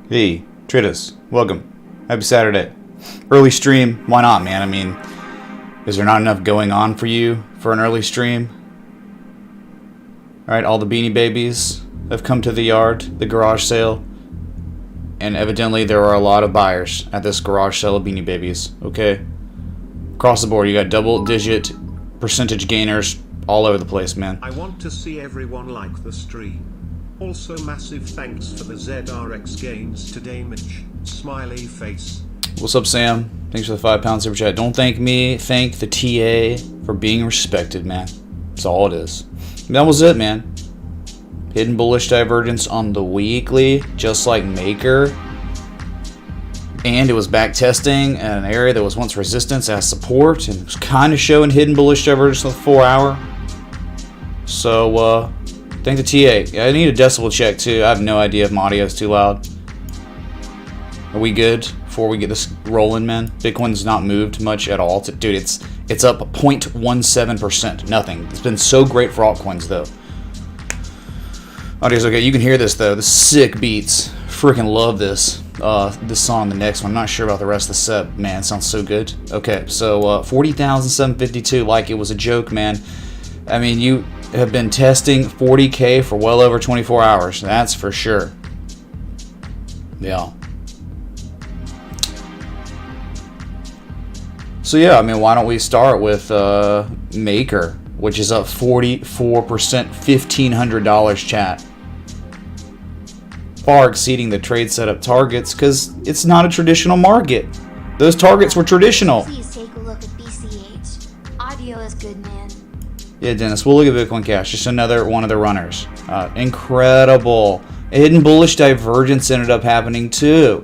Hey, traders, welcome. Happy Saturday. Early stream, why not, man? I mean, is there not enough going on for you for an early stream? Alright, all the Beanie Babies have come to the yard, the garage sale. And evidently there are a lot of buyers at this garage sale of Beanie Babies, okay? Across the board, you got double-digit percentage gainers all over the place, man. I want to see everyone like the stream. Also massive thanks for the ZRX gains today, Mitch. Smiley face. What's up, Sam? Thanks for the £5 super chat. Don't thank me, thank the TA for being respected, man. That's all it is. And that was it, man. Hidden bullish divergence on the weekly, just like Maker. And it was back testing at an area that was once resistance as support, and it was kind of showing hidden bullish divergence on the 4 hour. So, thank the TA. I need a decibel check too. I have no idea if my audio is too loud. Are we good before we get this rolling, man? Bitcoin's not moved much at all. Dude, it's up 0.17%. Nothing. It's been so great for altcoins though. Audio's okay. You can hear this though. The sick beats. Freaking love this. This song, the next one. I'm not sure about the rest of the set. Man, it sounds so good. Okay, so 40,752, like it was a joke, man. I mean, you have been testing 40K for well over 24 hours. That's for sure. Yeah. So yeah, I mean, why don't we start with Maker, which is up 44%, $1,500 chat. Far exceeding the trade setup targets because it's not a traditional market. Those targets were traditional. Please take a look at BCH. Audio is good, man. Yeah, Dennis, we'll look at Bitcoin Cash. Just another one of the runners. Incredible. A hidden bullish divergence ended up happening too.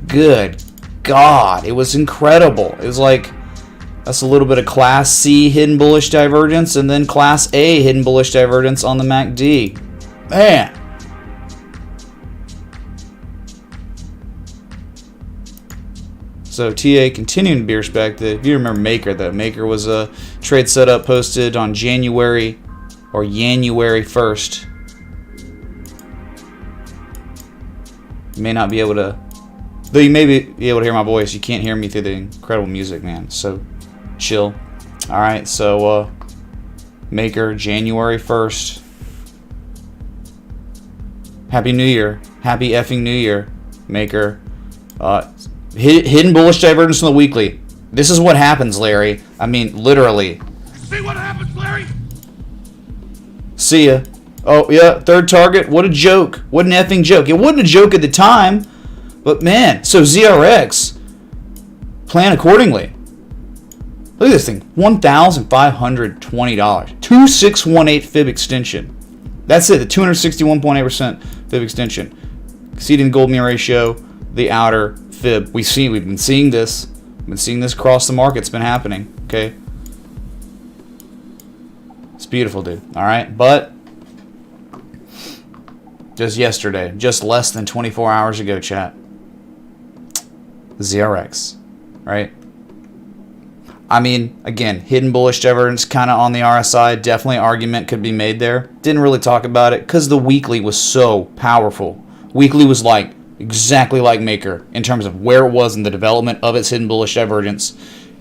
Good God. It was incredible. It was like, that's a little bit of Class C hidden bullish divergence and then Class A hidden bullish divergence on the MACD. Man. So TA continuing to be respected. If you remember Maker, though, Maker was a trade setup posted on January 1st. You may not be able to, though you may be able to hear my voice, you can't hear me through the incredible music, man. So chill. All right, so Maker, January 1st. Happy New Year. Happy effing New Year, Maker. Hidden bullish divergence on the weekly. This is what happens, Larry. I mean, literally. See what happens, Larry? See ya. Oh, yeah, third target. What a joke. What an effing joke. It wasn't a joke at the time, but man, so ZRX, plan accordingly. Look at this thing. $1,520. 2618 fib extension. That's it, the 261.8% fib extension. Exceeding the gold mean ratio, the outer fib. We've been seeing this. We've been seeing this across the market. It's been happening. Okay. It's beautiful, dude. Alright. But just yesterday, just less than 24 hours ago, chat. ZRX. Right? I mean, again, hidden bullish divergence kind of on the RSI. Definitely argument could be made there. Didn't really talk about it because the weekly was so powerful. Weekly was like exactly like Maker in terms of where it was in the development of its hidden bullish divergence.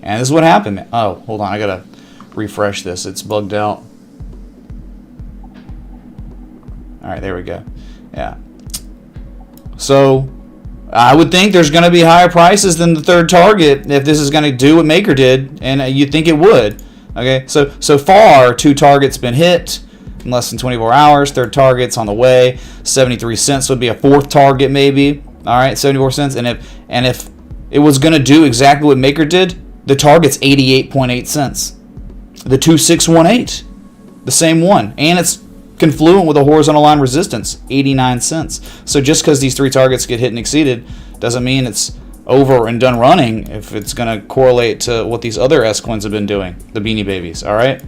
And this is what happened, man. Oh, hold on. I got to refresh this. It's bugged out. All right, there we go. Yeah. So I would think there's going to be higher prices than the third target if this is going to do what Maker did, and you'd think it would. Okay, so far, 2 targets been hit in less than 24 hours. Third target's on the way. 73 cents would be a fourth target, maybe. All right, 74 cents. And if it was going to do exactly what Maker did, the target's 88.8 cents. The 2618, the same one, and it's confluent with a horizontal line resistance, 89 cents. So just because these 3 targets get hit and exceeded doesn't mean it's over and done running if it's going to correlate to what these other S coins have been doing, the Beanie Babies. All right.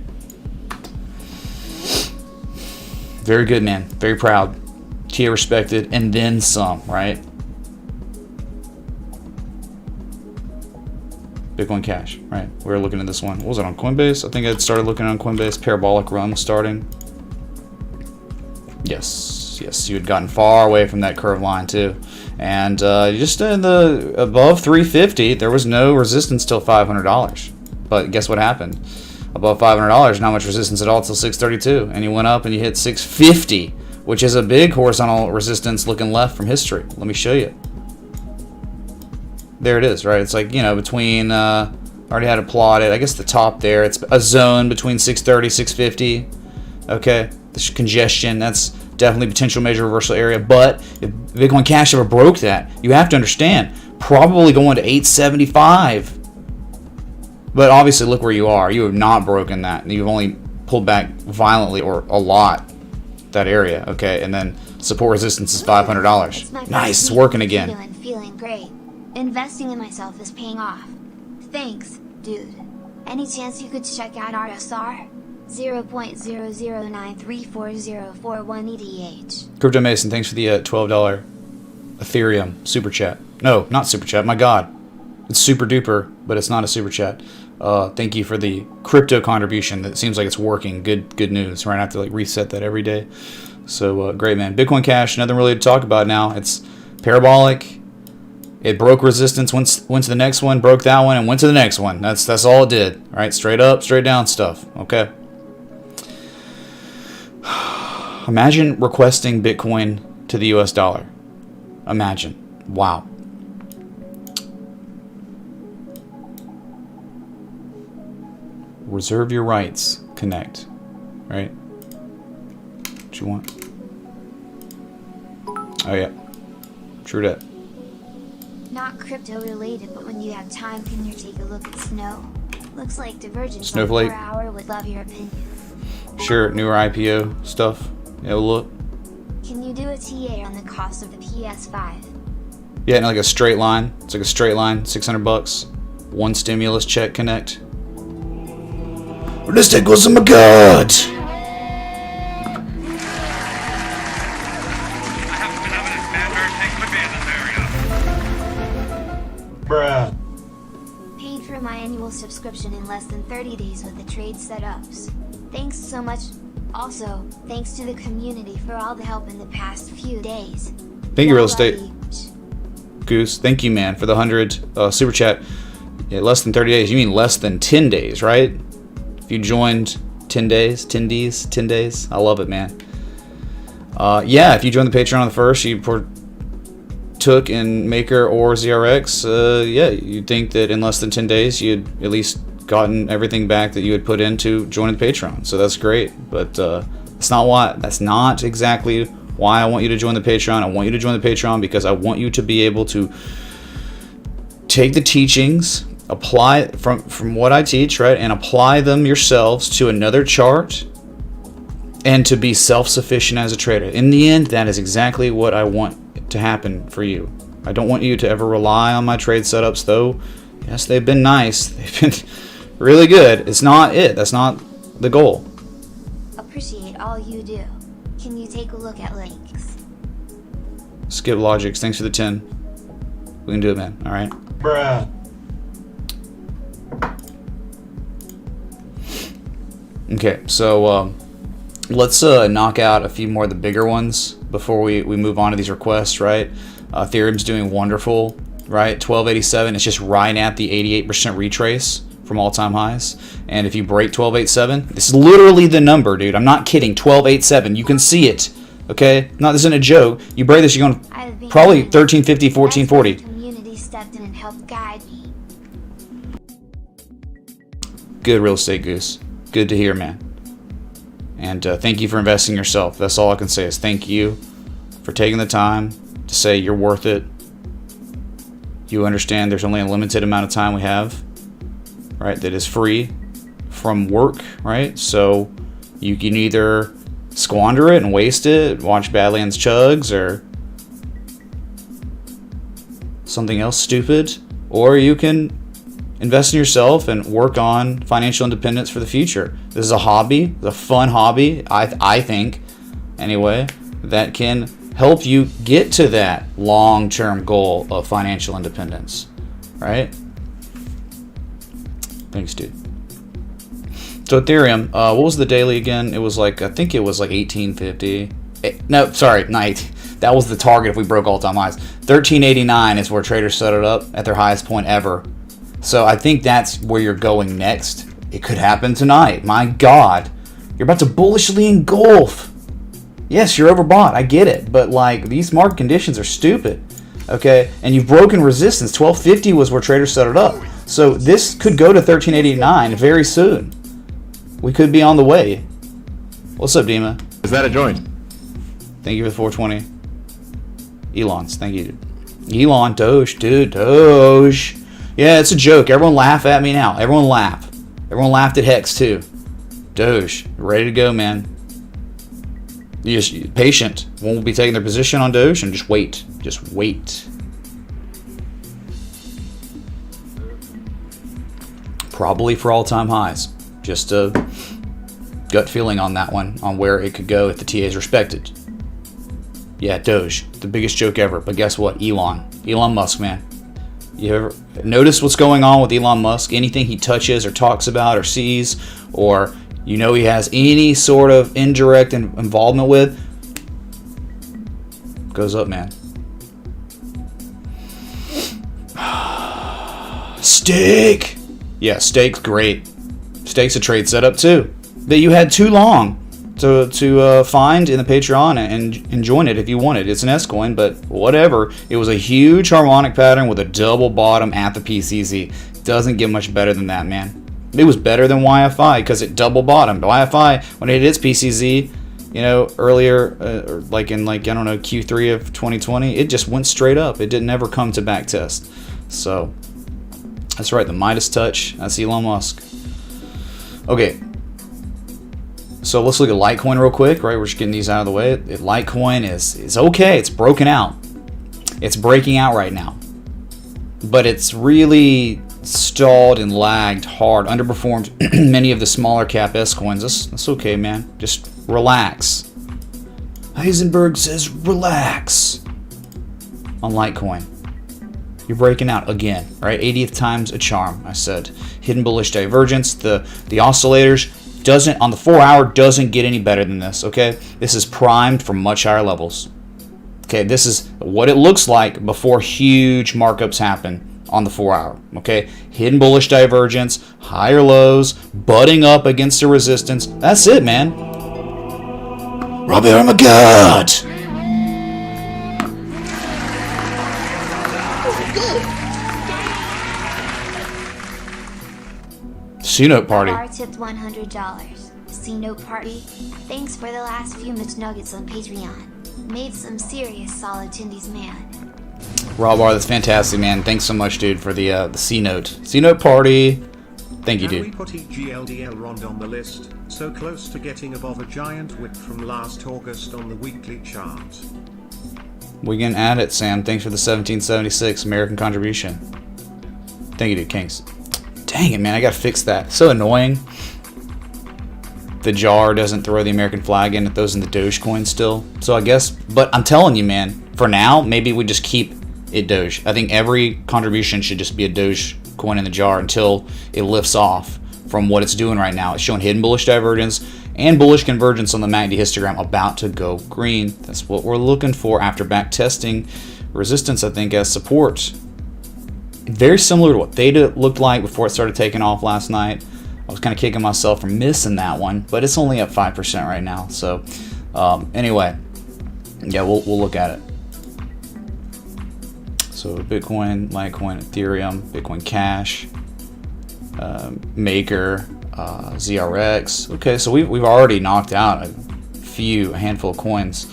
Very good, man. Very proud. Tia respected, and then some, right? Bitcoin Cash, right? We were looking at this one. What was it on Coinbase? I think I started looking on Coinbase. Parabolic run starting. Yes. Yes, you had gotten far away from that curve line too. And just in the above 350, there was no resistance till $500. But guess what happened? Above $500, not much resistance at all till 632, and you went up and you hit 650, which is a big horizontal resistance looking left from history. Let me show you. There it is, right? It's like, you know, between already had it plotted. I guess the top there, it's a zone between 630, 650. Okay, the congestion, that's definitely potential major reversal area. But if Bitcoin Cash ever broke that, you have to understand, probably going to 875. But obviously, look where you are. You have not broken that. You've only pulled back violently or a lot that area. Okay, and then support resistance is $500. Nice, it's working again. Feeling great. Investing in myself is paying off. Thanks, dude. Any chance you could check out RSR? 0.00934041 ETH. Crypto Mason, thanks for the $12 Ethereum super chat. No, not super chat. My God, it's super duper, but it's not a super chat. Thank you for the crypto contribution. It seems like it's working. Good news. Right, I have to like reset that every day. So great, man. Bitcoin Cash, nothing really to talk about now. It's parabolic. It broke resistance, went to the next one, broke that one, and went to the next one. That's all it did. All right, straight up, straight down stuff. Okay. Imagine requesting Bitcoin to the US dollar. Imagine. Wow. Reserve your rights. Connect. Right? What you want? Oh, yeah. True that. Not crypto related, but when you have time, can you take a look at Snow? Looks like Divergence Snowflake. on 4 Hour would love your opinion. Sure, newer IPO stuff. Yeah, look. Can you do a TA on the cost of the PS5? Yeah, and like a straight line. It's like a straight line, $600. One stimulus check connect. This goes to my God. Bruh. Paid for my annual subscription in less than 30 days with the trade setups. Thanks so much. Also, thanks to the community for all the help in the past few days. Thank you, Real Estate Goose. Thank you, man, for the 100 super chat. Yeah, less than 30 days. You mean less than 10 days, right? If you joined 10 days, 10 Ds, 10 days. I love it, man. Yeah, if you joined the Patreon on the first, you took in Maker or ZRX, yeah, you'd think that in less than 10 days you'd at least gotten everything back that you had put into joining the Patreon. So that's great, but that's not exactly why I want you to join the Patreon. I want you to join the Patreon because I want you to be able to take the teachings, apply from what I teach, right, and apply them yourselves to another chart and to be self-sufficient as a trader. In the end, that is exactly what I want to happen for you. I don't want you to ever rely on my trade setups, though. Yes, they've been nice. They've been really good. It's not it. That's not the goal. Appreciate all you do. Can you take a look at links? Skip Logics, thanks for the 10. We can do it, man. All right. Bruh. Okay, so let's knock out a few more of the bigger ones before we move on to these requests, right? Ethereum's doing wonderful, right? 1287, it's just right at the 88% retrace from all-time highs. And if you break 1287, this is literally the number, dude. I'm not kidding. 1287, you can see it, okay? This isn't a joke. You break this, you're going probably 1350, 1440. Community stepped in and helped guide me. Good, Real Estate Goose. Good to hear, man. And thank you for investing in yourself. That's all I can say is thank you for taking the time to say you're worth it. You understand there's only a limited amount of time we have, right, that is free from work, right? So you can either squander it and waste it, watch Badlands Chugs or something else stupid, or you can invest in yourself and work on financial independence for the future. This is a hobby, a fun hobby, I think, anyway, that can help you get to that long-term goal of financial independence, right? Thanks, dude. So Ethereum, what was the daily again? It was like, I think it was like 1850. No, sorry, night. That was the target if we broke all-time highs. 1389 is where traders set it up at their highest point ever. So I think that's where you're going next. It could happen tonight. My God. You're about to bullishly engulf. Yes, you're overbought. I get it. But, like, these market conditions are stupid. Okay? And you've broken resistance. 1250 was where traders set it up. So this could go to 1389 very soon. We could be on the way. What's up, Dima? Is that a joint? Thank you for the 420. Elon's. Thank you, dude. Elon, Doge, dude, Doge. Yeah, it's a joke. Everyone laugh at me now. Everyone laugh. Everyone laughed at Hex, too. Doge, ready to go, man. You just patient. Won't be taking their position on Doge, and just wait. Just wait. Probably for all-time highs. Just a gut feeling on that one, on where it could go if the TA is respected. Yeah, Doge, the biggest joke ever. But guess what? Elon Musk, man. You ever notice what's going on with Elon Musk? Anything he touches or talks about or sees, or you know he has any sort of indirect involvement with, goes up, man. Steak. Yeah, Steak's great. Steak's a trade setup too that you had too long to find in the Patreon and join it if you wanted. It's an S coin, but whatever. It was a huge harmonic pattern with a double bottom at the PCZ. Doesn't get much better than that, man. It was better than YFI because it double bottomed. YFI, when it hit its PCZ, you know, earlier, like in I don't know, Q3 of 2020, it just went straight up. It didn't ever come to back test. So that's right, the Midas touch. That's Elon Musk. Okay. So let's look at Litecoin real quick, right? We're just getting these out of the way. Litecoin is okay. It's broken out. It's breaking out right now. But it's really stalled and lagged hard, underperformed many of the smaller cap S coins. That's okay, man. Just relax. Heisenberg says relax on Litecoin. You're breaking out again, right? 80th time's a charm, I said. Hidden bullish divergence. The oscillators doesn't, on the 4 hour, doesn't get any better than this, okay? This is primed for much higher levels. Okay, this is what it looks like before huge markups happen on the 4 hour, okay? Hidden bullish divergence, higher lows, butting up against the resistance. That's it, man. Robbie, oh my God! C-Note party. Bar tipped $100. C-Note party. Thanks for the last few McNuggets on Patreon. Made some serious solid tindies, man. Robar, that's fantastic, man. Thanks so much, dude, for the C-Note. C-Note party. Thank you, Can dude. we put EGLDL Rond on the list? So close to getting above a giant whip from last August on the weekly chart. We can add it, Sam. Thanks for the 1776 American contribution. Thank you, dude. Kings. Dang it, man. I gotta fix that. So annoying. The jar doesn't throw the American flag in. It throws in the Dogecoin still. So I guess, but I'm telling you, man, for now, maybe we just keep it Doge. I think every contribution should just be a Dogecoin in the jar until it lifts off from what it's doing right now. It's showing hidden bullish divergence and bullish convergence on the MACD histogram, about to go green. That's what we're looking for after back testing resistance, I think, as support. Very similar to what Theta looked like before it started taking off last night. I was kind of kicking myself for missing that one, but it's only up 5% right now. So anyway, yeah, we'll look at it. So Bitcoin, Litecoin, Ethereum, Bitcoin Cash, Maker, ZRX. Okay, so we've already knocked out a handful of coins.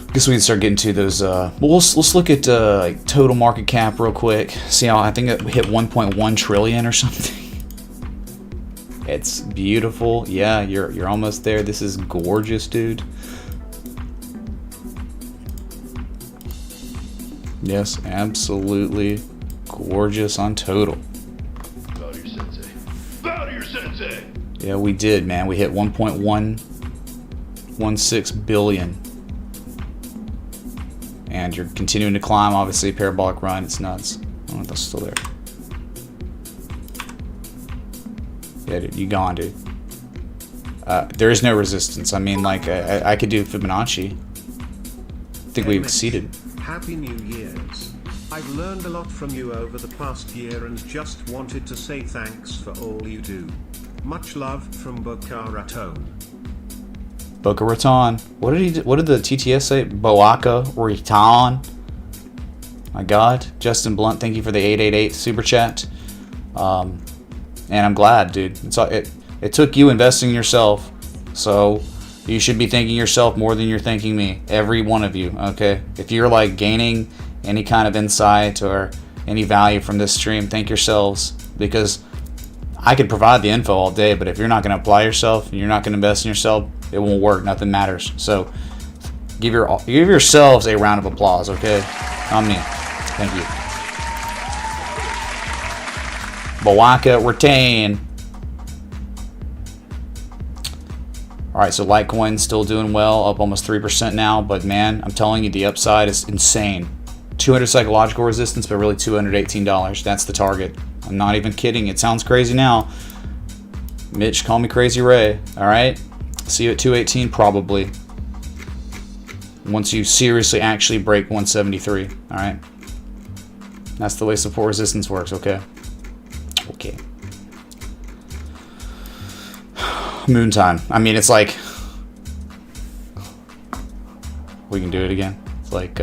I guess we can start getting to those. Well, let's look at like total market cap real quick. See how I think it hit 1.1 trillion or something. It's beautiful. Yeah, you're almost there. This is gorgeous, dude. Yes, absolutely gorgeous on total. Bow to your sensei. Bow to your sensei. Yeah, we did, man. We hit 1.116 billion. And you're continuing to climb, obviously, parabolic run. It's nuts. I don't know if that's still there. Yeah, dude, you gone, dude. There is no resistance. I mean, like, I could do Fibonacci. I think we exceeded. Happy New Year's. I've learned a lot from you over the past year and just wanted to say thanks for all you do. Much love from Boca Raton. Boca Raton. What did the TTS say? Boca Raton. My God. Justin Blunt, thank you for the 888 super chat. And I'm glad, dude. It took you investing in yourself, so you should be thanking yourself more than you're thanking me. Every one of you, okay? If you're like gaining any kind of insight or any value from this stream, thank yourselves, because I could provide the info all day, but if you're not going to apply yourself and you're not going to invest in yourself, it won't work. Nothing matters. So give yourselves a round of applause, okay? On me. Thank you. Boca Raton. All right, so Litecoin still doing well, up almost 3% now. But man, I'm telling you, the upside is insane. 200 psychological resistance, but really $218. That's the target. I'm not even kidding. It sounds crazy now. Mitch, call me Crazy Ray. All right. See you at 218 probably. Once you seriously actually break 173. All right. That's the way support resistance works. Okay. Okay. Moon time. I mean, it's like we can do it again. It's like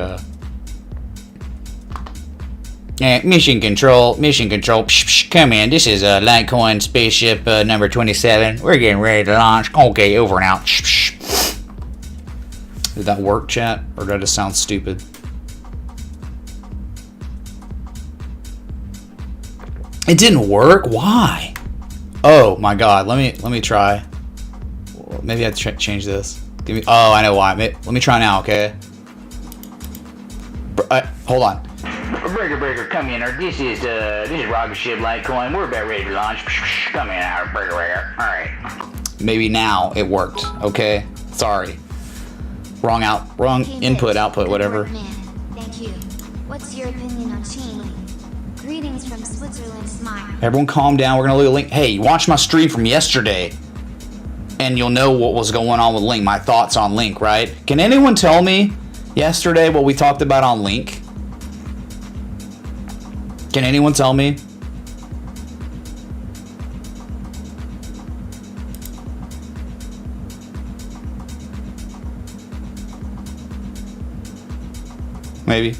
mission control. Psh, psh, come in. This is Litecoin spaceship number 27. We're getting ready to launch. Okay, over and out. Psh, psh. Did that work, chat, or did it just sound stupid? It didn't work. Why? Oh my God. Let me try. Maybe I have to change this. Give me. Oh, I know why. Let me try now. Okay. Hold on. Breaker, come in. This is Rocket Ship Litecoin. We're about ready to launch. Come in, our breaker. All right. Maybe now it worked. Okay. Sorry. Wrong input, output, whatever. Man, thank you. What's your opinion on Chainlink? Greetings from Switzerland, Smile. Everyone calm down. We're going to leave a link. Hey, watch my stream from yesterday, and you'll know what was going on with Link, my thoughts on Link, right? Can anyone tell me yesterday what we talked about on Link? Can anyone tell me? Maybe.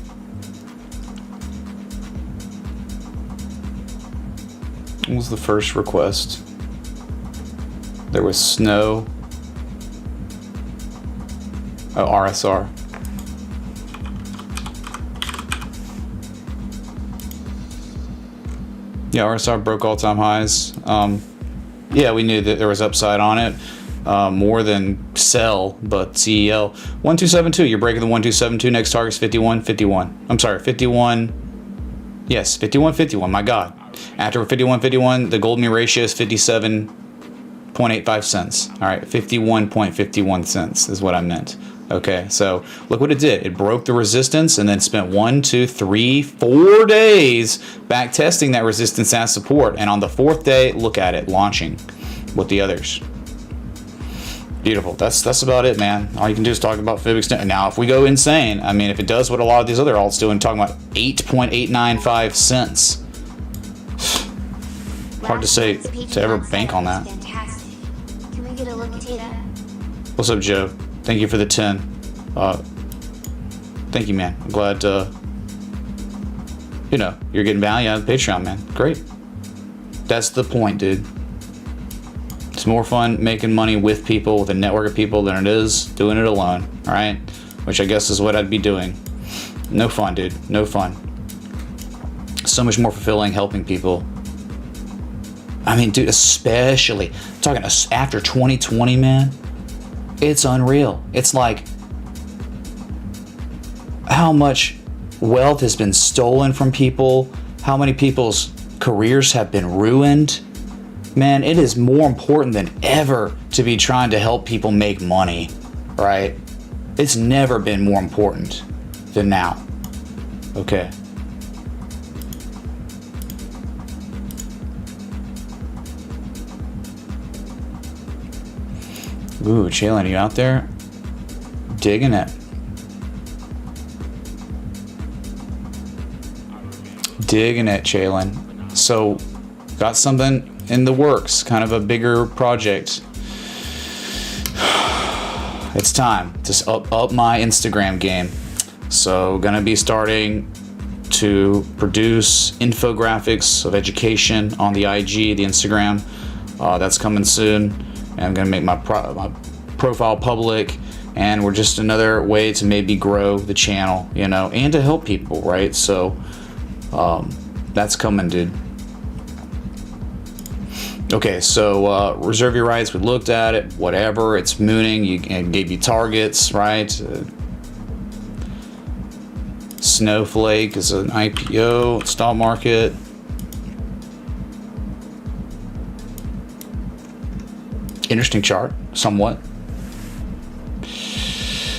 What was the first request? There was snow. Oh, RSR. Yeah, RSR broke all-time highs. Yeah, we knew that there was upside on it. More than sell, but CEL. 1272, you're breaking the 1272. Next target's 5151. I'm sorry, 51. Yes, 5151, my God. After 5151, the gold mean ratio is 57.85 cents. All right, 51.51 cents is what I meant. Okay, so look what it did. It broke the resistance and then spent 1, 2, 3, 4 days back testing that resistance as support. And on the 4th day, look at it, launching with the others. Beautiful. That's about it, man. All you can do is talk about fib extent. Now, if we go insane, I mean, if it does what a lot of these other alts do and talking about 8.895 cents. Hard to say to ever bank on that. Fantastic. Can we get a look at data? What's up, Joe? Thank you for the 10. Thank you, man. I'm glad you're getting value out of Patreon, man. Great. That's the point, dude. It's more fun making money with people, with a network of people, than it is doing it alone, all right? Which I guess is what I'd be doing. No fun, dude. No fun. So much more fulfilling helping people. I mean, dude, especially talking after 2020, man. It's unreal. It's like how much wealth has been stolen from people, how many people's careers have been ruined. Man, it is more important than ever to be trying to help people make money, right? It's never been more important than now. Okay. Ooh, Jalen, you out there? Digging it. Digging it, Jalen. So, got something in the works, kind of a bigger project. It's time to up my Instagram game. So, gonna be starting to produce infographics of education on the IG, the Instagram. That's coming soon. And I'm gonna make my profile public, and we're just another way to maybe grow the channel, you know, and to help people, right? So that's coming, dude. Okay, so reserve your rights. We looked at it. Whatever. It's mooning. It gave you targets, right? Snowflake is an IPO stock market. Interesting chart, somewhat.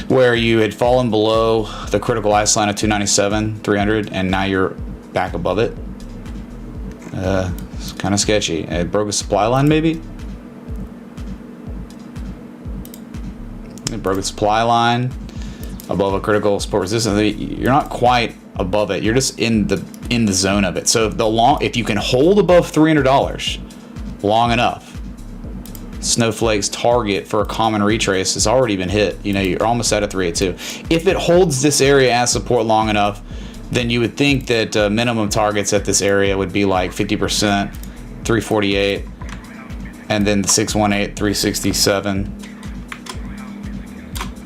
Where you had fallen below the critical ice line of 297, 300, and now you're back above it. It's kind of sketchy. It broke a supply line, maybe? It broke a supply line above a critical support resistance. You're not quite above it. You're just in the zone of it. So if you can hold above $300 long enough, Snowflake's target for a common retrace has already been hit. You know, you're almost at a 382. If it holds this area as support long enough, then you would think that minimum targets at this area would be like 50%, 348, and then the 618, 367.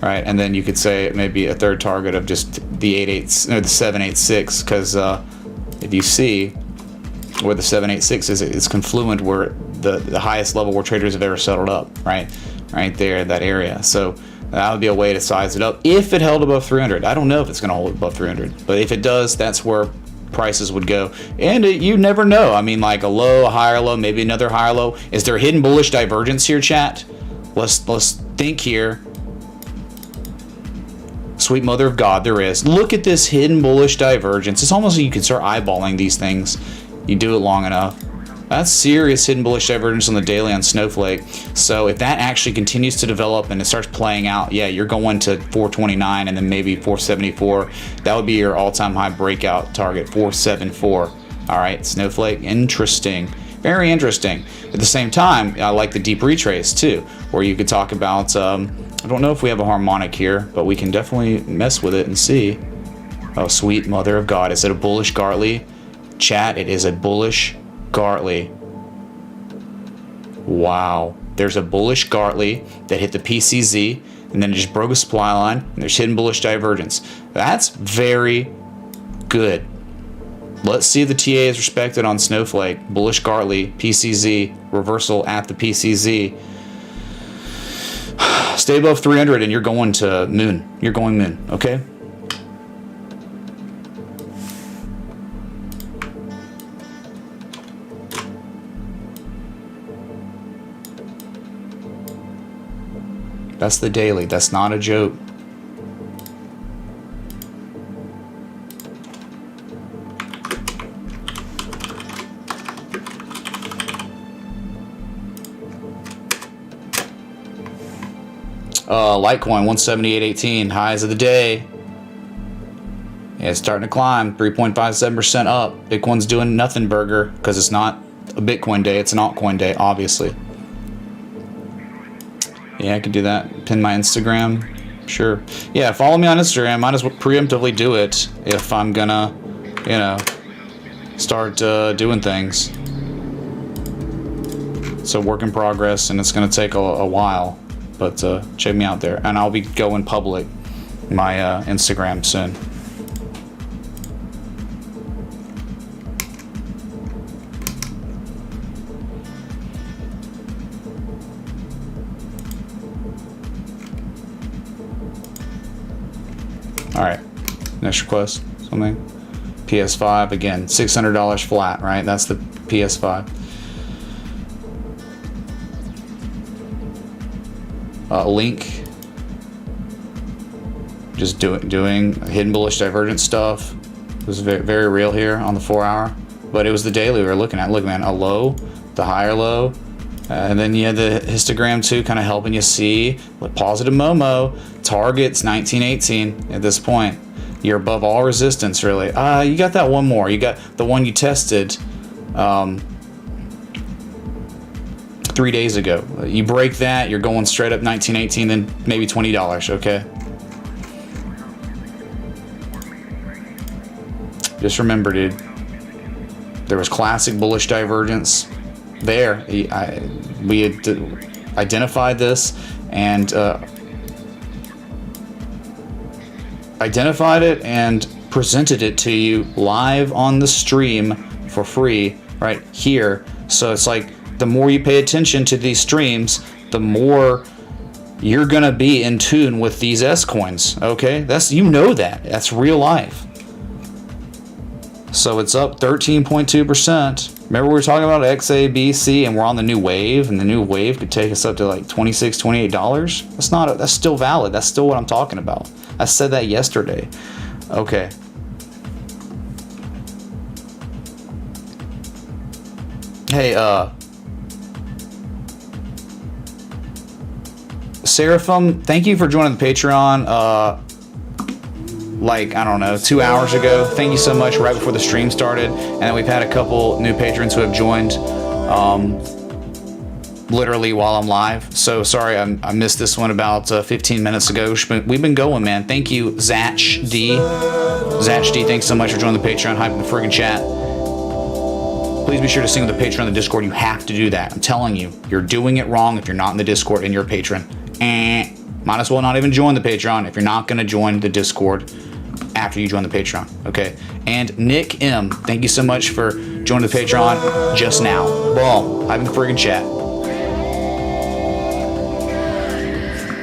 Right, and then you could say maybe a third target of just the the 786, because if you see where the 786 is, it's confluent where the highest level where traders have ever settled up, right there, that area. So that would be a way to size it up if it held above 300. I don't know if it's going to hold above 300, but if it does, that's where prices would go. And you never know. I mean, like a low, a higher low, maybe another higher low. Is there hidden bullish divergence here, chat? Let's think here. Sweet mother of God, there is. Look at this hidden bullish divergence. It's almost like you can start eyeballing these things. You do it long enough. That's serious hidden bullish divergence on the daily on Snowflake. So if that actually continues to develop and it starts playing out, yeah, you're going to 429 and then maybe 474. That would be your all-time high breakout target, 474. All right, Snowflake, interesting. Very interesting. At the same time, I like the deep retrace too, where you could talk about, I don't know if we have a harmonic here, but we can definitely mess with it and see. Oh, sweet mother of God. Is it a bullish Gartley? Chat, it is a bullish Gartley. Wow. There's a bullish Gartley that hit the PCZ and then it just broke a supply line, and there's hidden bullish divergence. That's very good. Let's see if the TA is respected on Snowflake. Bullish Gartley, PCZ, reversal at the PCZ. Stay above 300 and you're going to moon. You're going moon, okay? That's the daily. That's not a joke. Litecoin 178.18, highs of the day. Yeah, it's starting to climb, 3.57% up. Bitcoin's doing nothing burger because it's not a Bitcoin day, it's an altcoin day, obviously. Yeah, I could do that. Pin my Instagram. Sure. Yeah, follow me on Instagram. Might as well preemptively do it if I'm gonna, you know, start doing things. It's a work in progress and it's gonna take a while. But check me out there. And I'll be going public my Instagram soon. Alright, next request, something. PS5, again, $600 flat, right? That's the PS5. Link. Just doing hidden bullish divergence stuff. It was very, very real here on the 4 hour. But it was the daily we were looking at. Look, man, a low, the higher low, And then you had the histogram too, kind of helping you see with positive Momo. Target's 1918 at this point. You're above all resistance, really. You got that one more. You got the one you tested 3 days ago. You break that, you're going straight up 1918, then maybe $20. Okay. Just remember, dude. There was classic bullish divergence. There, we had identified this and presented it to you live on the stream for free right here. So it's like the more you pay attention to these streams, the more you're gonna be in tune with these S coins. Okay, that's that's real life. So it's up 13.2%. Remember we were talking about XABC and we're on the new wave, and the new wave could take us up to like $26, $28. That's still valid. That's still what I'm talking about. I said that yesterday. Okay. Hey, Seraphim, thank you for joining the Patreon. Like, I don't know, 2 hours ago. Thank you so much, right before the stream started. And then we've had a couple new patrons who have joined literally while I'm live. So sorry, I missed this one about 15 minutes ago. We've been going, man. Thank you, Zach D. Zach D, thanks so much for joining the Patreon, hyping the friggin' chat. Please be sure to sing with the Patreon on the Discord. You have to do that. I'm telling you, you're doing it wrong if you're not in the Discord and you're a patron. Might as well not even join the Patreon if you're not going to join the Discord after you join the Patreon, okay? And Nick M, thank you so much for joining the Patreon just now. Boom, hyping the friggin' chat.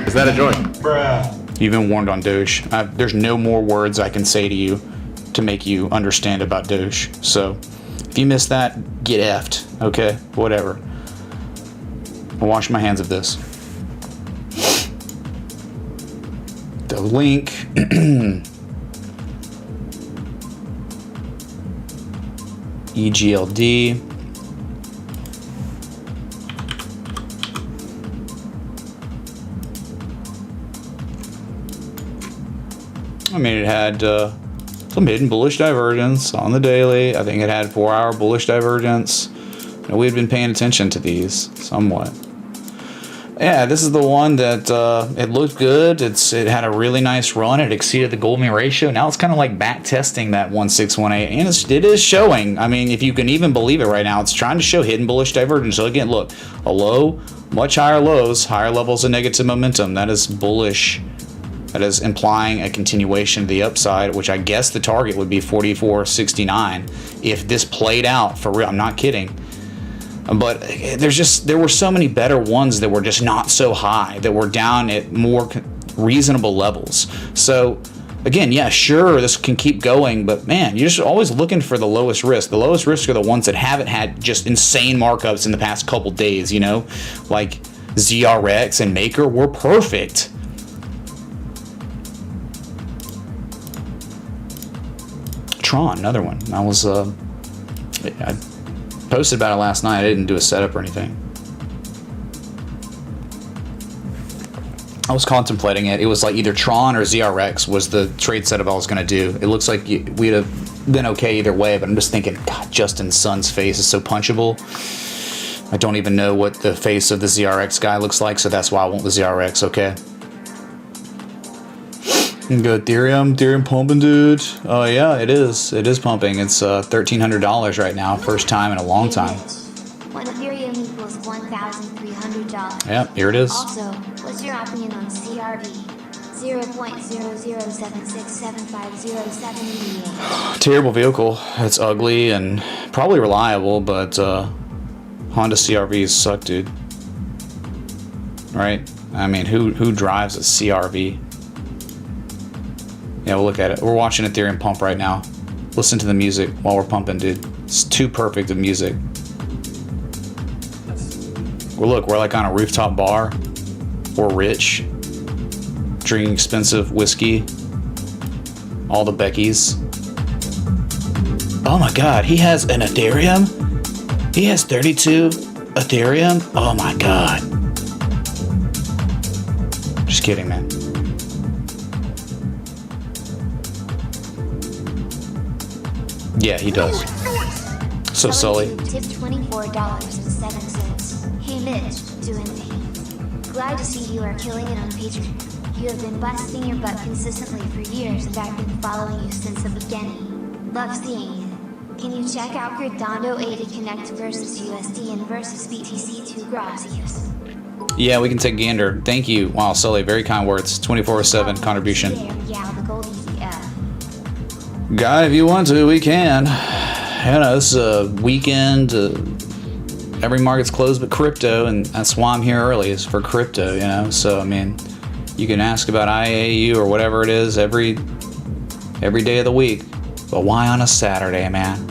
Is that a joint? Bruh. You've been warned on Doge. There's no more words I can say to you to make you understand about Doge. So if you missed that, get effed, okay? Whatever. I'll wash my hands of this. The link. EGLD. I mean, it had some hidden bullish divergence on the daily. I think it had 4-hour bullish divergence. You know, we had been paying attention to these somewhat. Yeah, this is the one that it looked good. It had a really nice run. It exceeded the gold mean ratio. Now it's kind of like back testing that 1618, and it is showing. I mean, if you can even believe it right now, it's trying to show hidden bullish divergence. So again, look, a low, much higher lows, higher levels of negative momentum. That is bullish. That is implying a continuation of the upside, which I guess the target would be 44.69 if this played out for real. I'm not kidding. But there were so many better ones that were just not so high, that were down at more reasonable levels. So again, yeah, sure, this can keep going, but man, you're just always looking for the lowest risk. The lowest risk are the ones that haven't had just insane markups in the past couple days, you know, like ZRX and Maker were perfect. Tron, another one. I posted about it last night. I didn't do a setup or anything. I was contemplating it. It was like either Tron or ZRX was the trade setup I was going to do. It looks like we'd have been okay either way, but I'm just thinking, God, Justin Sun's face is so punchable. I don't even know what the face of the ZRX guy looks like, so that's why I went with ZRX, okay? Good, Ethereum pumping, dude. Oh yeah, it is pumping. It's $1,300 right now, first time in a long time. One Ethereum equals $1,300. Yep, here it is. Also, what's your opinion on CRV? 0.007675078. Terrible vehicle. It's ugly and probably reliable, but Honda CRVs suck, dude. Right? I mean, who drives a CRV? Yeah, we'll look at it. We're watching Ethereum pump right now. Listen to the music while we're pumping, dude. It's too perfect of music. Well, look, we're like on a rooftop bar. We're rich. Drinking expensive whiskey. All the Beckys. Oh my God, he has an Ethereum? He has 32 Ethereum? Oh my god. Just kidding, man. Yeah, he does. So Sully. Tipped $24.07. Hey Mitch, doing things. Glad to see you are killing it on Patreon. You have been busting your butt consistently for years and I've been following you since the beginning. Love seeing you. Can you check out Cardano 80 Connect versus USD and versus BTC2 Gracias? Yeah, we can take gander. Thank you. Wow, Sully, very kind words. 24/7 contribution. Yeah, the gold ETF. Guy, if you want to, we can. You know, this is a weekend. Every market's closed but crypto, and that's why I'm here early, is for crypto, you know? So, I mean, you can ask about IAU or whatever it is every day of the week. But why on a Saturday, man?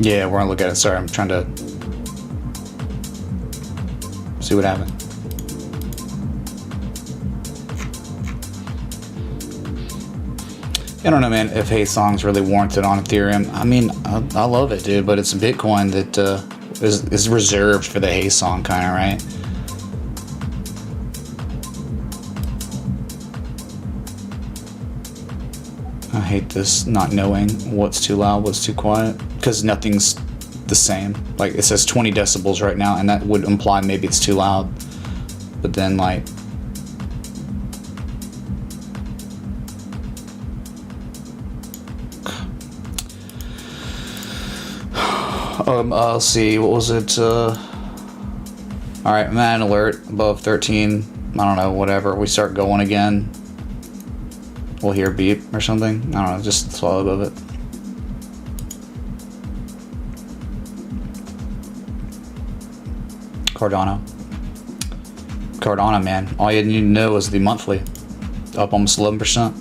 Yeah, we're gonna look at it. Sorry, I'm trying to see what happened. I don't know, man, if hate songs really warranted on Ethereum. I mean, I love it, dude, but it's Bitcoin that is reserved for the hate song kind of, right? I hate this not knowing what's too loud, what's too quiet, because nothing's the same. Like, it says 20 decibels right now, and that would imply maybe it's too loud. But then, like, let's see, what was it? Alright, man, alert, above 13, I don't know, whatever, we start going again. We'll hear a beep or something. I don't know, just swallow above it. Cardano, man. All you need to know is the monthly. Up almost 11%.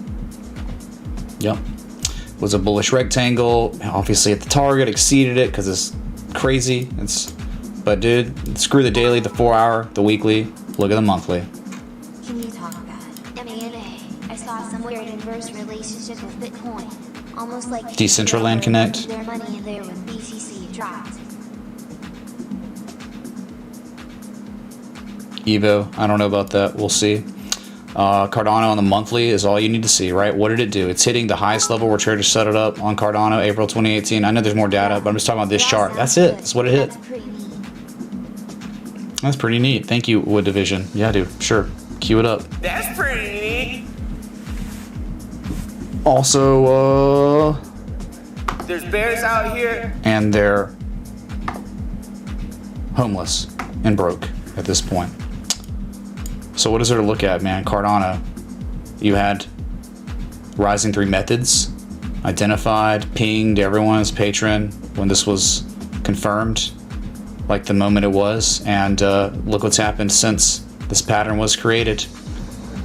Yep. Was a bullish rectangle. Obviously at the target, exceeded it because it's crazy. But dude, screw the daily, the 4 hour, the weekly. Look at the monthly. Can you talk about M&A? I saw some weird inverse relationship with Bitcoin. Almost like Decentraland Connect. Their money in there when BTC dropped. Evo, I don't know about that. We'll see. Cardano on the monthly is all you need to see, right? What did it do? It's hitting the highest level where traders set it up on Cardano, April 2018. I know there's more data, but I'm just talking about this chart. That's it. That's what it hit. That's pretty neat. Thank you, Wood Division. Yeah, dude. Sure. Cue it up. That's pretty neat. Also, There's bears out here. and they're homeless and broke at this point. So what is there to look at, man? Cardano, you had Rising 3 methods, identified, pinged everyone as patron when this was confirmed, like the moment it was, and look what's happened since this pattern was created.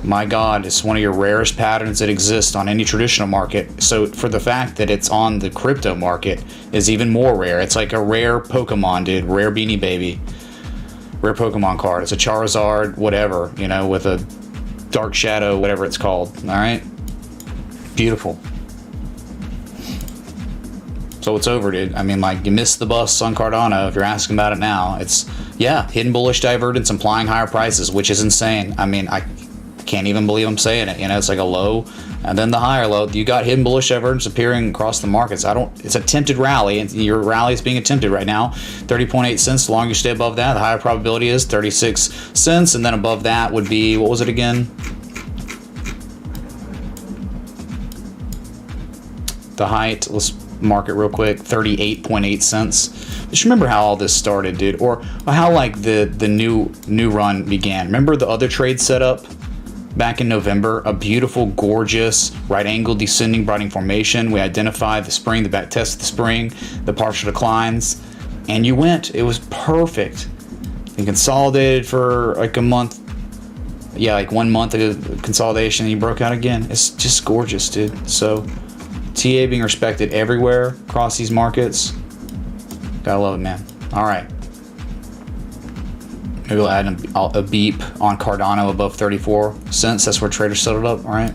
My God, it's one of your rarest patterns that exist on any traditional market. So for the fact that it's on the crypto market is even more rare. It's like a rare Pokemon, dude, rare Beanie Baby. Rare Pokemon card. It's a Charizard, whatever, you know, with a Dark Shadow, whatever it's called. All right? Beautiful. So it's over, dude. I mean, like, you missed the bus on Cardano if you're asking about it now. It's, yeah, hidden bullish divergence implying higher prices, which is insane. I mean, I can't even believe I'm saying it. You know, it's like a low and then the higher low. You got hidden bullish divergence appearing across the markets. It's a attempted rally, and your rally is being attempted right now. 30.8 cents. The longer you stay above that, the higher probability is 36 cents, and then above that would be, what was it again? The height, let's mark it real quick, 38.8 cents. Just remember how all this started, dude, or how like the new run began. Remember the other trade setup back in November? A beautiful, gorgeous right angle descending Brightening formation. We identified the spring, the back test of the spring, the partial declines, and you went. It was perfect. You consolidated for like a month. Yeah, like 1 month of consolidation, and you broke out again. It's just gorgeous, dude. So TA being respected everywhere across these markets. Gotta love it, man. All right. Maybe we'll add a beep on Cardano above 34 cents. That's where traders settled up. All right.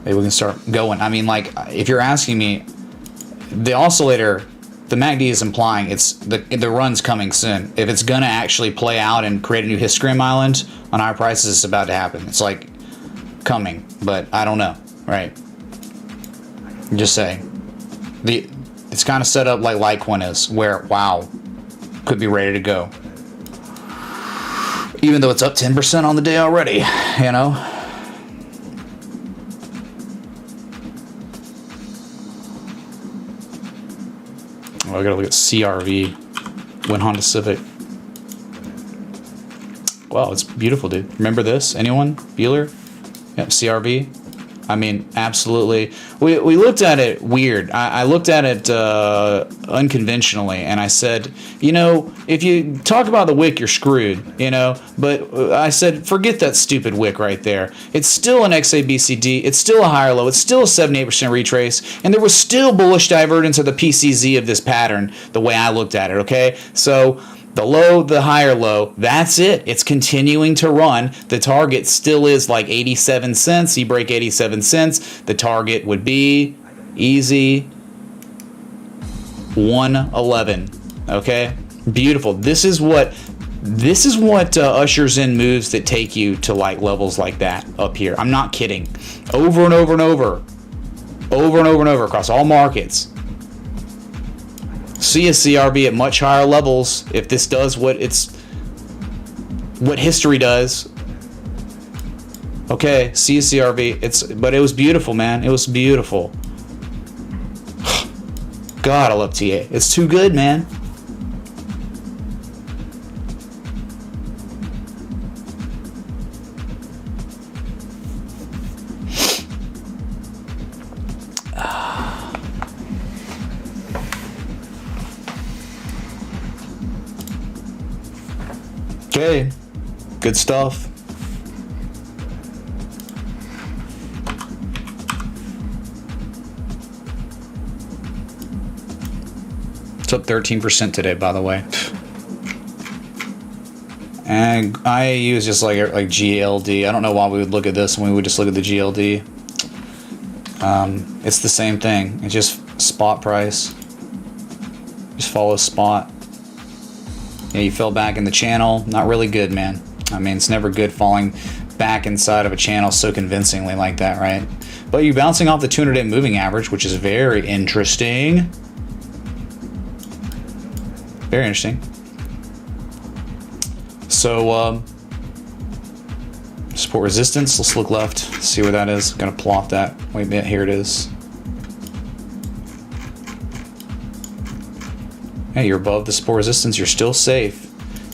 Maybe we can start going. I mean, like, if you're asking me, the oscillator, the MACD is implying the run's coming soon. If it's gonna actually play out and create a new histogram island on higher prices, it's about to happen. It's like coming, but I don't know, right? I'm just saying. It's kind of set up like Litecoin is, where wow, could be ready to go. Even though it's up 10% on the day already, you know. Oh, I gotta look at CRV. When Honda Civic. Wow, it's beautiful, dude. Remember this? Anyone? Bueller? Yep, CRV. I mean, absolutely. We looked at it weird. I looked at it unconventionally, and I said, you know, if you talk about the wick, you're screwed, you know. But I said, forget that stupid wick right there. It's still an XABCD. It's still a higher low. It's still a 78% retrace, and there was still bullish divergence of the PCZ of this pattern, the way I looked at it, okay? So the low, the higher low, that's it. It's continuing to run. The target still is like 87 cents. You break 87 cents, the target would be easy 111. Okay? Beautiful. This is what ushers in moves that take you to like levels like that up here. I'm not kidding. Over and over and over. Over and over and over across all markets. See a CRB at much higher levels if this does what history does. Okay, see a CRB. But it was beautiful, man. It was beautiful. God, I love TA. It's too good, man. Okay, good stuff. It's up 13% today, by the way. And IAU is just like GLD. I don't know why we would look at this when we would just look at the GLD. It's the same thing. It's just spot price. Just follow spot. Yeah, you fell back in the channel. Not really good, man. I mean, it's never good falling back inside of a channel so convincingly like that, right? But you're bouncing off the 200-day moving average, which is very interesting. Very interesting. So, support resistance. Let's look left. See where that is. I'm gonna plot that. Wait a minute. Here it is. Hey, you're above the support resistance. You're still safe.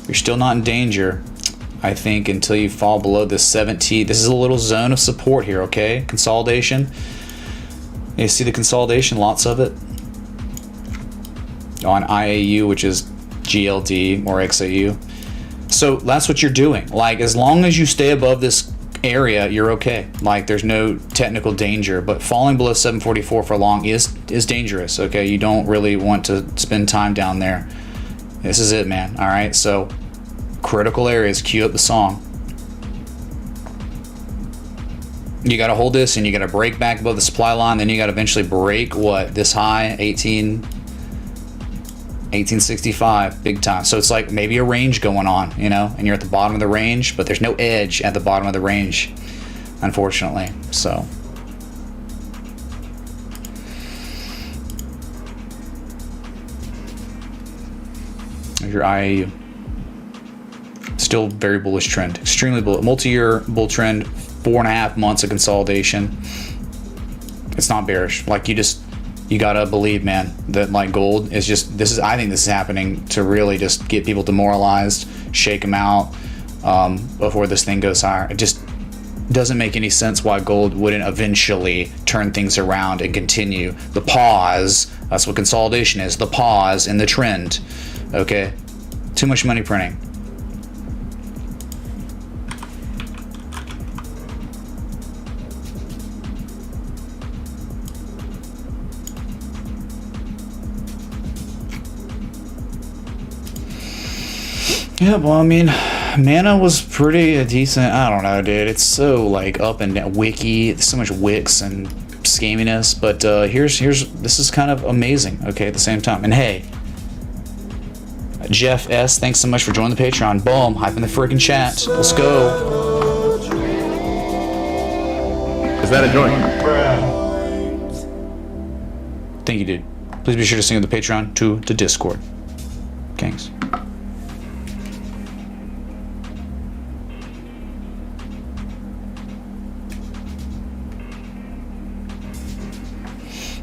You're still not in danger, I think, until you fall below this 70. This is a little zone of support here, okay? Consolidation. You see the consolidation, lots of it. On IAU, which is GLD or XAU. So that's what you're doing. Like, as long as you stay above this area, you're okay. Like, there's no technical danger, but falling below 744 for long is dangerous, okay? You don't really want to spend time down there. This is it, man. All right, so critical areas. Cue up the song. You got to hold this, and you got to break back above the supply line. Then you got to eventually break what, this high, 1865, big time. So it's like maybe a range going on, you know, and you're at the bottom of the range, but there's no edge at the bottom of the range, unfortunately. So there's your IAU. Still very bullish trend, extremely bullish, multi-year bull trend, 4.5 months of consolidation. It's not bearish. Like, you gotta believe, man, that like gold is just, I think this is happening to really just get people demoralized, shake them out before this thing goes higher. It just doesn't make any sense why gold wouldn't eventually turn things around and continue. The pause, that's what consolidation is, the pause in the trend, okay? Too much money printing. Yeah, well, I mean, mana was pretty decent. I don't know, dude. It's so like up and down, wicky. There's so much wicks and scaminess, but this is kind of amazing, okay, at the same time. And hey, Jeff S, thanks so much for joining the Patreon. Boom, hype in the freaking chat. Let's go. Is that a joint? Thank you, dude. Please be sure to sing the Patreon to the Discord. Thanks.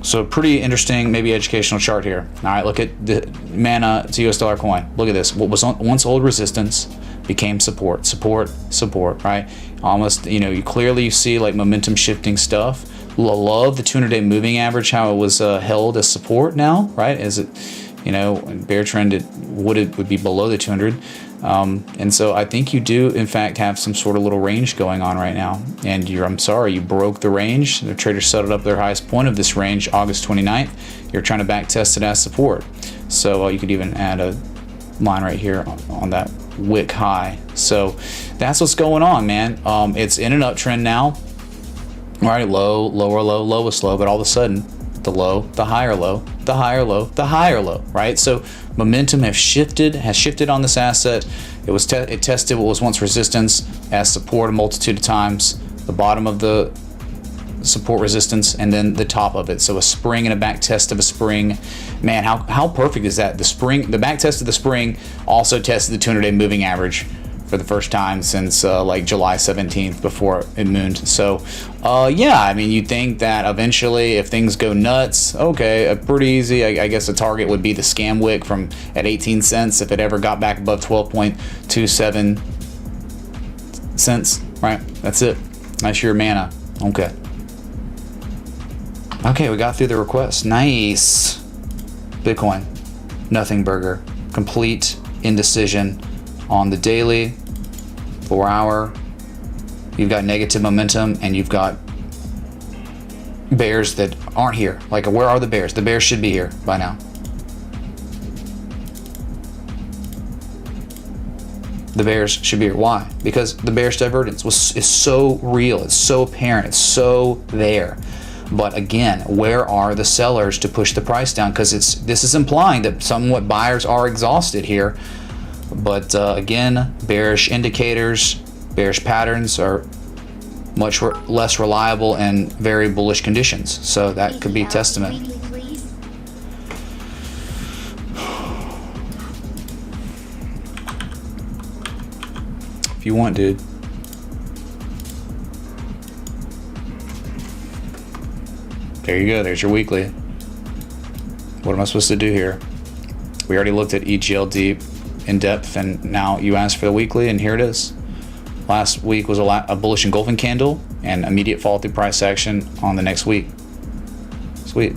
So pretty interesting, maybe educational chart here. All right, look at the mana to US dollar coin. Look at this. What was once old resistance became support, support, support, right? Almost, you clearly see like momentum shifting stuff. Love the 200-day moving average, how it was held as support now, right? As it, bear trend, it would be below the 200. And so I think you do, in fact, have some sort of little range going on right now. And I'm sorry, you broke the range. The traders settled up their highest point of this range August 29th. You're trying to back test it as support. So you could even add a line right here on that wick high. So that's what's going on, man. It's in an uptrend now. All right, low, lower low, lowest low, but all of a sudden, the low, the higher low, the higher low, the higher low, right? So momentum has shifted on this asset. It tested what was once resistance as support a multitude of times, the bottom of the support resistance, and then the top of it. So a spring and a back test of a spring. Man, how perfect is that? The back test of the spring also tested the 200-day moving average for the first time since like July 17th before it mooned. So yeah, I mean, you'd think that eventually if things go nuts, okay, pretty easy. I guess the target would be the scam wick from at 18 cents if it ever got back above 12.27 cents, right? That's it. That's your mana. Okay. Okay, we got through the request. Nice. Bitcoin. Nothing burger. Complete indecision on the daily, 4 hour. You've got negative momentum and you've got bears that aren't here. Like, where are the bears? The bears should be here by now. The bears should be here. Why? Because the bearish divergence is so real. It's so apparent. It's so there. But again, where are the sellers to push the price down? Because this is implying that somewhat buyers are exhausted here. But again, bearish indicators, bearish patterns are much less reliable in very bullish conditions. So that could be testament. If you want, dude. There you go. There's your weekly. What am I supposed to do here? We already looked at EGL deep in depth, and now you asked for the weekly, and here it is. Last week was a bullish engulfing candle and immediate fall through price action on the next week. Sweet.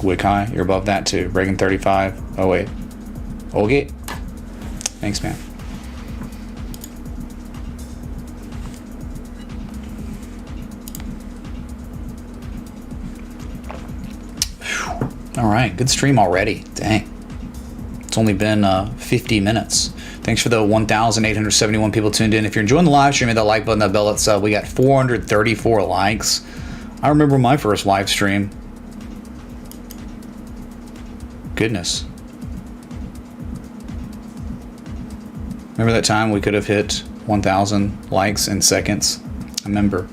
Wick high, you're above that too. Breaking 35. Oh wait. Okay. Thanks, man. All right, good stream already. Dang. It's only been 50 minutes. Thanks for the 1,871 people tuned in. If you're enjoying the live stream, hit that like button, that bell. We got 434 likes. I remember my first live stream. Goodness. Remember that time we could have hit 1,000 likes in seconds? I remember.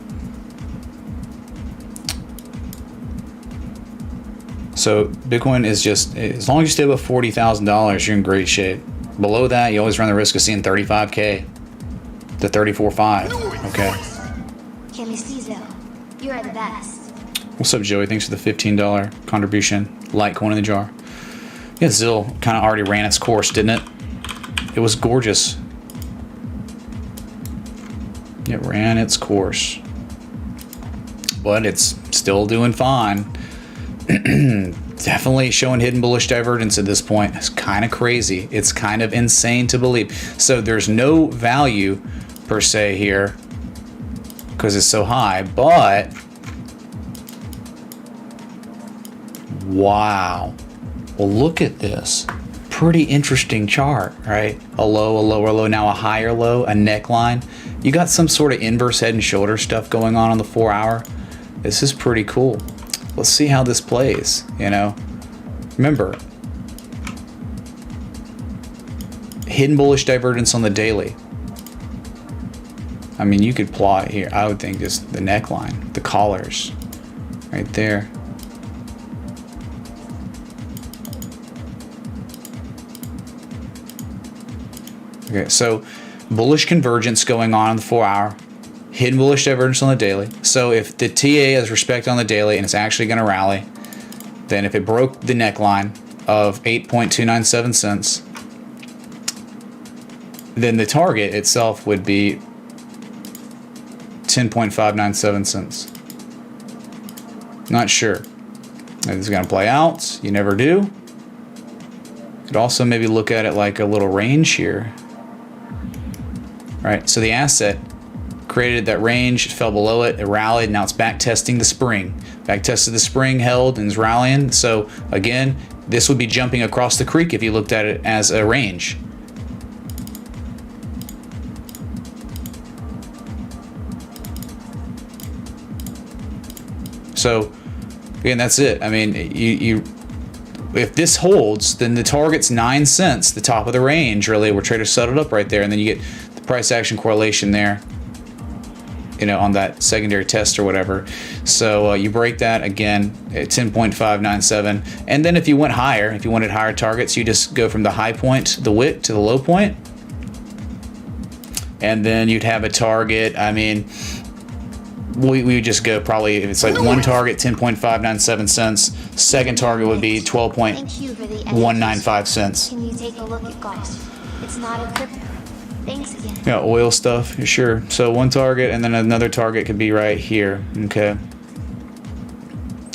So Bitcoin is just, as long as you stay above $40,000, you're in great shape. Below that, you always run the risk of seeing 35K to 34.5. Okay. Kimmy Steezo, you are the best. What's up, Joey? Thanks for the $15 contribution. Litecoin in the jar. Yeah, Zill kind of already ran its course, didn't it? It was gorgeous. It ran its course. But it's still doing fine. Definitely showing hidden bullish divergence at this point. It's kind of crazy. It's kind of insane to believe. So there's no value per se here because it's so high, but wow. Well, look at this. pretty interesting chart, right? A low, a lower low, now a higher low, a neckline. You got some sort of inverse head and shoulder stuff going on the 4 hour. This is pretty cool. Let's see how this plays, you know. Remember, hidden bullish divergence on the daily. I mean, you could plot here. I would think just the neckline, the collars, right there. Okay, so bullish convergence going on in the 4 hour, hidden bullish divergence on the daily. So if the TA has respect on the daily and it's actually going to rally, then if it broke the neckline of 8.297 cents, then the target itself would be 10.597 cents. Not sure. If it's going to play out. You never do. Could also maybe look at it like a little range here. Right, so the asset created that range, it fell below it, it rallied, now it's back testing the spring. Back tested the spring, held, and is rallying. So again, this would be jumping across the creek if you looked at it as a range. So again, that's it. I mean, you if this holds, then the target's 9 cents, the top of the range, really, where traders settled up right there, and then you get the price action correlation there, you know, on that secondary test or whatever. So you break that again at 10.597, and then if you went higher, if you wanted higher targets, you just go from the high point, the wick, to the low point, and then you'd have a target. I mean, we would just go probably, if it's like one target, 10.597 cents. Second target would be 12.195 cents. Can you take a look at gold? It's not a crypto. Thanks again. Yeah, oil stuff, sure. So one target, and then another target could be right here. Okay.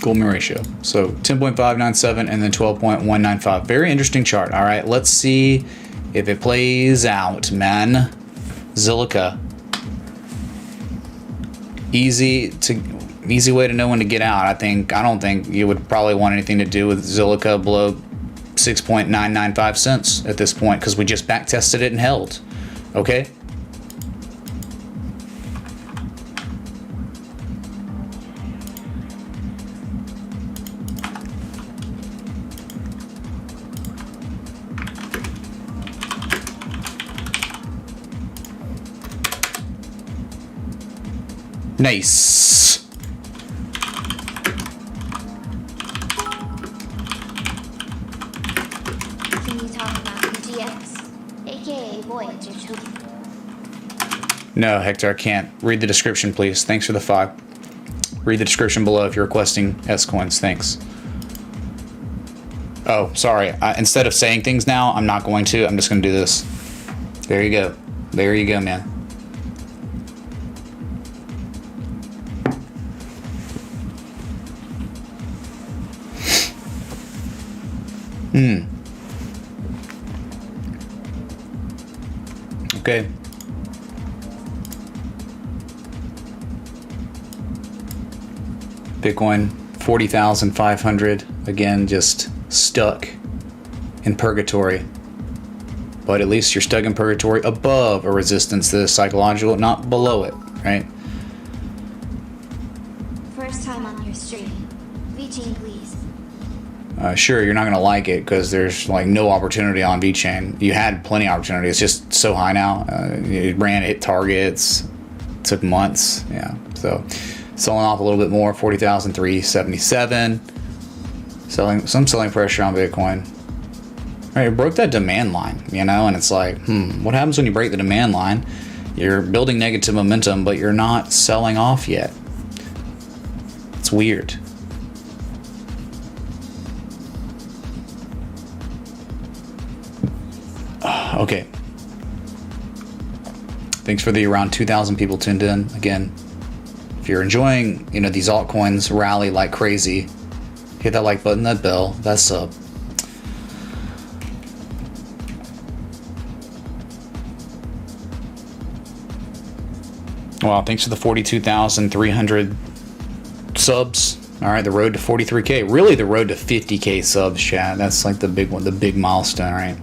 Goldman ratio. So 10.597 and then 12.195. Very interesting chart. All right, let's see if it plays out, man. Zilliqa. Easy way to know when to get out. I don't think you would probably want anything to do with Zilliqa below 6.995 cents at this point, because we just back tested it and held. Okay. Nice. Can you talk about PGX, aka Voyager Children? No, Hector, I can't. Read the description, please. Thanks for the 5. Read the description below if you're requesting S-coins. Thanks. Oh, sorry. Instead of saying things now, I'm not going to. I'm just going to do this. There you go. There you go, man. Okay. Bitcoin 40,500, again, just stuck in purgatory. But at least you're stuck in purgatory above a resistance to the psychological, not below it, right? First time on your stream. VChain, please. Sure, you're not going to like it because there's like no opportunity on VChain. You had plenty of opportunity. It's just so high now. It ran hit targets. Took months. Yeah. So selling off a little bit more. 40,377. Some selling pressure on Bitcoin. Right, it broke that demand line, you know, and it's like, what happens when you break the demand line? You're building negative momentum, but you're not selling off yet. It's weird. Okay. Thanks for the around 2,000 people tuned in. Again, if you're enjoying, you know, these altcoins rally like crazy, hit that like button, that bell, that sub. Wow, thanks for the 42,300 subs. All right, the road to 43K. Really, the road to 50K subs, chat. That's like the big one, the big milestone, right?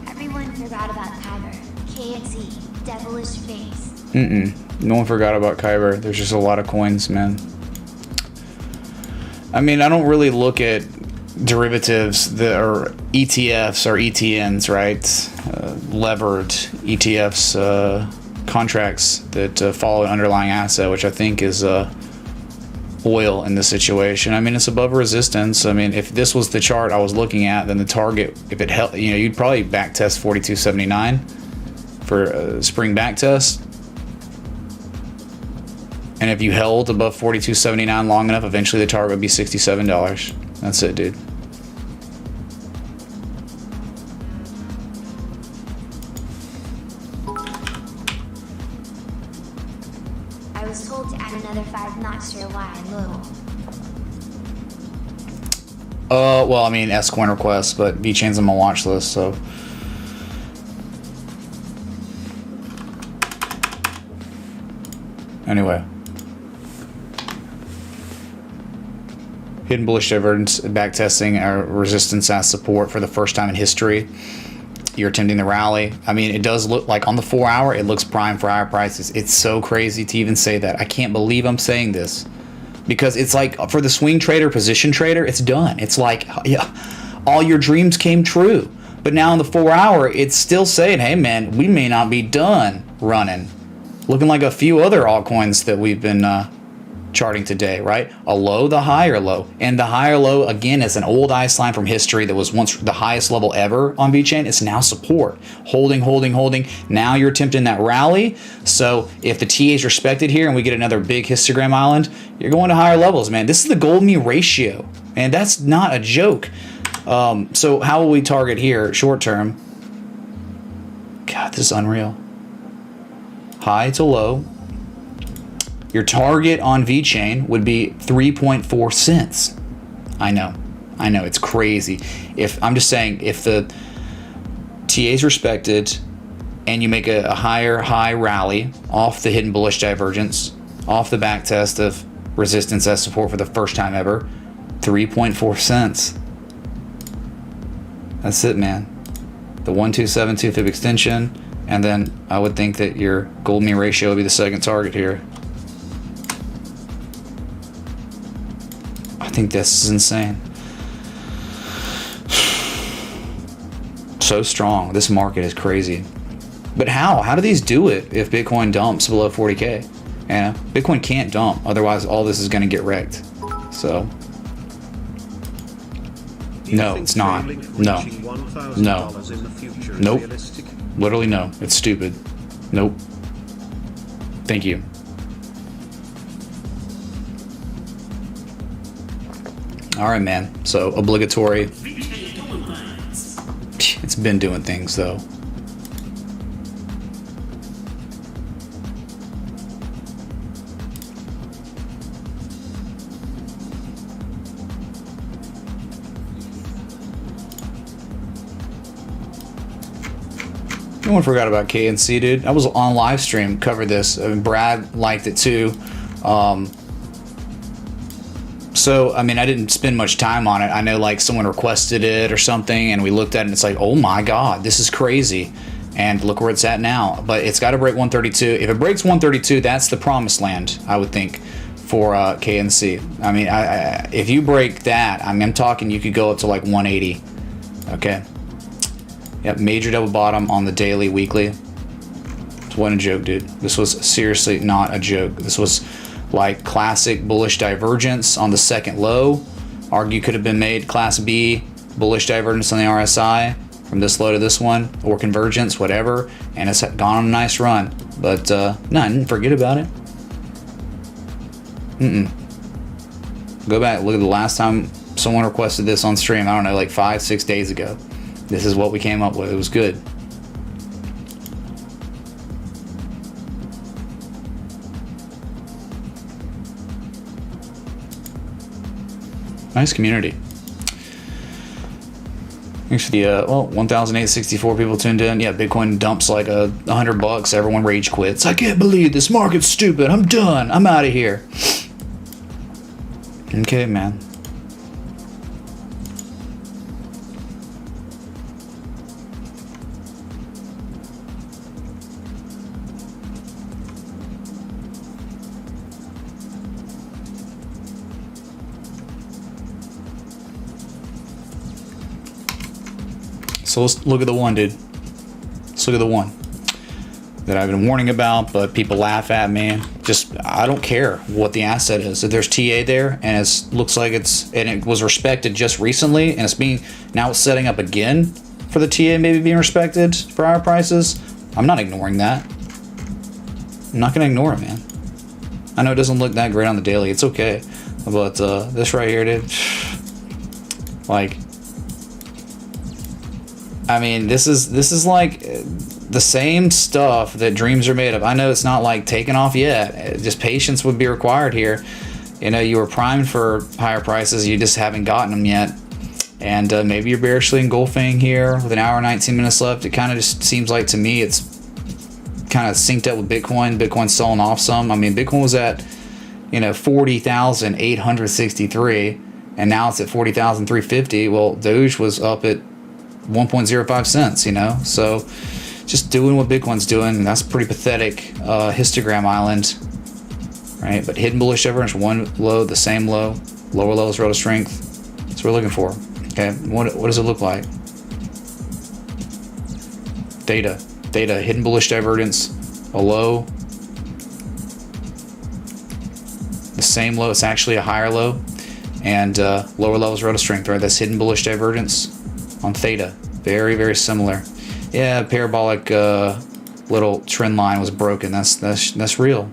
Everyone forgot about Kyber. KXE, devilish face. No one forgot about Kyber. There's just a lot of coins, man. I mean, I don't really look at derivatives that are ETFs or ETNs, right? Levered ETFs, contracts that follow an underlying asset, which I think is oil in this situation. I mean, it's above resistance. I mean, if this was the chart I was looking at, then the target, if it held, you know, you'd probably back test 42.79 for a spring back test. And if you held above 42.79 long enough, eventually the target would be $67. That's it, dude. I was told to add another 5 knots to your Y low. Well, I mean, S-Coin requests, but VeChain's on my watch list, so. Anyway. Hidden bullish divergence, backtesting our resistance as support for the first time in history. You're attempting the rally. I mean, it does look like on the 4 hour, it looks prime for higher prices. It's so crazy to even say that. I can't believe I'm saying this. Because it's like, for the swing trader, position trader, it's done. It's like, yeah, all your dreams came true. But now in the 4 hour, it's still saying, hey man, we may not be done running. Looking like a few other altcoins that we've been charting today, right? A low, the higher low. And the higher low, again, is an old ice line from history that was once the highest level ever on VeChain. It's now support. Holding, holding, holding. Now you're attempting that rally. So if the TA is respected here and we get another big histogram island, you're going to higher levels, man. This is the gold mean ratio. And that's not a joke. So how will we target here short term? God, this is unreal. High to low. Your target on VeChain would be 3.4 cents. I know, it's crazy. If I'm just saying, if the TA is respected and you make a higher high rally off the hidden bullish divergence, off the back test of resistance as support for the first time ever, 3.4 cents. That's it, man. The 1272 fib extension, and then I would think that your gold mean ratio would be the second target here. I think this is insane. So strong. This market is crazy. But how? How do these do it if Bitcoin dumps below 40K? Yeah, Bitcoin can't dump. Otherwise, all this is going to get wrecked. So, no, it's not. No. No. Nope. Literally no. It's stupid. Nope. Thank you. All right, man. So obligatory. It's been doing things though. No one forgot about KNC, dude. I was on live stream, covered this. I mean, Brad liked it too. So, I mean, I didn't spend much time on it. I know, like, someone requested it or something, and we looked at it, and it's like, oh my God, this is crazy. And look where it's at now. But it's got to break 132. If it breaks 132, that's the promised land, I would think, for KNC. I mean, if you break that, I mean, I'm talking you could go up to like 180. Okay. Yep, major double bottom on the daily, weekly. It wasn't a joke, dude. This was seriously not a joke. This was like classic bullish divergence on the second low. Argue could have been made class B, bullish divergence on the RSI from this low to this one, or convergence, whatever, and it's gone on a nice run. But no, I didn't forget about it. Go back, look at the last time someone requested this on stream. I don't know, like 5-6 days ago. This is what we came up with. It was good. Nice community. Thanks for the, well, 1,864 people tuned in. Yeah, Bitcoin dumps like $100. Everyone rage quits. I can't believe this market's stupid. I'm done. I'm out of here. Okay, man. So let's look at the one, dude. Let's look at the one that I've been warning about, but people laugh at me. Just, I don't care what the asset is. If there's TA there, and it looks like it was respected just recently, and now it's setting up again for the TA maybe being respected for higher prices, I'm not ignoring that. I'm not gonna ignore it, man. I know it doesn't look that great on the daily. It's okay, but this right here, dude. Like, I mean, this is like the same stuff that dreams are made of. I know it's not like taken off yet. Just patience would be required here. You know, you were primed for higher prices. You just haven't gotten them yet. And maybe you're bearishly engulfing here with an hour and 19 minutes left. It kind of just seems like to me it's kind of synced up with Bitcoin. Bitcoin's selling off some. I mean, Bitcoin was at, 40,863, and now it's at 40,350. Well, Doge was up at 1.05 cents, so just doing what Bitcoin's doing. That's pretty pathetic. Histogram island, right? But hidden bullish divergence, one low, the same low, lower levels, relative strength. That's what we're looking for. Okay, what does it look like? Data, hidden bullish divergence, a low, the same low. It's actually a higher low, and lower levels, relative strength, right? That's hidden bullish divergence on theta. Very, very similar. Yeah, parabolic little trend line was broken. That's real,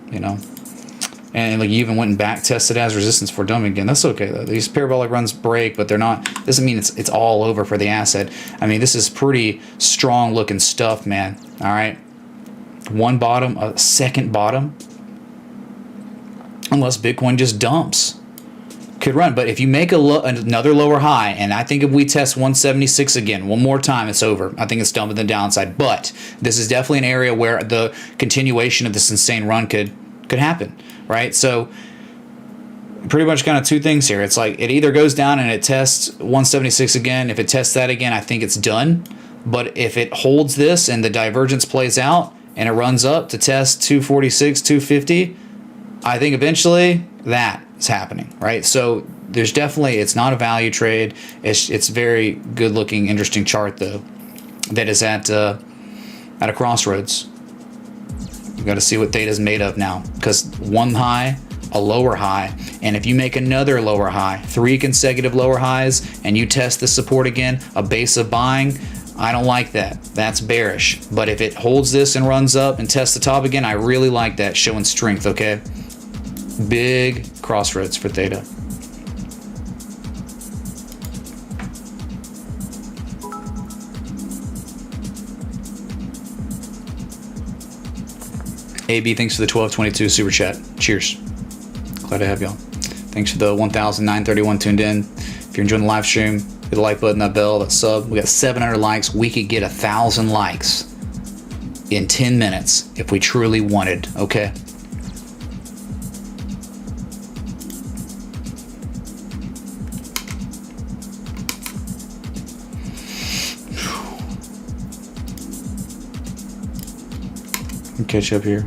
And like you even went and back tested as resistance for dumping again. That's okay though. These parabolic runs break, but they're not. Doesn't mean it's all over for the asset. I mean, this is pretty strong looking stuff, man. All right, one bottom, a second bottom. Unless Bitcoin just dumps. Could run, but if you make another lower high, and I think if we test 176 again one more time, it's over. I think it's dumping the downside, but this is definitely an area where the continuation of this insane run could happen, right? So pretty much kind of two things here. It's like it either goes down and it tests 176 again. If it tests that again, I think it's done. But if it holds this and the divergence plays out and it runs up to test 246, 250, I think eventually that is happening, right? So there's definitely, it's not a value trade. It's very good looking, interesting chart though, that is at a crossroads. You've got to see what theta is made of now, because one high, a lower high, and if you make another lower high, 3 consecutive lower highs, and you test the support again, a base of buying, I don't like that. That's bearish. But if it holds this and runs up and tests the top again, I really like that, showing strength, okay? Big crossroads for theta. AB, thanks for the 1222 super chat. Cheers. Glad to have y'all. Thanks for the 1,931 tuned in. If you're enjoying the live stream, hit the like button, that bell, that sub. We got 700 likes. We could get 1,000 likes in 10 minutes if we truly wanted, okay? Catch up here.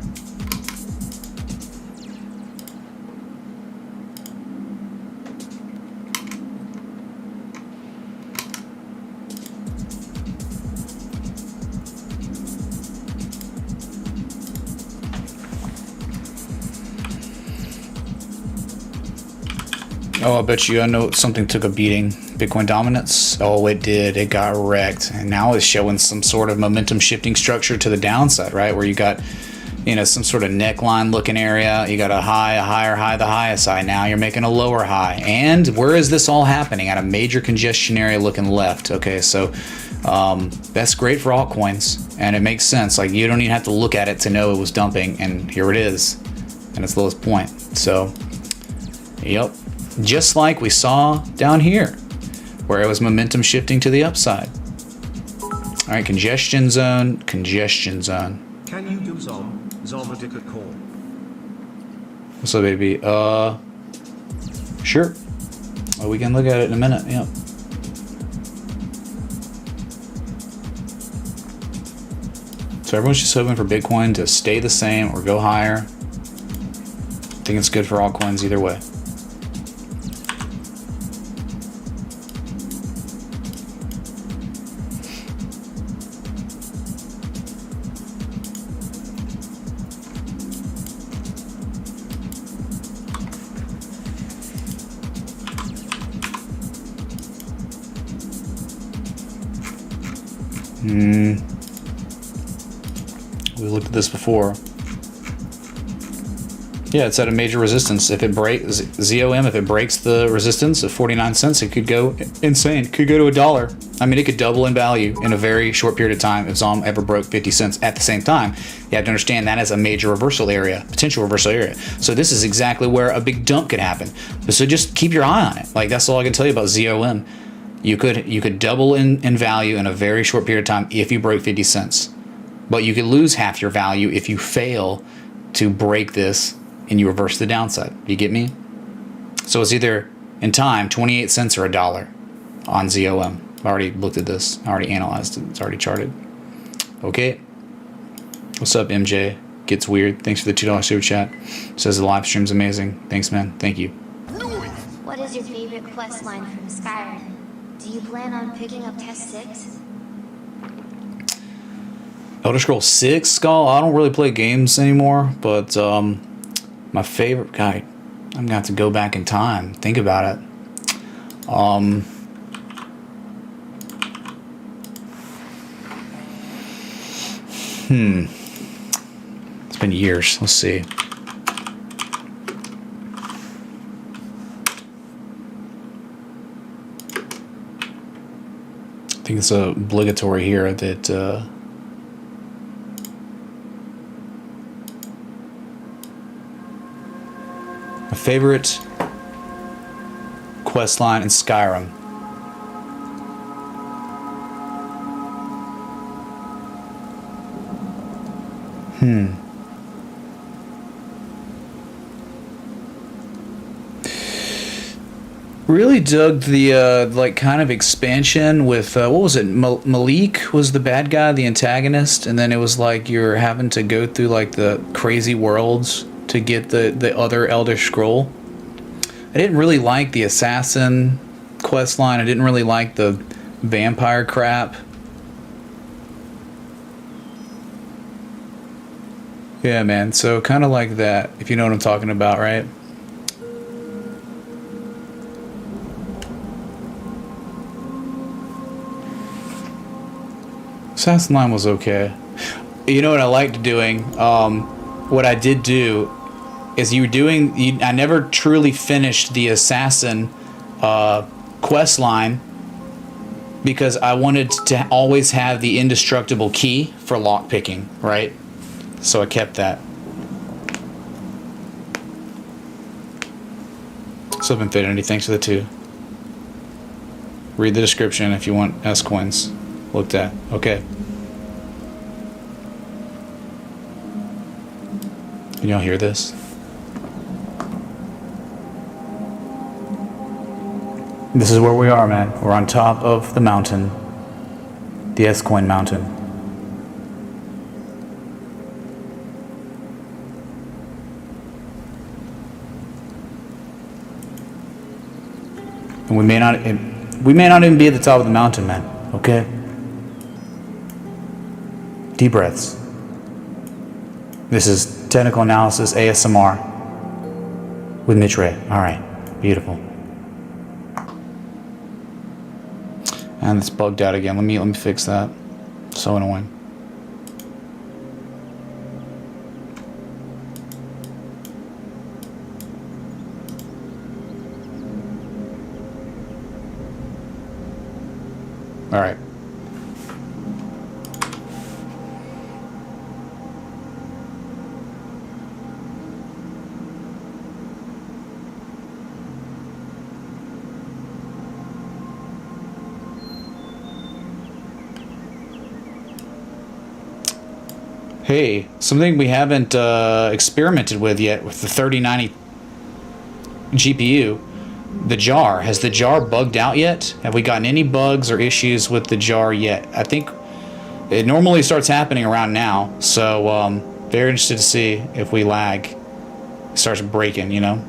Oh, I bet you I know something took a beating. Bitcoin dominance? Oh, it did. It got wrecked. And now it's showing some sort of momentum shifting structure to the downside, right? Where you got, some sort of neckline looking area. You got a high, a higher high, the highest high. Now you're making a lower high. And where is this all happening? At a major congestion area looking left. Okay, so that's great for altcoins. And it makes sense. Like, you don't even have to look at it to know it was dumping. And here it is. And its lowest point. So, yep. Just like we saw down here. where it was momentum shifting to the upside. All right, congestion zone, congestion zone. Can you do Zomatica call? What's up, baby? Sure. Well, we can look at it in a minute. Yeah. So everyone's just hoping for Bitcoin to stay the same or go higher. I think it's good for altcoins either way. We looked at this before. Yeah, it's at a major resistance. If it breaks ZOM, if it breaks the resistance of 49 cents, it could go insane. It could go to $1. I mean, it could double in value in a very short period of time if ZOM ever broke 50 cents at the same time. You have to understand that is a major reversal area, potential reversal area. So this is exactly where a big dump could happen. So just keep your eye on it. Like, that's all I can tell you about ZOM. You could double in value in a very short period of time if you broke 50 cents. But you could lose half your value if you fail to break this and you reverse the downside. You get me? So it's either in time 28 cents or $1 on ZOM. I've already looked at this. I already analyzed it. It's already charted. Okay. What's up, MJ? Gets weird. Thanks for the $2 super chat. Says the live stream's amazing. Thanks, man. Thank you. What is your favorite quest line from Skyrim? Do you plan on picking up Test 6? Elder Scrolls 6, Skull. I don't really play games anymore, but my favorite guy, I'm gonna have to go back in time, think about it. It's been years. Let's see. I think it's obligatory here that my favorite quest line in Skyrim. Really dug the like kind of expansion with what was it? Malik was the bad guy, the antagonist, and then it was like you're having to go through like the crazy worlds to get the other Elder Scroll. I didn't really like the assassin quest line. I didn't really like the vampire crap. Yeah, man. So kind of like that, if you know what I'm talking about, right? Assassin line was okay. You know what I liked doing? What I did do is I never truly finished the assassin quest line because I wanted to always have the indestructible key for lockpicking, right? So I kept that. Sub Infinity, thanks for the 2. Read the description if you want S coins looked at. Okay. Can y'all hear this? This is where we are, man. We're on top of the mountain. The S-Coin mountain. And we may not even be at the top of the mountain, man. Okay? Deep breaths. This is Technical Analysis ASMR with Mitch Ray. All right. Beautiful. And it's bugged out again. Let me fix that. So annoying. All right. Hey, something we haven't experimented with yet with the 3090 GPU, the jar. Has the jar bugged out yet? Have we gotten any bugs or issues with the jar yet? I think it normally starts happening around now, so very interested to see if we lag. It starts breaking, you know?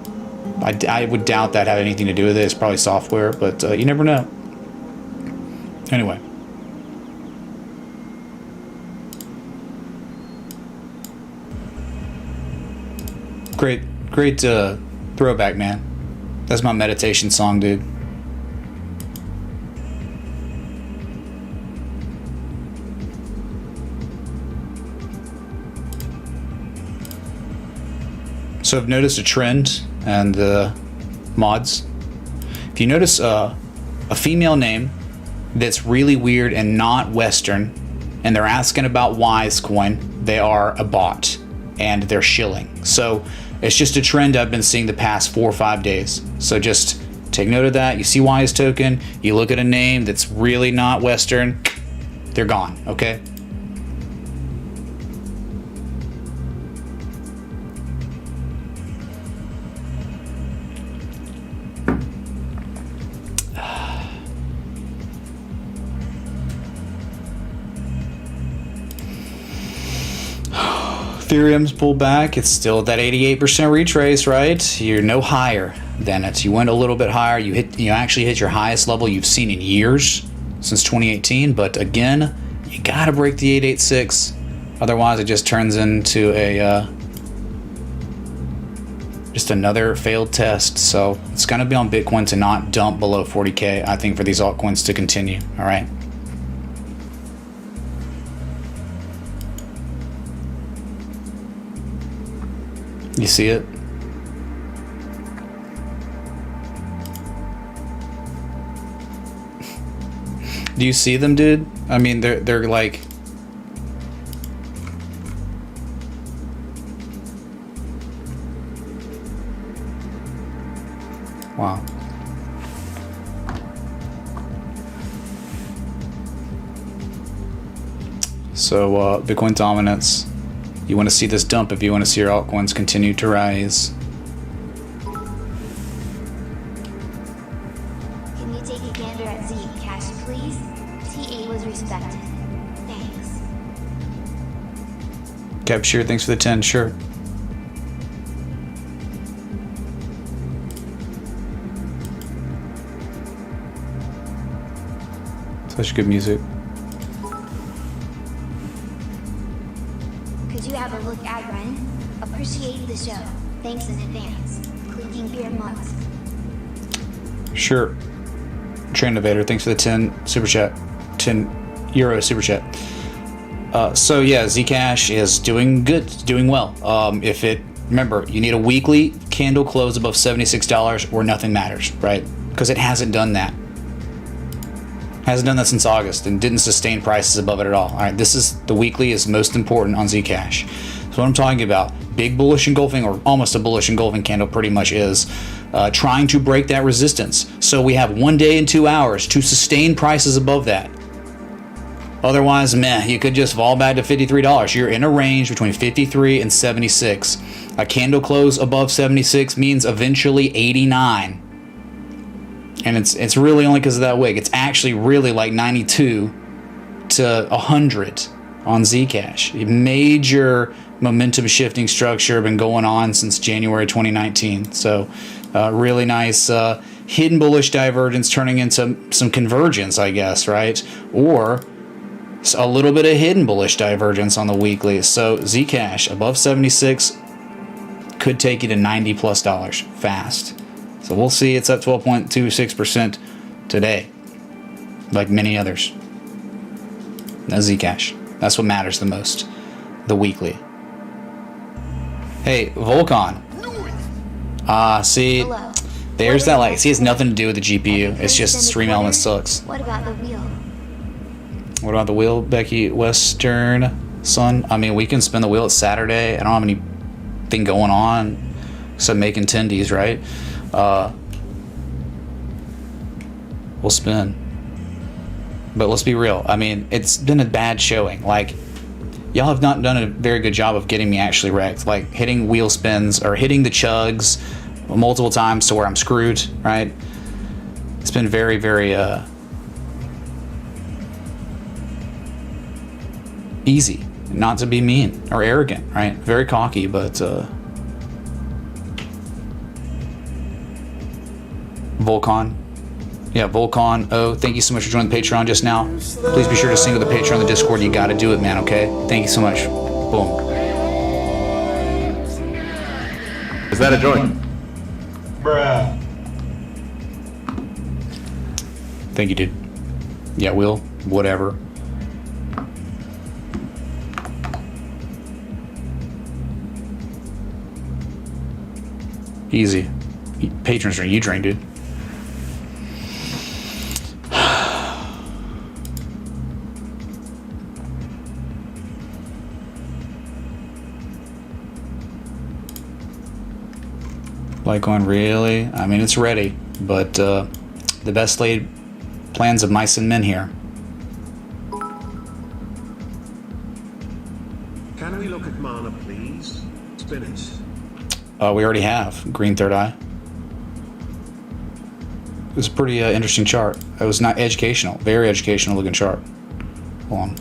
I would doubt that had anything to do with it. It's probably software, but you never know. Anyway. Great throwback, man. That's my meditation song, dude. So I've noticed a trend and the mods. If you notice a female name that's really weird and not Western, and they're asking about Wisecoin, they are a bot and they're shilling. So it's just a trend I've been seeing the past 4 or 5 days. So just take note of that. You see Wise token, you look at a name that's really not Western, they're gone, okay? Ethereum's pulled back. It's still at that 88% retrace, right? You're no higher than it. You went a little bit higher. You actually hit your highest level you've seen in years since 2018. But again, you gotta break the 886. Otherwise, it just turns into a just another failed test. So it's gonna be on Bitcoin to not dump below 40K. I think for these altcoins to continue. All right. You see it? Do you see them, dude? I mean, they're like... Wow. So, Bitcoin dominance. You want to see this dump if you want to see your altcoins continue to rise. Can you take a gander at Zcash, please? TA was respected. Thanks. Capture, thanks for the 10, sure. Such good music. Could you have a look at Run? Appreciate the show. Thanks in advance. Clinking beer mugs. Sure. Train Innovator, thanks for the 10 super chat. 10 euro super chat. So yeah, Zcash is doing good, it's doing well. Remember, you need a weekly candle close above $76 or nothing matters, right? Because it hasn't done that. Hasn't done that since August and didn't sustain prices above it at all. All right, the weekly is most important on Zcash. So what I'm talking about, big bullish engulfing, or almost a bullish engulfing candle pretty much is, trying to break that resistance. So we have 1 day and 2 hours to sustain prices above that. Otherwise, meh, you could just fall back to $53. You're in a range between 53 and 76. A candle close above 76 means eventually 89. And it's really only because of that wick. It's actually really like 92 to 100 on Zcash. A major momentum shifting structure been going on since January 2019. So really nice hidden bullish divergence turning into some convergence, I guess, right? Or a little bit of hidden bullish divergence on the weekly. So Zcash above 76 could take you to $90+ fast. So we'll see. It's up 12.26% today, like many others. That's Zcash. That's what matters the most. The weekly. Hey, Volcon. See, Hello. there's that like. See, it's nothing to do with the GPU. It's just Stream Elements sucks. What about the wheel? What about the wheel, Becky Western son? I mean, we can spin the wheel. It's Saturday. I don't have anything going on except making tendies, right? We'll spin. But let's be real. I mean, it's been a bad showing. Like, y'all have not done a very good job of getting me actually wrecked. Like hitting wheel spins or hitting the chugs multiple times to where I'm screwed, right? It's been very, very easy. Not to be mean or arrogant, right? Very cocky, but Volcon. Yeah, Volcon. Oh, thank you so much for joining the Patreon just now. Please be sure to sync with the Patreon on the Discord. You gotta do it, man, okay? Thank you so much. Boom. Is that a joint? Bruh. Thank you, dude. Yeah, Will. Whatever. Easy. Patrons drink. You drink, dude. Litecoin, really? I mean, it's ready, but the best laid plans of mice and men here. Can we look at mana, please? Spin it. We already have green third eye. It was a pretty interesting chart. It was not educational, very educational looking chart. Hold on.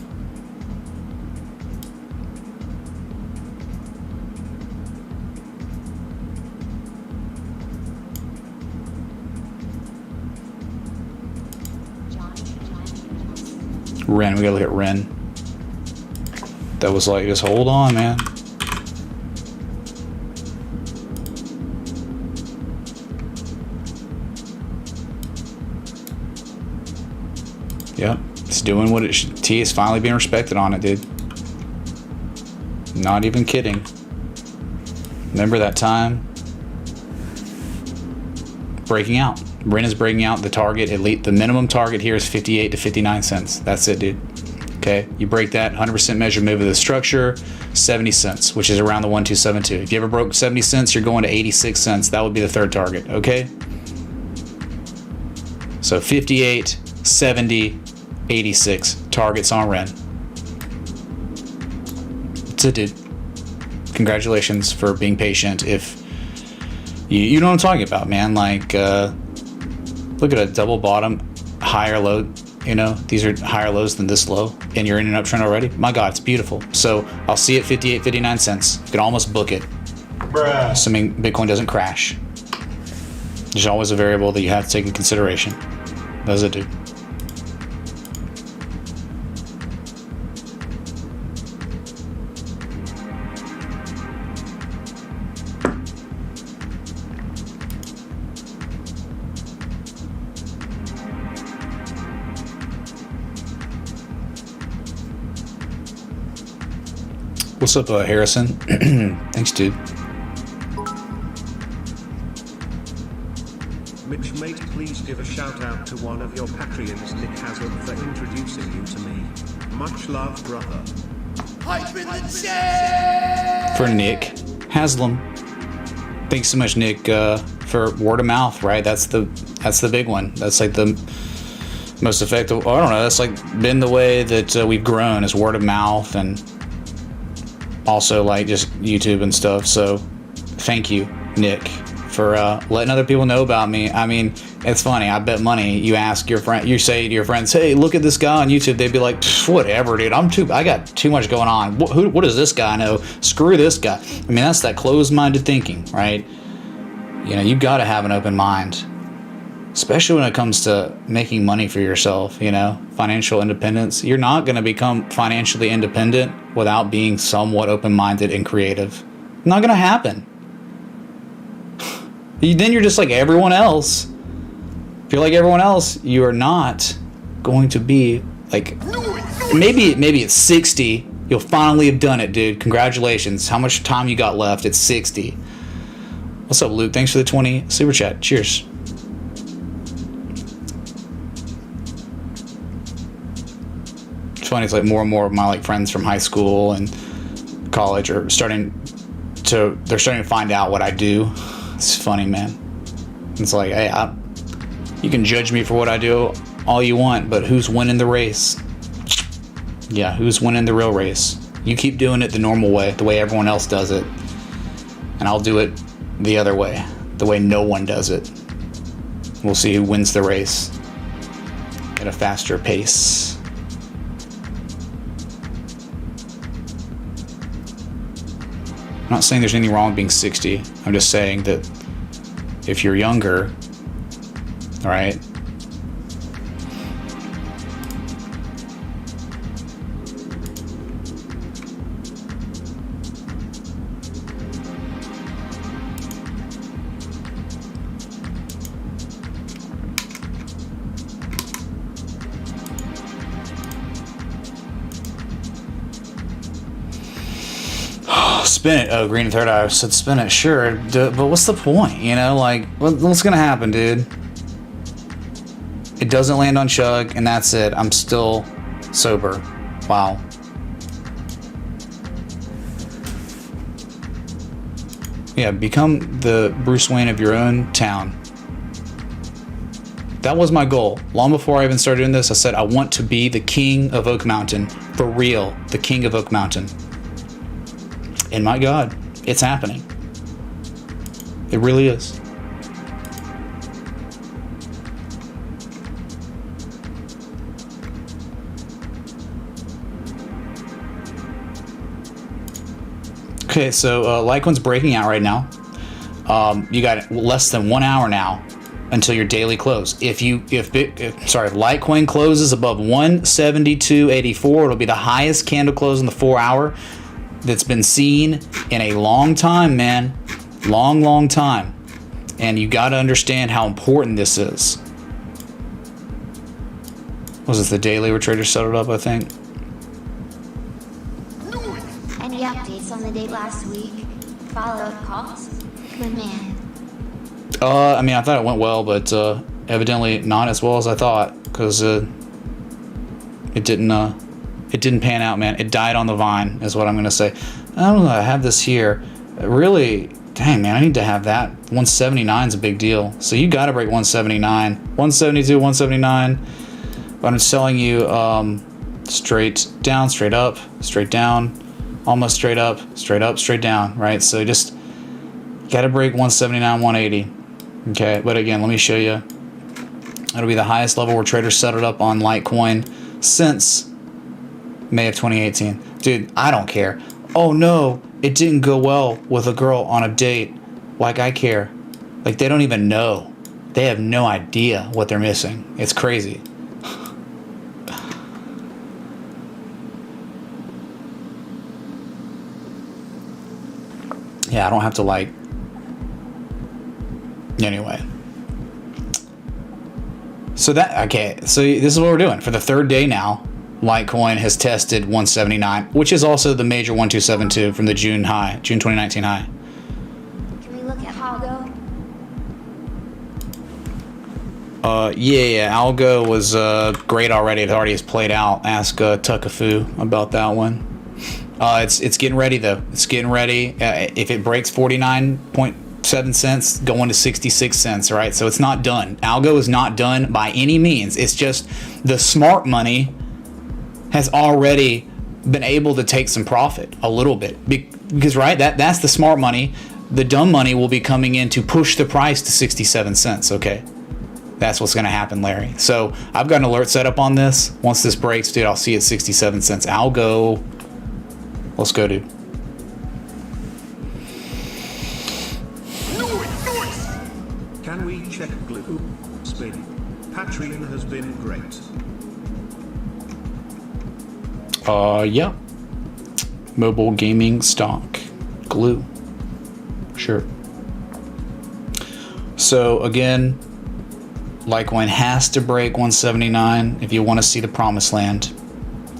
Ren, we gotta look at Ren. That was like, just hold on, man. Yep, it's doing what it should. T is finally being respected on it, dude. Not even kidding. Remember that time? Breaking out. Ren is breaking out. The target, elite, the minimum target here is 58 to 59 cents. That's it, dude. Okay, you break that 100% measure move of the structure, 70 cents, which is around the 1272. If you ever broke 70 cents, you're going to 86 cents. That would be the third target, okay? So 58, 70, 86 targets on Ren. That's it, dude. Congratulations for being patient. If you know what I'm talking about, man. Like, look at a double bottom, higher low. You know, these are higher lows than this low, and you're in an uptrend already. My God, it's beautiful. So I'll see it 58, 59 cents. You can almost book it, bruh. Assuming Bitcoin doesn't crash. There's always a variable that you have to take in consideration. Does it, dude? What's up, Harrison? Thanks, dude. Mitch, mate, please give a shout out to one of your Patreons, Nick Haslam, for introducing you to me. Much love, brother. Hype in the chat! For Nick Haslam. Thanks so much, Nick, for word of mouth, right? That's the big one. That's like the most effective. I don't know. That's like been the way that we've grown, is word of mouth, and also like just YouTube and stuff. So thank you, Nick, for letting other people know about me. I mean, it's funny. I bet money you ask your friend, you say to your friends, hey, look at this guy on YouTube. They'd be like, whatever, dude. I got too much going on. What does this guy know? Screw this guy. I mean, that's that closed-minded thinking, right? You know, you got to have an open mind, especially when it comes to making money for yourself, you know, financial independence. You're not going to become financially independent without being somewhat open-minded and creative. Not going to happen. Then you're just like everyone else. If you're like everyone else, you are not going to be like, maybe it's 60. You'll finally have done it, dude. Congratulations. How much time you got left? It's 60. What's up, Luke? Thanks for the 20 super chat. Cheers. It's funny, it's like more and more of my like friends from high school and college are starting to find out what I do. It's funny, man. It's like, hey, you can judge me for what I do all you want, but who's winning the race? Yeah, who's winning the real race? You keep doing it the normal way, the way everyone else does it. And I'll do it the other way, the way no one does it. We'll see who wins the race at a faster pace. I'm not saying there's anything wrong with being 60. I'm just saying that if you're younger, all right, spin it. Oh, green and third eye. I said spin it, sure. But what's the point? You know, like, what's gonna happen, dude? It doesn't land on chug, and that's it. I'm still sober. Wow. Yeah, become the Bruce Wayne of your own town. That was my goal. Long before I even started doing this, I said I want to be the king of Oak Mountain. For real, the king of Oak Mountain. And my God, it's happening. It really is. Okay, so Litecoin's breaking out right now. You got less than 1 hour now until your daily close. If Litecoin closes above 172.84, it'll be the highest candle close in the 4 hour that's been seen in a long time, man. Long time. And you got to understand how important this is. Was this the daily where traders settled up, I think? Any updates on the date last week? Follow-up calls? Good man. I mean, I thought it went well, but evidently not as well as I thought, because it didn't pan out, man. It died on the vine, is what I'm gonna say. I don't know. I have this here. Really, dang, man, I need to have that. 179 is a big deal. So you got to break 179, 172, 179. But I'm just telling you, straight down, straight up, straight down, almost straight up, straight down, right? So just got to break 179, 180. Okay, but again, let me show you. It'll be the highest level where traders settled up on Litecoin since May of 2018. Dude, I don't care. Oh no, it didn't go well with a girl on a date. Like I care. Like they don't even know. They have no idea what they're missing. It's crazy. Yeah, I don't have to like... Anyway. So this is what we're doing. For the third day now, Litecoin has tested 179, which is also the major 1272 from the June 2019 high. Can we look at Algo? Yeah, Algo was great already. It already has played out. Ask Tuckafu about that one. It's getting ready though. It's getting ready. If it breaks 49.7 cents, going to 66 cents. Right, so it's not done. Algo is not done by any means. It's just the smart money has already been able to take some profit a little bit because right, that's the smart money. The dumb money will be coming in to push the price to 67 cents. Okay, that's what's going to happen, Larry. So I've got an alert set up on this. Once this breaks, dude, I'll see it 67 cents. Algo, let's go, dude. Can we check Glue? Spin. Patreon has been great. Yeah. Mobile gaming stock. Glue. Sure. So again, Litecoin has to break 179 if you want to see the promised land.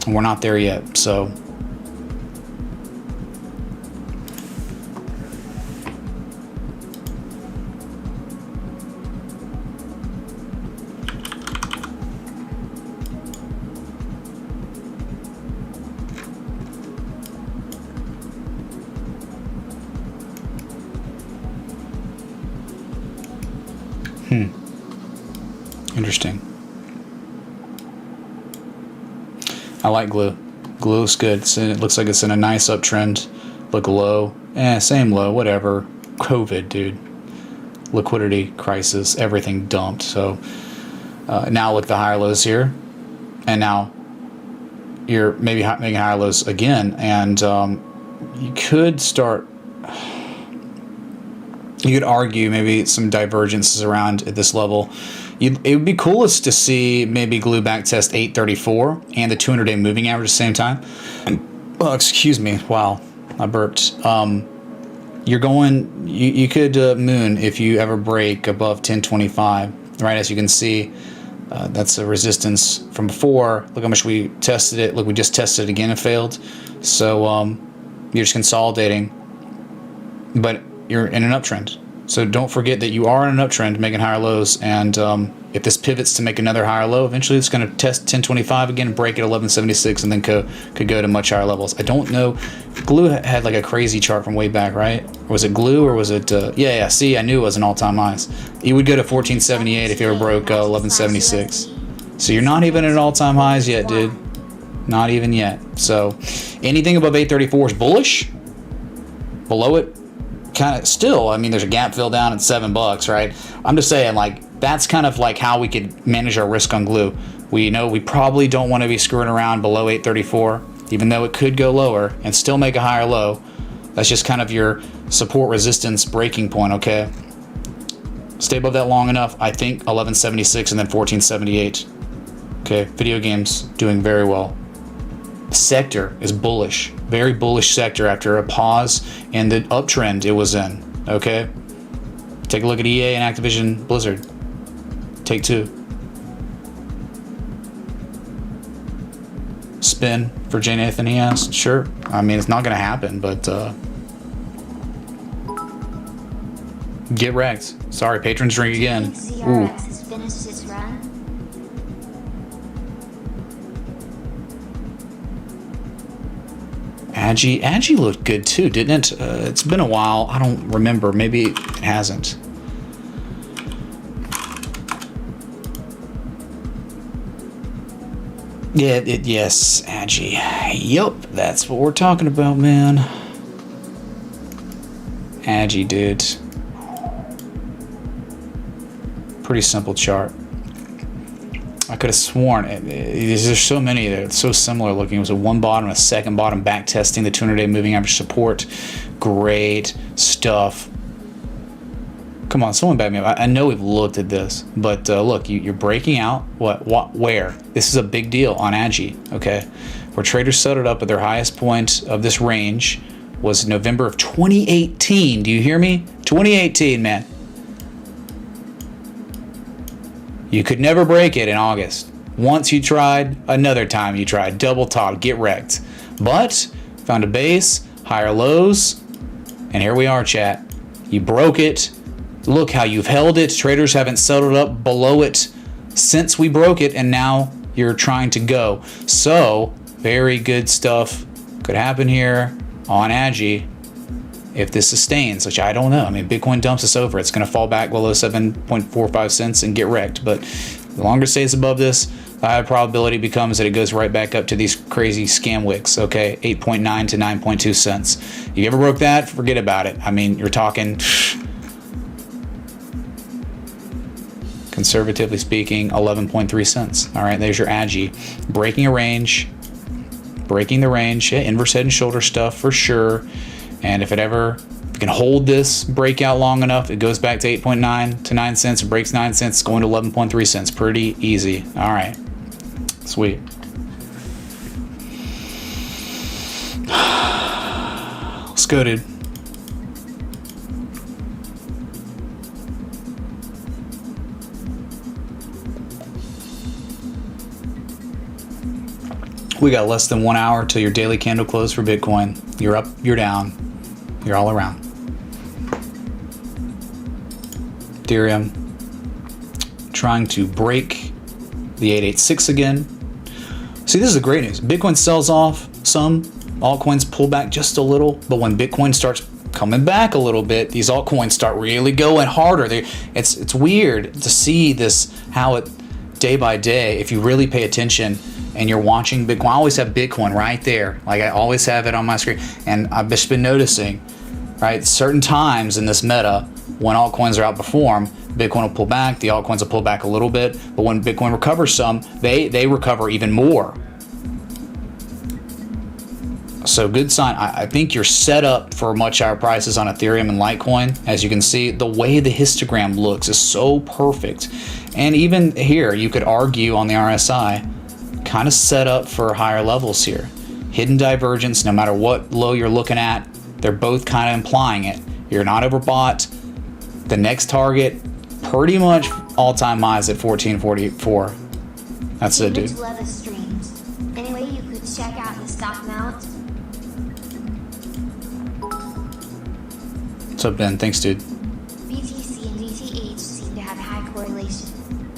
And we're not there yet, so... Interesting. I like Glue. Glue looks good. It looks like it's in a nice uptrend. Look low. Same low, whatever. COVID, dude. Liquidity crisis, everything dumped. So now look at the higher lows here. And now you're maybe making higher lows again. And you could start... You could argue maybe some divergences around at this level. It would be coolest to see maybe glue back test 834 and the 200-day moving average at the same time. Oh, excuse me. Wow, I burped. You're going. You could moon if you ever break above 1025. Right, as you can see, that's a resistance from before. Look how much we tested it. Look, we just tested it again and failed. So you're just consolidating, but you're in an uptrend. So don't forget that you are in an uptrend, making higher lows, and if this pivots to make another higher low, eventually it's going to test 1025 again, break at 1176, and then could go to much higher levels. I don't know. Glue had like a crazy chart from way back, right? Or was it Glue, or was it... yeah, see, I knew it was an all-time highs. You would go to 1478 if you ever broke 1176. So you're not even at all-time highs yet, dude. Not even yet. So anything above 834 is bullish. Below it, kind of still, I mean, there's a gap fill down at $7, right? I'm just saying, like, that's kind of like how we could manage our risk on glue. We know we probably don't want to be screwing around below 834, even though it could go lower and still make a higher low. That's just kind of your support resistance breaking point, okay? Stay above that long enough. I think 1176 and then 1478. Okay, video games doing very well. The sector is bullish, very bullish sector after a pause in the uptrend it was in. Okay, take a look at EA and Activision Blizzard. Take two. Spin for J Nathan, he asked. Sure. I mean, it's not going to happen, but get wrecked. Sorry, patrons drink again. Ooh. has finished his run. Agi looked good too, didn't it? It's been a while. I don't remember. Maybe it hasn't. Yeah, yes, Agi. Yup, that's what we're talking about, man. Agi, dude. Pretty simple chart. I could have sworn there's so many that it's so similar looking. It was a one bottom, a second bottom, back testing the 200-day moving average support. Great stuff. Come on, someone back me up. I know we've looked at this, but look, you're breaking out. What? Where? This is a big deal on Agi. Okay, where traders set it up at their highest point of this range was November of 2018. Do you hear me? 2018, man. You could never break it in August. Once you tried, another time you tried. Double top, get wrecked. But found a base, higher lows, and here we are, chat. You broke it. Look how you've held it. Traders haven't settled up below it since we broke it, and now you're trying to go. So, very good stuff could happen here on Agi. If this sustains, which I don't know. I mean, Bitcoin dumps us over. It's going to fall back below 7.45 cents and get wrecked. But the longer it stays above this, the higher probability becomes that it goes right back up to these crazy scam wicks, okay? 8.9 to 9.2 cents. If you ever broke that, forget about it. I mean, you're talking, conservatively speaking, 11.3 cents. All right, there's your Agi. Breaking a range. Breaking the range. Yeah, inverse head and shoulder stuff for sure. And if you can hold this breakout long enough, it goes back to 8.9 to 9 cents, it breaks 9 cents, going to 11.3 cents. Pretty easy. All right. Sweet. Let's go, dude. We got less than 1 hour till your daily candle close for Bitcoin. You're up, you're down. You're all around. Ethereum trying to break the 886 again. See, this is the great news. Bitcoin sells off some, altcoins pull back just a little, but when Bitcoin starts coming back a little bit, these altcoins start really going harder. It's weird to see this, how it day by day, if you really pay attention and you're watching Bitcoin, I always have Bitcoin right there. Like I always have it on my screen. And I've just been noticing, right, certain times in this meta, when altcoins are outperform, Bitcoin will pull back, the altcoins will pull back a little bit, but when Bitcoin recovers some, they recover even more. So good sign. I think you're set up for much higher prices on Ethereum and Litecoin. As you can see, the way the histogram looks is so perfect. And even here, you could argue on the RSI, kind of set up for higher levels here. Hidden divergence, no matter what low you're looking at, they're both kind of implying it. You're not overbought. The next target, pretty much all-time highs at 1444. That's it, dude. Love his streams. Anyway, you could check out the stock mount. What's up, Ben? Thanks, dude. BTC and DTH seem to have high correlation,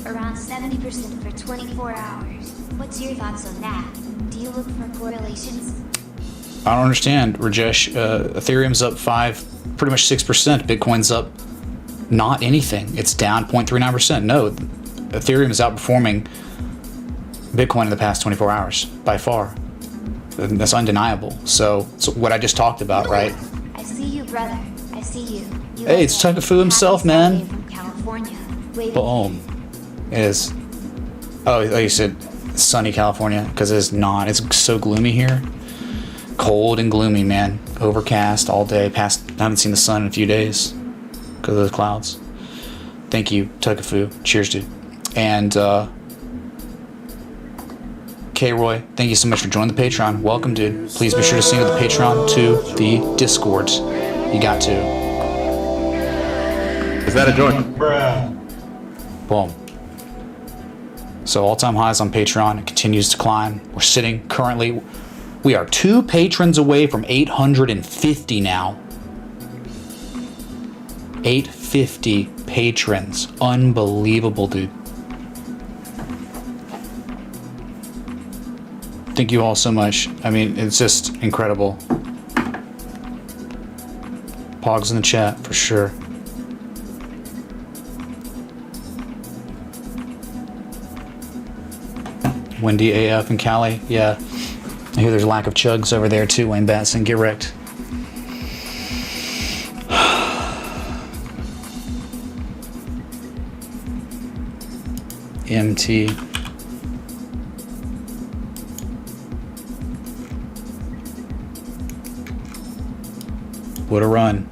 around 70% for 24 hours. What's your thoughts on that? Do you look for correlations? I don't understand, Rajesh. Ethereum's up pretty much 6%. Bitcoin's up not anything. It's down 0.39%. No, Ethereum is outperforming Bitcoin in the past 24 hours by far. That's undeniable. So what I just talked about, right? I see you, brother. I see you. Hey, it's Tuckafu himself, man. From California. Boom. It is. Oh, you said sunny California, because it's not. It's so gloomy here. Cold and gloomy, man. Overcast all day. I haven't seen the sun in a few days because of those clouds. Thank you, Tuckafu. Cheers, dude. And K-Roy, thank you so much for joining the Patreon. Welcome, dude. Please be sure to sync with the Patreon to the Discord. You got to. Is that a joint? Boom. So all-time highs on Patreon. It continues to climb. We're sitting currently. We are 2 patrons away from 850 now. 850 patrons. Unbelievable, dude. Thank you all so much. I mean, it's just incredible. Pogs in the chat, for sure. Windy AF in Cali, yeah. I hear there's a lack of chugs over there too, Wayne Batson. Get wrecked. MT. What a run.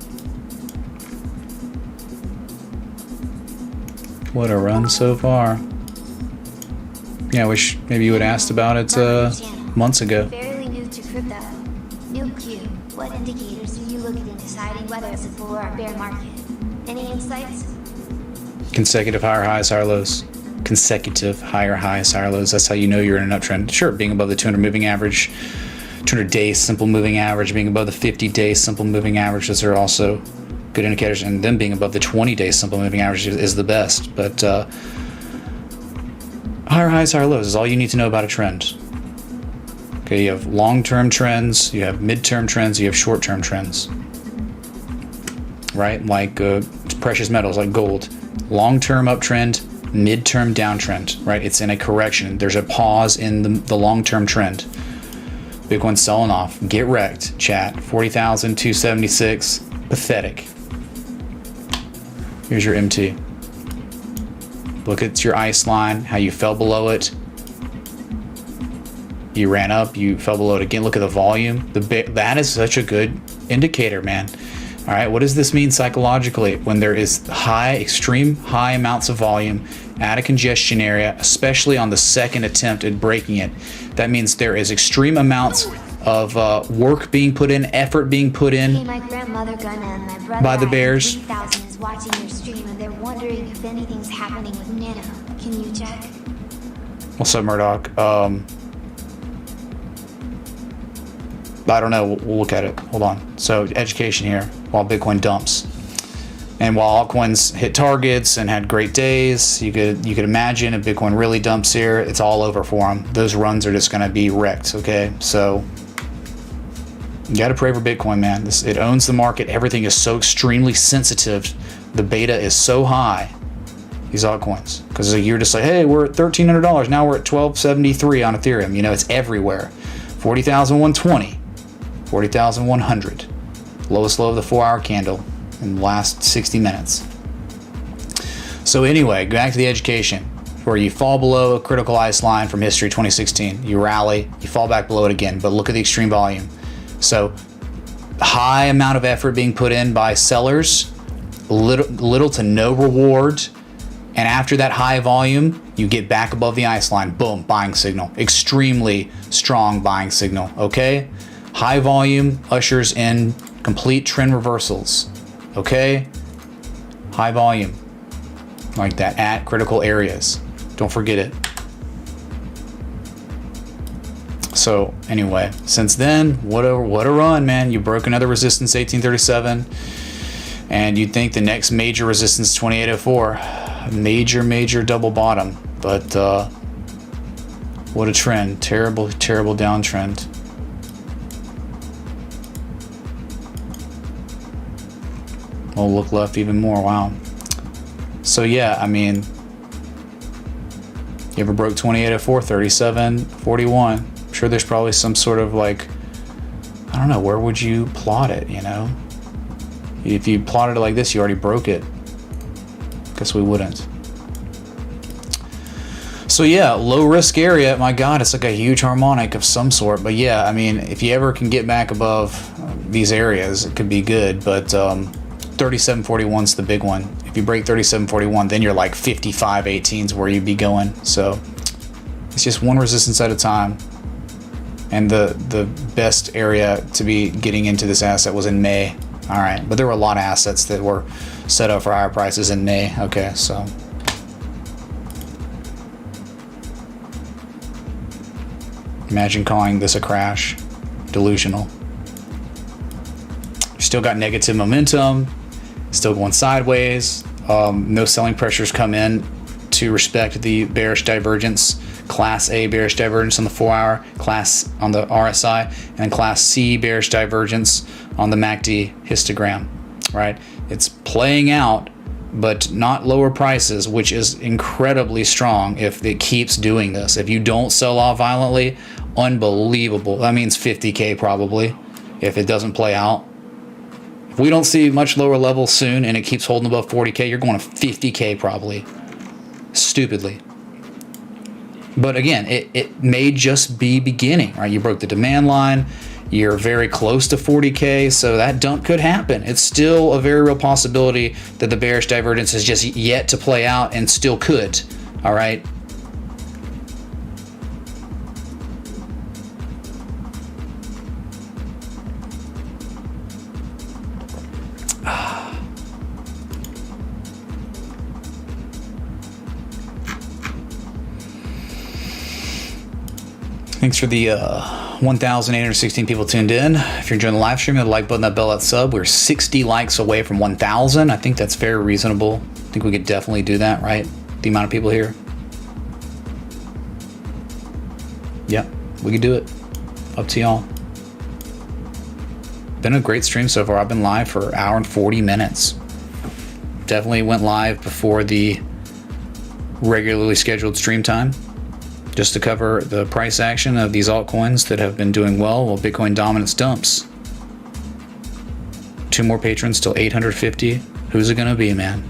What a run so far. Yeah, I wish maybe you would have asked about it months ago. Fairly new to crypto. New Q. What indicators do you look at in deciding whether it's a bull or a bear market? Any insights? Consecutive higher highs, higher lows. Consecutive higher highs, higher lows. That's how you know you're in an uptrend. Sure, being above the 200 moving average, 200-day simple moving average, being above the 50-day simple moving average, those are also good indicators. And them being above the 20-day simple moving average is the best. But higher highs, higher lows is all you need to know about a trend. Okay, you have long-term trends, you have midterm trends, you have short-term trends. Right? Like precious metals, like gold. Long-term uptrend, midterm downtrend, right? It's in a correction. There's a pause in the long-term trend. Bitcoin's selling off. Get wrecked, chat. 40,276. Pathetic. Here's your MT. Look at your ice line, how you fell below it. You ran up, you fell below it again. Look at the volume. That is such a good indicator, man. All right, what does this mean psychologically? When there is extreme high amounts of volume at a congestion area, especially on the second attempt at breaking it, that means there is extreme amounts of work being put in, effort being put in Hey, my grandmother Gunna and my brother by the bears. 3000 is watching your stream and they're wondering if anything's happening with Nano. Can you check? What's up, Murdoch? I don't know. We'll look at it. Hold on. So education here while Bitcoin dumps. And while altcoins hit targets and had great days, you could imagine if Bitcoin really dumps here, it's all over for them. Those runs are just going to be wrecked, okay? So you got to pray for Bitcoin, man. It owns the market. Everything is so extremely sensitive. The beta is so high. these altcoins, because you're just like, hey, we're at $1,300. Now we're at $1,273 on Ethereum. You know, it's everywhere. 40,120, 40,100. Lowest low of the 4-hour candle in the last 60 minutes. So anyway, back to the education, where you fall below a critical ice line from history 2016. You rally, you fall back below it again, but look at the extreme volume. So high amount of effort being put in by sellers, little to no reward. And after that high volume, you get back above the ice line. Boom, buying signal. Extremely strong buying signal, okay? High volume ushers in complete trend reversals, okay? High volume, like that, at critical areas. Don't forget it. So anyway, since then, what a run, man. You broke another resistance, 1837. And you'd think the next major resistance, 2804. Major double bottom. But what a trend. Terrible downtrend. Oh, look left even more. Wow. So yeah, I mean, you ever broke 2804, 3741? I'm sure there's probably some sort of like, I don't know, where would you plot it, you know? If you plotted it like this, you already broke it. Guess we wouldn't. So yeah, low risk area, my God, it's like a huge harmonic of some sort. But yeah, I mean, if you ever can get back above these areas, it could be good. But 3741 is the big one. If you break 3741, then you're like 5518s where you'd be going. So it's just one resistance at a time. And the best area to be getting into this asset was in May. All right, but there were a lot of assets that were set up for higher prices in May. Okay, so imagine calling this a crash. Delusional. Still got negative momentum, still going sideways. No selling pressures come in to respect the bearish divergence. Class A bearish divergence on the 4-hour, class on the RSI, and then class C bearish divergence on the MACD histogram, right? It's playing out, but not lower prices, which is incredibly strong if it keeps doing this. If you don't sell off violently, unbelievable. That means 50K probably if it doesn't play out. If we don't see much lower levels soon and it keeps holding above 40K, you're going to 50K probably. Stupidly. But again, it may just be beginning, right? You broke the demand line. You're very close to 40K, so that dump could happen. It's still a very real possibility that the bearish divergence is just yet to play out and still could, all right? Thanks for the 1,816 people tuned in. If you're enjoying the live stream, hit the like button, that bell, that sub. We're 60 likes away from 1,000. I think that's very reasonable. I think we could definitely do that, right? The amount of people here. Yeah, we could do it. Up to y'all. Been a great stream so far. I've been live for an hour and 40 minutes. Definitely went live before the regularly scheduled stream time, just to cover the price action of these altcoins that have been doing well while Bitcoin dominance dumps. 2 more patrons till 850. Who's it gonna be, man?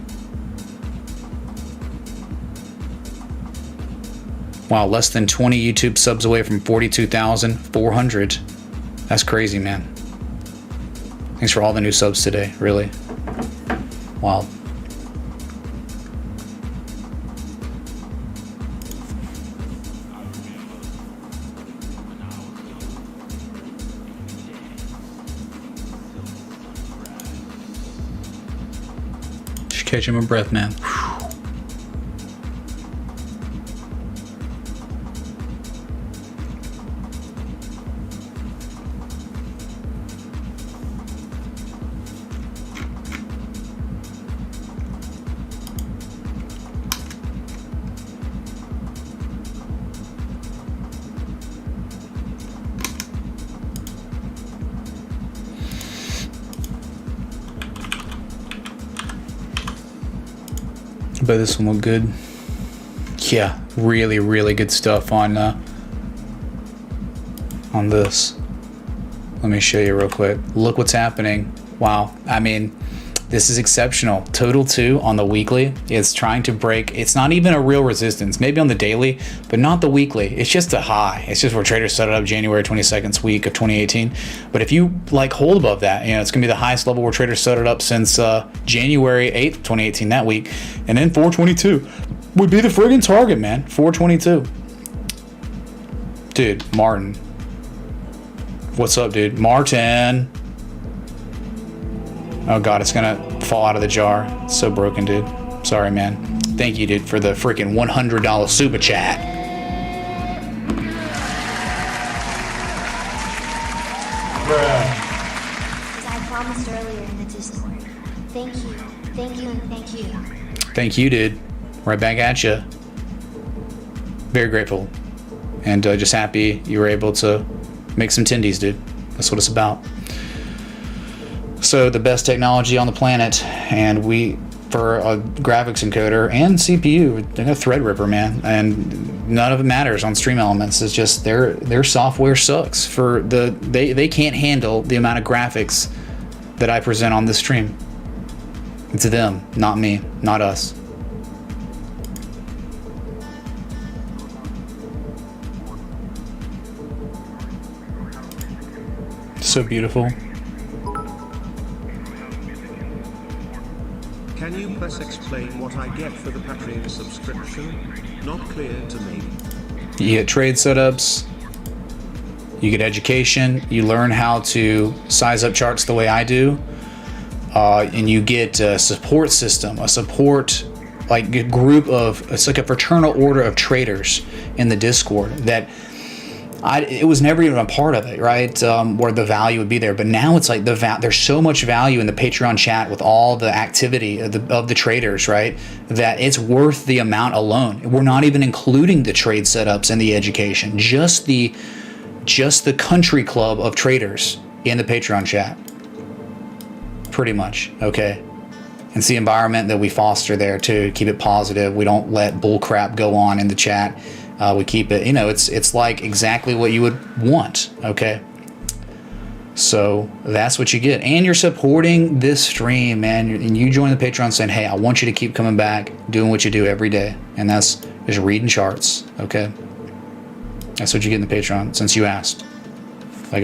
Wow, less than 20 YouTube subs away from 42,400. That's crazy, man. Thanks for all the new subs today, really. Wow. Catching my breath, man. But this one looked good. Yeah, really, really good stuff on this. Let me show you real quick. Look what's happening. Wow. I mean, this is exceptional. Total 2 on the weekly. It's trying to break. It's not even a real resistance. Maybe on the daily, but not the weekly. It's just a high. It's just where traders set it up January 22nd week of 2018. But if you like hold above that, you know, it's going to be the highest level where traders set it up since January 8th, 2018, that week. And then 422 would be the friggin' target, man. 422. Dude, Martin. What's up, dude? Martin. Oh god, it's gonna fall out of the jar. It's so broken, dude. Sorry, man. Thank you, dude, for the freaking $100 super chat. As I promised earlier in the Discord. Thank you, and thank you. Thank you, dude. Right back at you. Very grateful. And just happy you were able to make some tendies, dude. That's what it's about. So the best technology on the planet, and we, for a graphics encoder and CPU, they got Threadripper, man, and none of it matters on Stream Elements. It's just their software sucks. For they can't handle the amount of graphics that I present on this stream. It's them, not me, not us. So beautiful. Can you please explain what I get for the Patreon subscription? Not clear to me. You get trade setups, you get education, you learn how to size up charts the way I do, and you get a support system, a support like a group of, it's like a fraternal order of traders in the Discord that it was never even a part of it, right? Where the value would be there, but now it's like there's so much value in the Patreon chat with all the activity of the traders, right? That it's worth the amount alone. We're not even including the trade setups and the education, just the country club of traders in the Patreon chat, pretty much. Okay, and it's the environment that we foster there to keep it positive. We don't let bull crap go on in the chat. We keep it, you know, it's like exactly what you would want, okay? So that's what you get. And you're supporting this stream, man. And you join the Patreon saying, hey, I want you to keep coming back, doing what you do every day. And that's just reading charts, okay? That's what you get in the Patreon, since you asked. Like,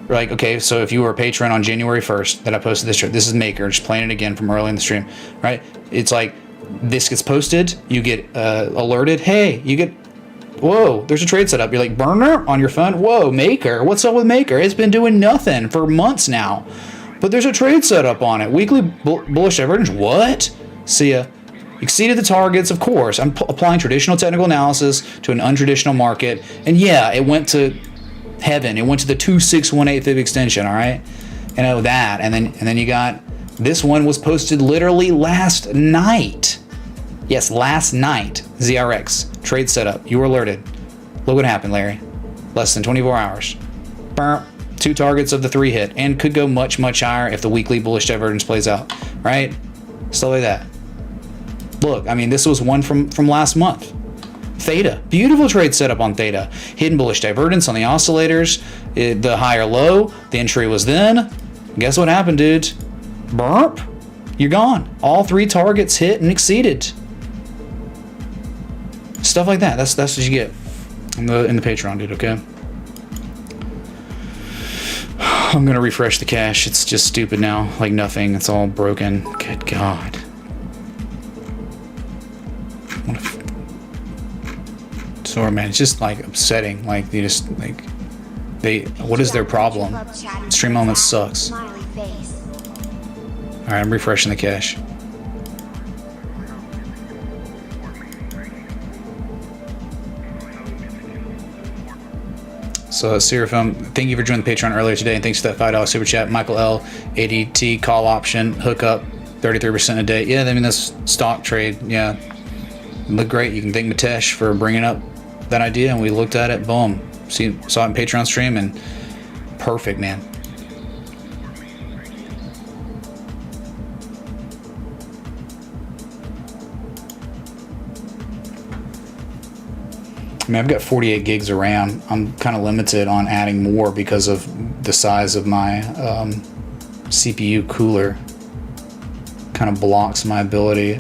okay, so if you were a patron on January 1st that I posted this chart, this is Maker, just playing it again from early in the stream, right? It's like, this gets posted, you get alerted, hey, you get, whoa, there's a trade setup. You're like, burner on your phone, whoa, Maker, what's up with Maker? It's been doing nothing for months now, but there's a trade setup on it. Weekly bullish divergence, what? See ya. Exceeded the targets, of course. I'm applying traditional technical analysis to an untraditional market, and yeah, it went to heaven. It went to the 2618 fib extension, all right? And that, and then you got, this one was posted literally last night. Yes, last night. ZRX trade setup. You were alerted. Look what happened, Larry. Less than 24 hours. Burp. 2 targets of the 3 hit, and could go much, much higher if the weekly bullish divergence plays out, right? Stuff like that. Look, I mean, this was one from last month. Theta, beautiful trade setup on Theta. Hidden bullish divergence on the oscillators. The higher low, the entry was then. Guess what happened, dude? Burp. You're gone. All 3 targets hit and exceeded. Stuff like that. That's what you get in the Patreon, dude. Okay. I'm gonna refresh the cache. It's just stupid now. Like nothing. It's all broken. Good God. Sorry, man. It's just like upsetting. Like they just like What is their problem? Stream Elements sucks. All right, I'm refreshing the cache. So, Seraphim, thank you for joining the Patreon earlier today, and thanks for that $5 super chat. Michael L, ADT call option hookup, 33% a day. Yeah, I mean that's stock trade. Yeah, look great. You can thank Mitesh for bringing up that idea, and we looked at it. Boom. Saw it in Patreon stream, and perfect, man. mean, I've got 48 gigs of RAM. I'm kind of limited on adding more because of the size of my CPU cooler. Kind of blocks my ability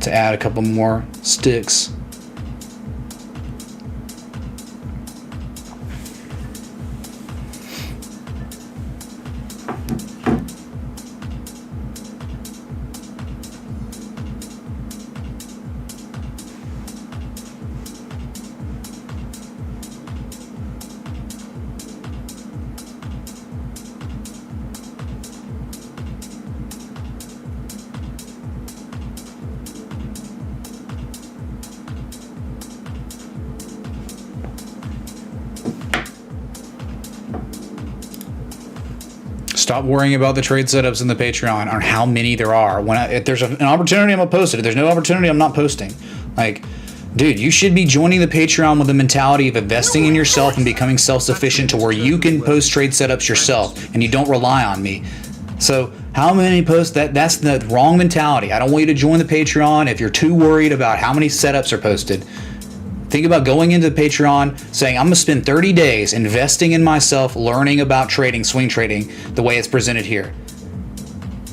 to add a couple more sticks. Stop worrying about the trade setups in the Patreon or how many there are. If there's an opportunity, I'm gonna post it. If there's no opportunity, I'm not posting. Like, dude, you should be joining the Patreon with the mentality of investing in yourself and becoming self-sufficient to where you can post trade setups yourself and you don't rely on me. So how many posts? That's the wrong mentality. I don't want you to join the Patreon if you're too worried about how many setups are posted. Think about going into the Patreon saying, I'm going to spend 30 days investing in myself, learning about trading, swing trading, the way it's presented here.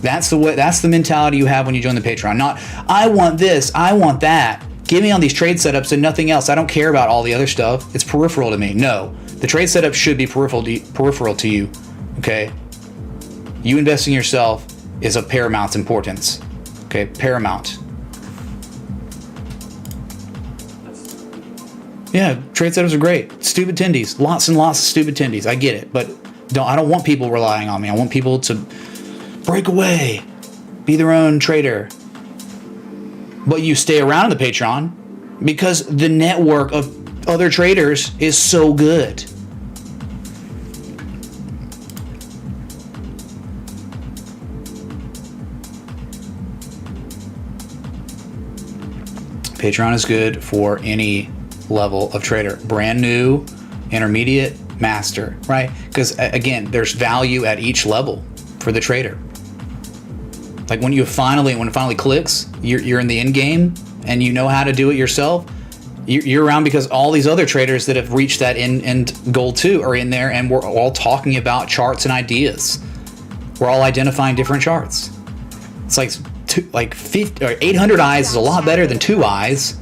That's the mentality you have when you join the Patreon. Not, I want this, I want that. Give me on these trade setups and nothing else. I don't care about all the other stuff. It's peripheral to me. No, the trade setup should be peripheral to you. Okay? You investing in yourself is of paramount importance. Okay? Paramount. Yeah, trade setups are great. Stupid tendies. Lots and lots of stupid tendies. I get it. But I don't want people relying on me. I want people to break away. Be their own trader. But you stay around in the Patreon because the network of other traders is so good. Patreon is good for any level of trader, brand new, intermediate, master, right? Because again, there's value at each level for the trader. Like when it finally clicks, you're in the end game and you know how to do it yourself. You're around because all these other traders that have reached that end goal too are in there, and we're all talking about charts and ideas. We're all identifying different charts. It's like 50 or 800 eyes is a lot better than 2 eyes.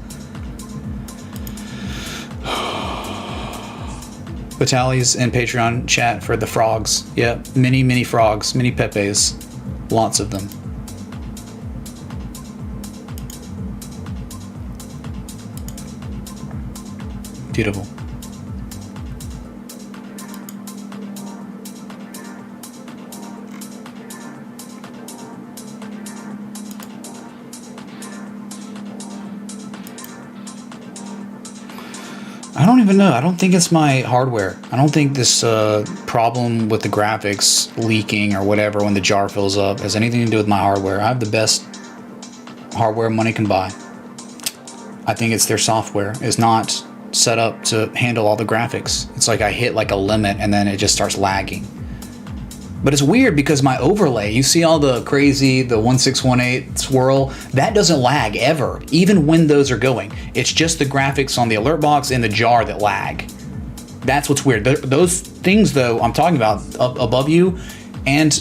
Vitaly's in Patreon chat for the frogs. Yeah, many frogs, many Pepes, lots of them. Beautiful. I don't even know. I don't think it's my hardware. I don't think this problem with the graphics leaking or whatever when the jar fills up has anything to do with my hardware. I have the best hardware money can buy. I think it's their software is not set up to handle all the graphics. It's like I hit like a limit and then it just starts lagging. But it's weird because my overlay, you see all the crazy, the 1618 swirl, that doesn't lag ever, even when those are going. It's just the graphics on the alert box and the jar that lag. That's what's weird. Those things, though, I'm talking about up above you and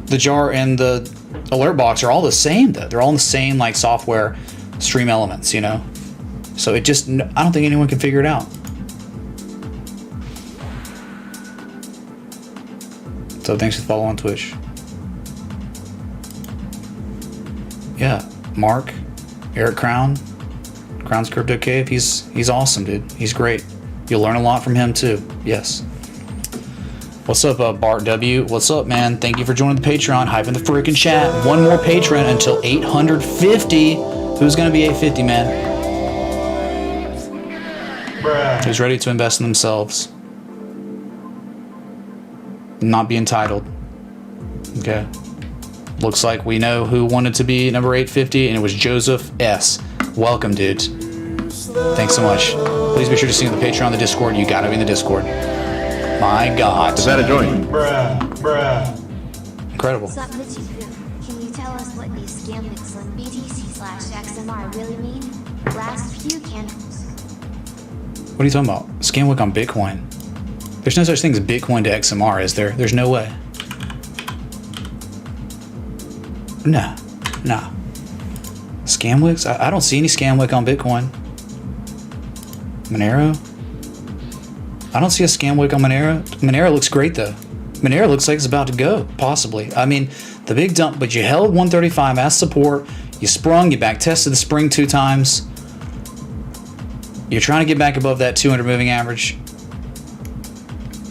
the jar and the alert box are all the same, though. They're all in the same like software stream elements, you know? So I don't think anyone can figure it out. So thanks for the follow on Twitch. Yeah, Mark, Eric Crown's Crypto Cave. He's awesome, dude. He's great. You'll learn a lot from him too. Yes. What's up, Bart W? What's up, man? Thank you for joining the Patreon. Hyping the freaking chat. One more patron until 850. Who's gonna be 850, man? Bruh. Who's ready to invest in themselves? Not be entitled. Okay. Looks like we know who wanted to be number 850, and it was Joseph S. Welcome, dude. Thanks so much. Please be sure to see you on the Patreon, the Discord. You gotta be in the Discord. My God. Is that a joint? Bruh. Incredible. Sup, Mitchy Poo? Can you tell us what these scam links on BTC/XMR really mean? Last few candles. What are you talking about? Scam wick on Bitcoin. There's no such thing as Bitcoin to XMR, is there? There's no way. No. Nah. Scam wicks? I don't see any scam wick on Bitcoin. Monero? I don't see a scam wick on Monero. Monero looks great though. Monero looks like it's about to go, possibly. I mean, the big dump, but you held 135 as support. You sprung, you back tested the spring 2 times. You're trying to get back above that 200 moving average.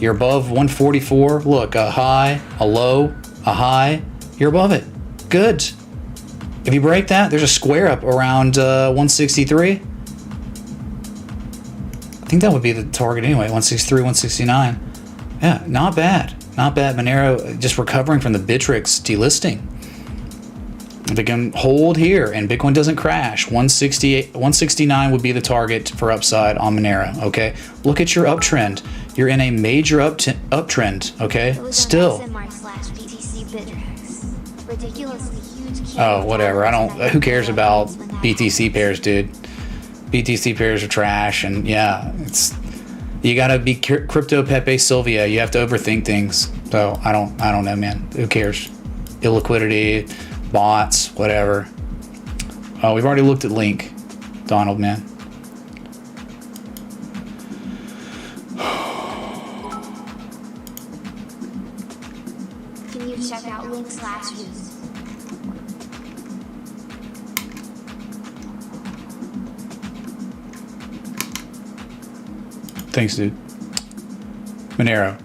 You're above 144. Look, a high, a low, a high. You're above it. Good. If you break that, there's a square up around 163. I think that would be the target anyway, 163, 169. Yeah, not bad. Not bad. Monero just recovering from the Bittrex delisting. If they can hold here and Bitcoin doesn't crash, 168, 169 would be the target for upside on Monero, okay? Look at your uptrend. You're in a major uptrend, okay? Still. Oh, whatever. I don't. Who cares about BTC pairs, dude? BTC pairs are trash, and yeah, it's. You gotta be crypto Pepe Sylvia. You have to overthink things. So I don't know, man. Who cares? Illiquidity, bots, whatever. Oh, we've already looked at Link, Donald, man. Can you check out Link/Boost? Thanks, dude. Monero.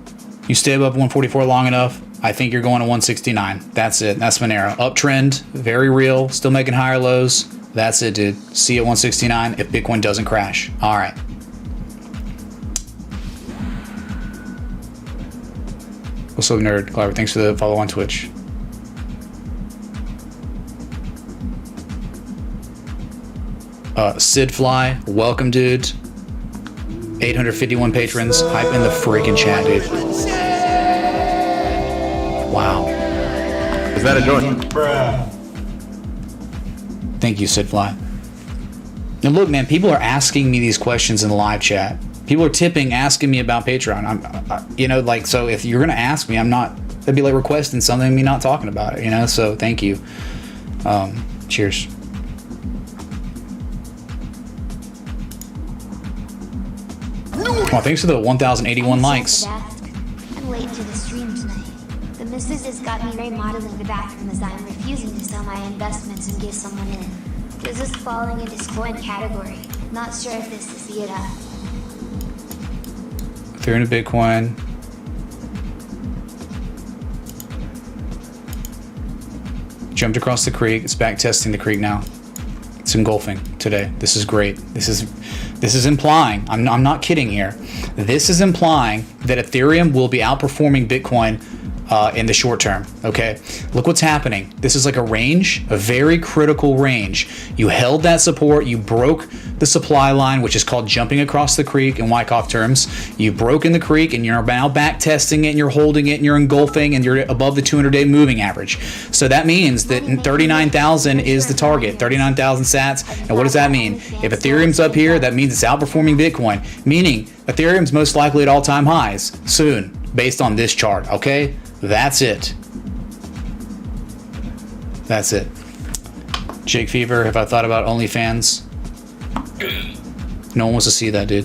You stay above 144 long enough, I think you're going to 169. That's it. That's Monero. Uptrend, very real, still making higher lows. That's it, dude. See you at 169 if Bitcoin doesn't crash. All right. What's up, nerd? Clever. Thanks for the follow on Twitch. Sidfly, welcome, dude. 851 patrons. Hype in the freaking chat, dude. Wow. Is that a joint? Thank you, Sidfly. Now look, man, people are asking me these questions in the live chat. People are tipping, asking me about Patreon. You know, like, so if you're gonna ask me, I'm not. That'd be like requesting something and me not talking about it. You know, so thank you. Cheers. Well, thanks for the 1,081 likes. I'm late to the stream tonight. The missus has got me remodeling the bathroom as I'm refusing to sell my investments and give someone in. This is falling into Discord category. Not sure if this is the up. They're into Bitcoin. Jumped across the creek. It's back testing the creek now. It's engulfing today. This is great. This is implying, I'm not kidding here. This is implying that Ethereum will be outperforming Bitcoin in the short term, okay? Look what's happening. This is like a range, a very critical range. You held that support, you broke the supply line, which is called jumping across the creek in Wyckoff terms. You broke in the creek and you're now back testing it and you're holding it and you're engulfing and you're above the 200-day moving average. So that means that 39,000 is the target, 39,000 sats. And what does that mean? If Ethereum's up here, that means it's outperforming Bitcoin, meaning Ethereum's most likely at all-time highs soon, based on this chart, okay? That's it. That's it. Jake Fever, have I thought about OnlyFans? No one wants to see that, dude.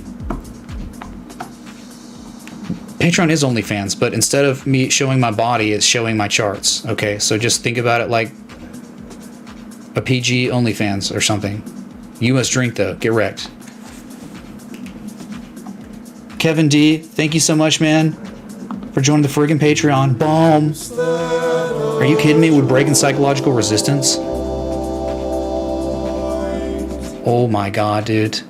Patreon is OnlyFans, but instead of me showing my body, it's showing my charts. Okay, so just think about it like a PG OnlyFans or something. You must drink, though. Get wrecked. Kevin D, thank you so much, man, for joining the friggin' Patreon. Boom. Are you kidding me? We're breaking psychological resistance. Oh my god, dude.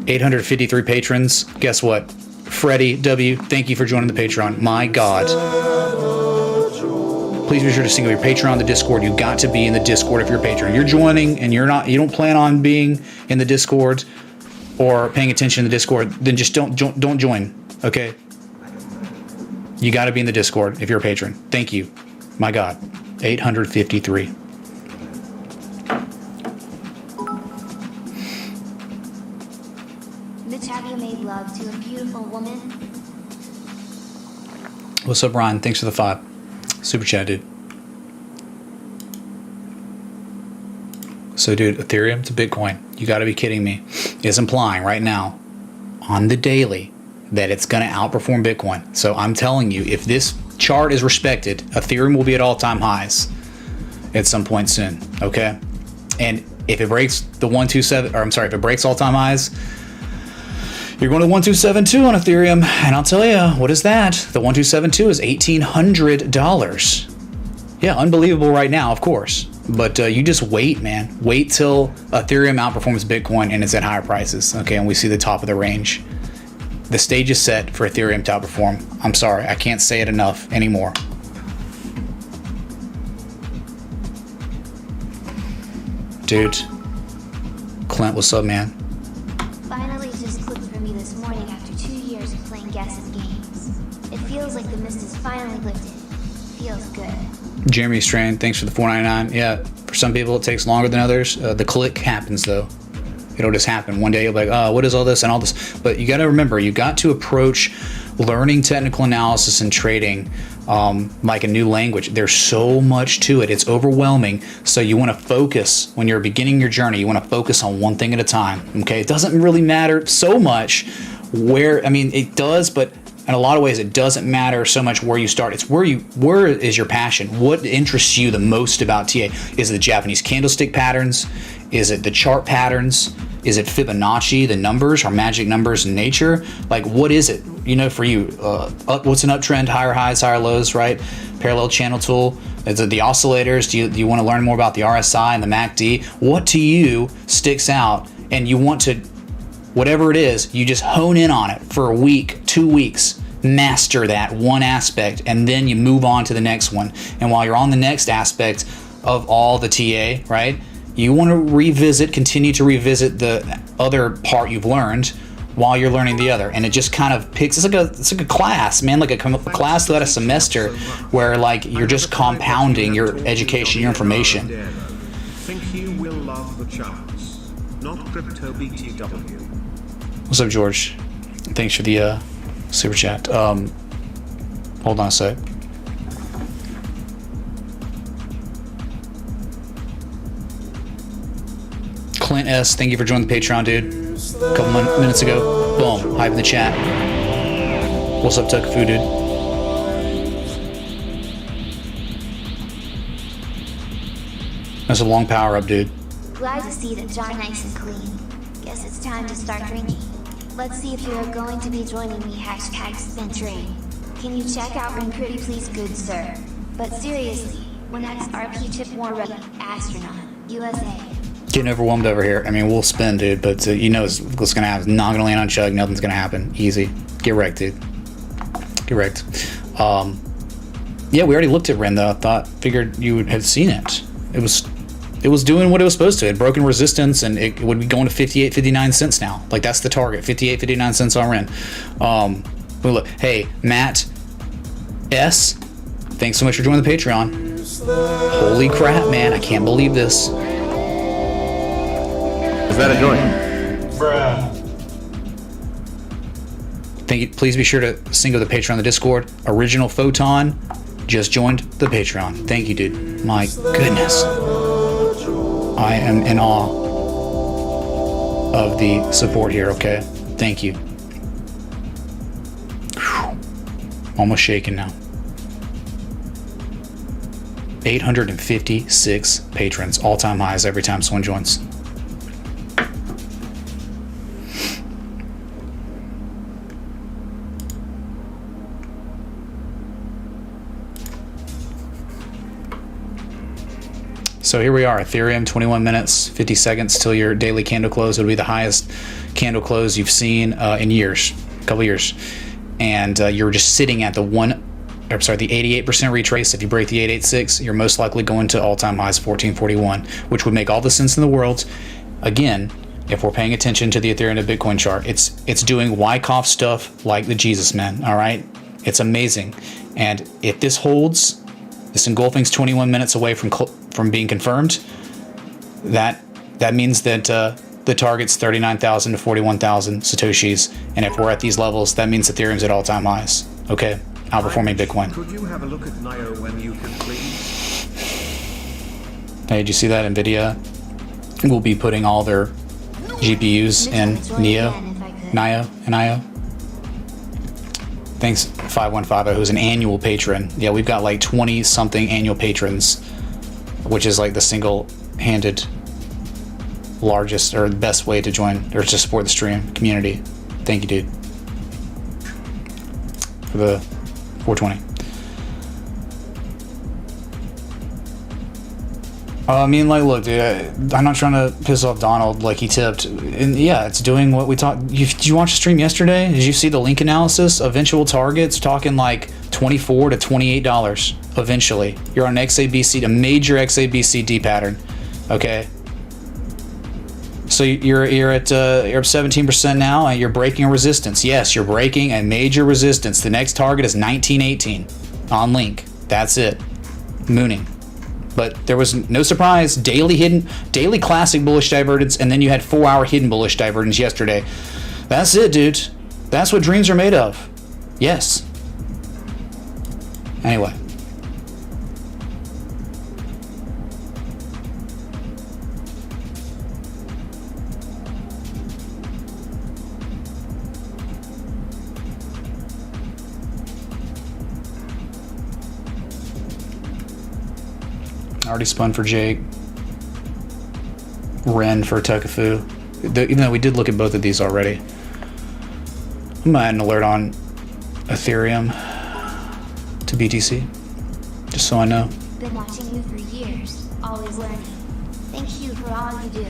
853 patrons. Guess what? Freddie W, thank you for joining the Patreon. My god. Please be sure to sync up your Patreon, the Discord. You got to be in the Discord if you're a patron. You're joining and you don't plan on being in the Discord or paying attention to the Discord, then just don't join, okay? You got to be in the Discord if you're a patron. Thank you. My god. 853. woman? What's up, Ryan? Thanks for the 5. Super chat, dude. So, dude, Ethereum to Bitcoin. You got to be kidding me. It's implying right now on the daily that it's going to outperform Bitcoin. So I'm telling you, if this chart is respected, Ethereum will be at all-time highs at some point soon, okay? And if it breaks the 127, or I'm sorry, if it breaks all-time highs, you're going to 1272 on Ethereum, and I'll tell you, what is that? The 1272 is $1,800. Yeah, unbelievable right now, of course. But you just wait, man. Wait till Ethereum outperforms Bitcoin and it's at higher prices, okay? And we see the top of the range. The stage is set for Ethereum to outperform. I'm sorry, I can't say it enough anymore. Dude, Clint, what's up, man? Finally just clicked for me this morning after 2 years of playing guessing games. It feels like the mist is finally lifted. Feels good. Jeremy Strain, thanks for the $4.99. Yeah, for some people it takes longer than others. The click happens though. It'll just happen. One day you'll be like, oh, what is all this and all this? But you got to remember, you got to approach learning technical analysis and trading like a new language. There's so much to it. It's overwhelming. So you want to focus when you're beginning your journey. You want to focus on one thing at a time. Okay, it doesn't really matter so much where. I mean, it does, but in a lot of ways, it doesn't matter so much where you start. It's where is your passion? What interests you the most about TA? Is it the Japanese candlestick patterns? Is it the chart patterns? Is it Fibonacci, the numbers, or magic numbers in nature? Like, what is it? You know, for you, what's an uptrend? Higher highs, higher lows, right? Parallel channel tool. Is it the oscillators? Do you want to learn more about the RSI and the MACD? What to you sticks out, and you want to, whatever it is, you just hone in on it for a week, 2 weeks, master that one aspect, and then you move on to the next one. And while you're on the next aspect of all the TA, right? You want to continue to revisit the other part you've learned while you're learning the other, and it just kind of picks. It's like a class, man, like a class throughout a semester, where like you're just compounding your education, your information. Think you will love the charts, not crypto BTW. What's up, George? Thanks for the super chat. Hold on a sec. Clint S, thank you for joining the Patreon, dude. A couple minutes ago. Boom. Hype in the chat. What's up, Tuck Food, dude? That's a long power up, dude. Glad to see that John nice and clean. Guess it's time to start drinking. Let's see if you are going to be joining me. #SpinTrade. Can you check out Ring Pretty please, good sir? But seriously, when that's RP chip more ready, astronaut, USA. Getting overwhelmed over here. I mean, we'll spin, dude, but you know what's gonna happen. It's not gonna land on Chug. Nothing's gonna happen. Easy. Get wrecked, dude. Get wrecked. Yeah, we already looked at Ren though. Figured you had seen it. It was doing what it was supposed to. It had broken resistance, and it would be going to 58, 59 cents now. Like, that's the target. 58, 59 cents on Ren. Look, hey, Matt S, thanks so much for joining the Patreon. Holy crap, man! I can't believe this. Is that a joint? Bruh. Thank you. Please be sure to single the Patreon on the Discord. Original Photon just joined the Patreon. Thank you, dude. My goodness. I am in awe of the support here, okay? Thank you. Whew. Almost shaking now. 856 patrons. All-time highs every time someone joins. So here we are, Ethereum, 21 minutes, 50 seconds till your daily candle close. It'll be the highest candle close you've seen in years, a couple years. And you're just sitting at the 88% retrace. If you break the 886, you're most likely going to all-time highs 1441, which would make all the sense in the world. Again, if we're paying attention to the Ethereum to Bitcoin chart, it's doing Wyckoff stuff like the Jesus Men, all right? It's amazing. And if this holds, this engulfing's 21 minutes away from being confirmed. That means that The target's 39,000 to 41,000 Satoshis. And if we're at these levels, that means Ethereum's at all-time highs. Okay? Outperforming Bitcoin. Could you have a look at NIO when you can, please? Hey, did you see that? NVIDIA will be putting all their GPUs in NIO. Thanks, 5150, who's an annual patron. Yeah, we've got like 20-something annual patrons, which is like the single-handed largest or the best way to join or to support the stream community. Thank you, dude, for the 420. I mean, like, look, dude, I'm not trying to piss off Donald like he tipped. And yeah, it's doing what we talked. Did you watch the stream yesterday? Did you see the link analysis? Eventual targets talking like $24 to $28 eventually. You're on an XABC, a major XABCD pattern. Okay. So you're at 17% now, and you're breaking a resistance. Yes, you're breaking a major resistance. The next target is 1918 on link. That's it. Mooning. But there was no surprise. Daily classic bullish divergence, and then you had 4-hour hidden bullish divergence yesterday. That's it, dude. That's what dreams are made of. Yes. Anyway. Already spun for Jake. Ren for Tukafu. Even though we did look at both of these already. I'm gonna add an alert on Ethereum to BTC. Just so I know. Been watching you for years, always learning. Thank you for all you do.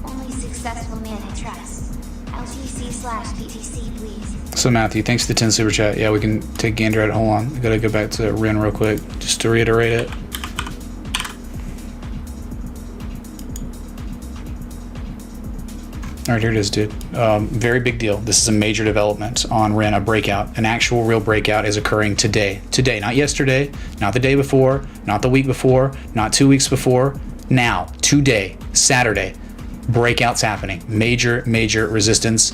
Only successful man I trust. LTC/BTC, please. So Matthew, thanks for the 10 super chat. Yeah, we can take a gander at it. Hold on. I gotta go back to Ren real quick, just to reiterate it. All right, here it is, dude. Very big deal. This is a major development on Ren, a breakout. An actual real breakout is occurring today. Today, not yesterday, not the day before, not the week before, not 2 weeks before. Now, today, Saturday, breakout's happening. Major, major resistance.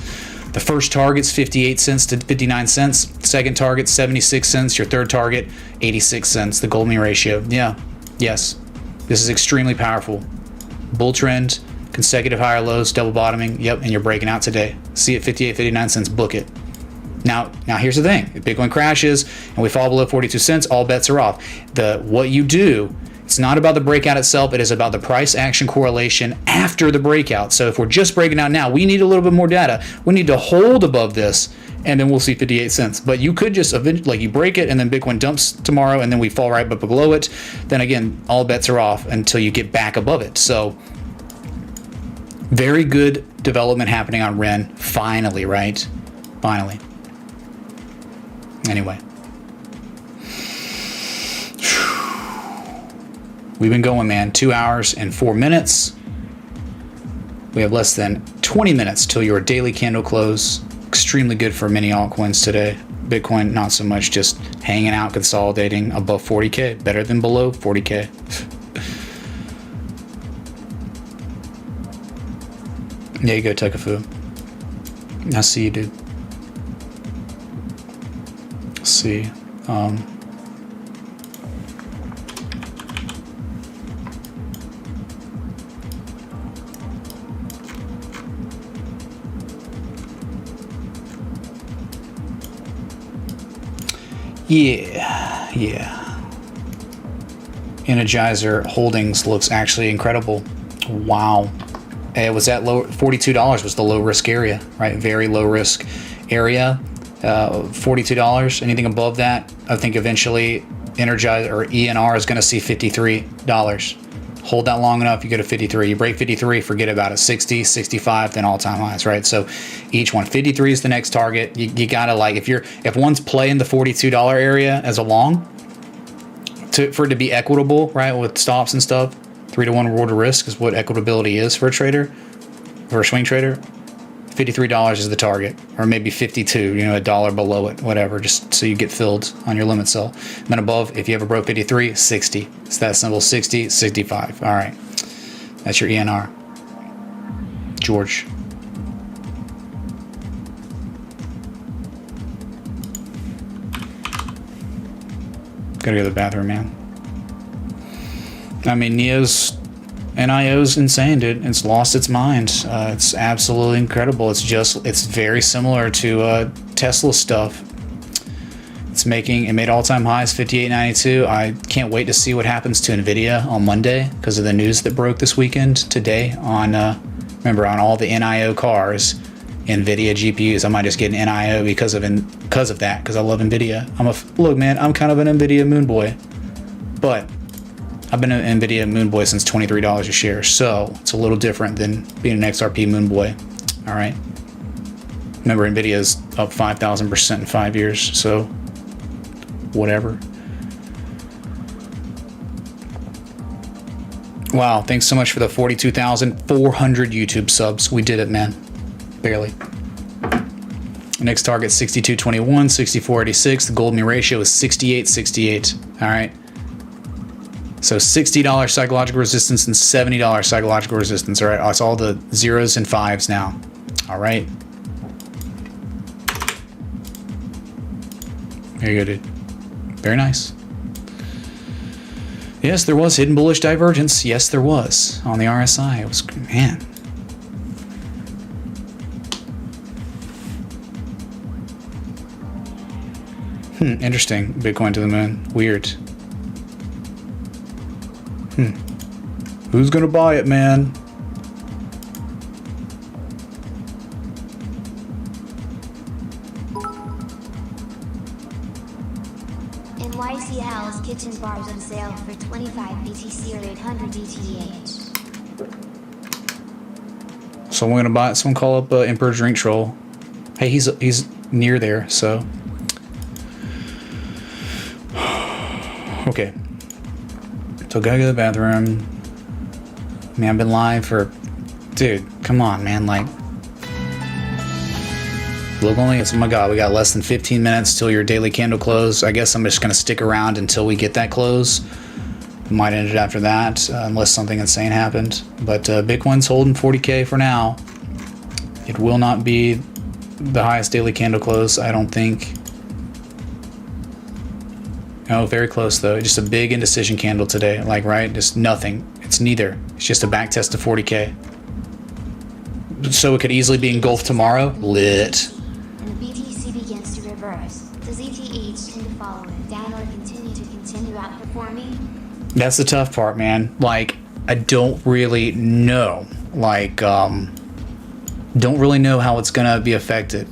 The first target's 58 cents to 59 cents. Second target, 76 cents. Your third target, 86 cents. The gold mean ratio. Yeah, yes. This is extremely powerful. Bull trend. Consecutive higher lows, double bottoming. Yep, and you're breaking out today. See it 58, 59 cents, book it. Now here's the thing. If Bitcoin crashes and we fall below 42 cents, all bets are off. What you do, it's not about the breakout itself, it is about the price action correlation after the breakout. So if we're just breaking out now, we need a little bit more data. We need to hold above this, and then we'll see 58 cents. But you could just eventually, like, you break it and then Bitcoin dumps tomorrow and then we fall right below it. Then again, all bets are off until you get back above it. So very good development happening on Ren. Finally, right? Finally. Anyway. We've been going, man. 2 hours and 4 minutes. We have less than 20 minutes till your daily candle close. Extremely good for many altcoins today. Bitcoin, not so much. Just hanging out, consolidating above 40K. Better than below 40K. There you go, Tukafu. I see you, dude. Let's see. Yeah. Energizer Holdings looks actually incredible. Wow. It was at low. $42 was the low risk area, right? Very low risk area. $42. Anything above that, I think eventually Energizer or ENR is going to see $53. Hold that long enough, you go to 53. You break 53, forget about it. 60, 65, then all-time highs, right? So each one, 53 is the next target. You gotta, like, if one's playing the $42 area as a long, for it to be equitable, right, with stops and stuff. 3-to-1 reward to risk is what equitability is for a trader, for a swing trader. $53 is the target, or maybe 52, $1 below it, whatever, just so you get filled on your limit sell. And then above, if you ever broke 53, 60. It's that symbol, 60, 65. All right, that's your ENR. George. Gotta go to the bathroom, man. I mean, NIO's insane, dude. It's lost its mind. It's absolutely incredible. It's very similar to Tesla stuff. It made all-time highs, 58.92. I can't wait to see what happens to Nvidia on Monday because of the news that broke this weekend today on, remember, on all the NIO cars, Nvidia GPUs. I might just get an NIO because of that, because I love Nvidia. Look, man, I'm kind of an Nvidia moon boy, but I've been an Nvidia moon boy since $23 a share, so it's a little different than being an XRP moon boy. All right. Remember, Nvidia's up 5,000% in 5 years, so whatever. Wow, thanks so much for the 42,400 YouTube subs. We did it, man. Barely. Next target 62.21, 64.86. The gold me ratio is 68.68. All right. So $60 psychological resistance and $70 psychological resistance. All right. It's all the zeros and fives now. All right. There you go, dude. Very nice. Yes, there was hidden bullish divergence. Yes, there was on the RSI. It was, man. Interesting. Bitcoin to the moon. Weird. Who's gonna buy it, man? NYCL's kitchen bars on sale for 25 BTC or 800 ETH. So we're gonna buy. Someone call up Emperor Drink Troll. Hey, he's near there, so. Okay. So gotta go to the bathroom. Man, I've been live for, dude, come on, man, like, look, oh my god, we got less than 15 minutes till your daily candle close. I guess I'm just gonna stick around until we get that close. Might end it after that, unless something insane happened. But Bitcoin's holding 40K for now. It will not be the highest daily candle close, I don't think. Oh, very close though. Just a big indecision candle today. Like, right? Just nothing. It's neither. It's just a back test of 40K. So it could easily be engulfed tomorrow. Lit. And the BTC begins to reverse. Does ETH tend to follow it down or continue outperforming? That's the tough part, man. Like, I don't really know. Like, don't really know how it's gonna be affected.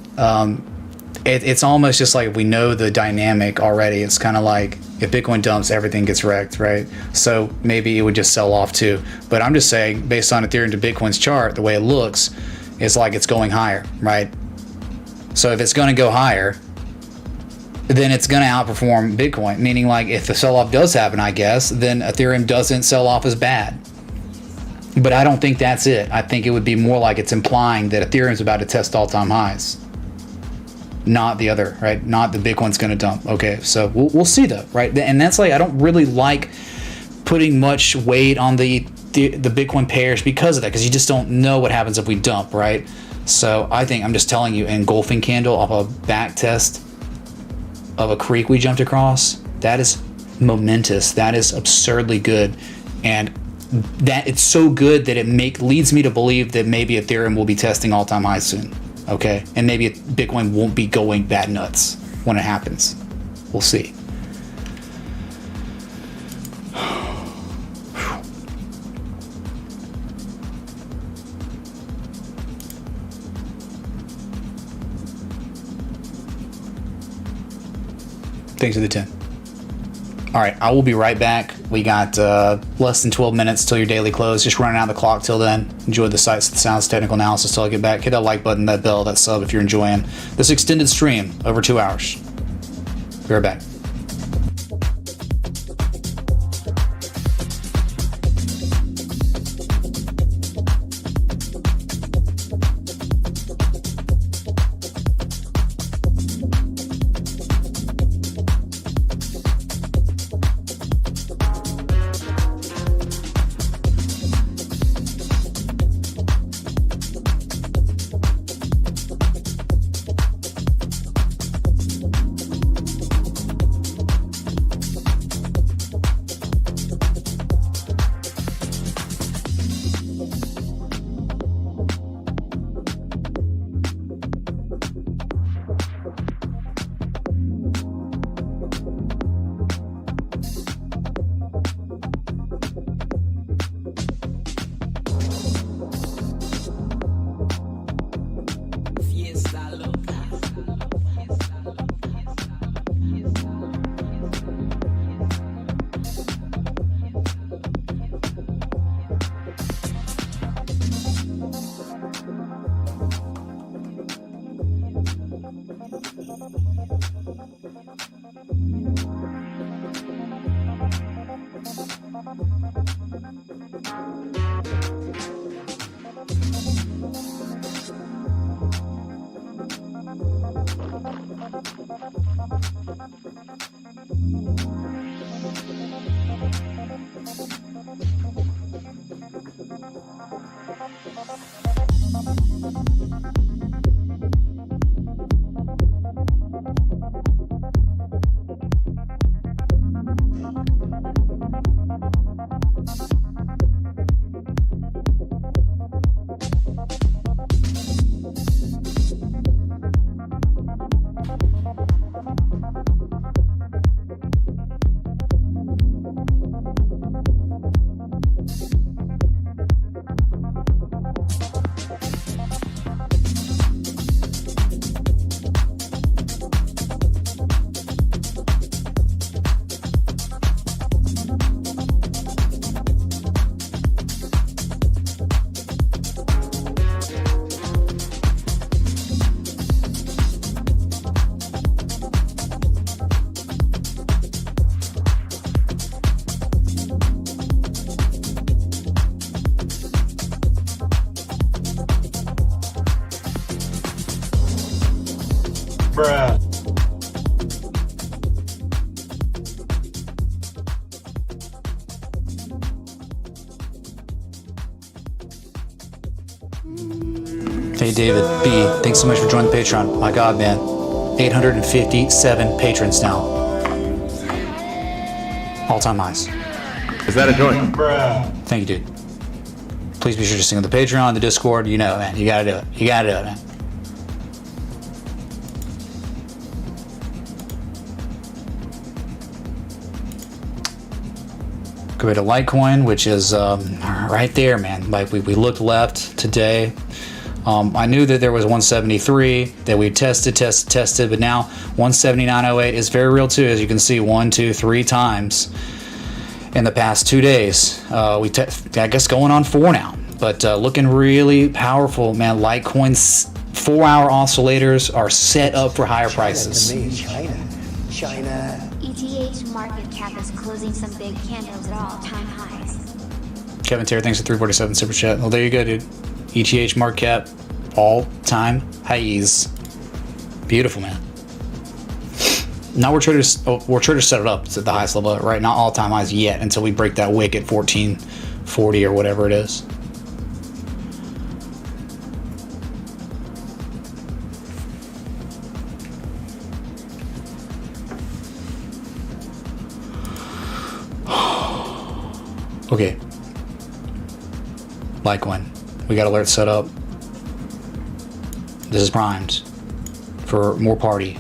It's almost just like we know the dynamic already. It's kind of like if Bitcoin dumps, everything gets wrecked, right? So maybe it would just sell off too. But I'm just saying, based on Ethereum to Bitcoin's chart, the way it looks, it's like it's going higher, right? So if it's going to go higher, then it's going to outperform Bitcoin. Meaning, like, if the sell-off does happen, I guess, then Ethereum doesn't sell off as bad. But I don't think that's it. I think it would be more like it's implying that Ethereum's about to test all-time highs. Not the other, right? Not the Bitcoin's going to dump. Okay, so we'll see though, right? And that's like, I don't really like putting much weight on the Bitcoin pairs because of that, because you just don't know what happens if we dump, right? So I think I'm just telling you, engulfing candle off a back test of a creek we jumped across, that is momentous. That is absurdly good, and that it's so good that it leads me to believe that maybe Ethereum will be testing all-time highs soon. Okay, and maybe Bitcoin won't be going that nuts when it happens. We'll see. Thanks for the 10. All right, I will be right back. We got less than 12 minutes till your daily close. Just running out the clock till then. Enjoy the sights, the sounds, technical analysis till I get back. Hit that like button, that bell, that sub if you're enjoying this extended stream over 2 hours. Be right back. Bruh. Hey David B, thanks so much for joining the Patreon. My God, man, 857 patrons now, all-time highs. Is that a joint? Thank you, dude. Please be sure to sing on the Patreon, the Discord. You know, man, you gotta do it. You gotta do it, man. Go to Litecoin, which is right there, man. Like we looked left today. I knew that there was 173 that we tested, but now 179.08 is very real too. As you can see, 1, 2, 3 times in the past 2 days. I guess going on 4 now, but looking really powerful, man. Litecoin's 4-hour oscillators are set up for higher prices. China. ETH market cap is closing some big candles at all-time highs. Kevin Terry, thanks for 347 super chat. Well, there you go, dude. ETH market cap, all-time highs. Beautiful, man. Now we're trying to set it up to the highest level, right? Not all-time highs yet until we break that wick at 1440 or whatever it is. Okay. Litecoin. We got alerts set up. This is primed for more partying.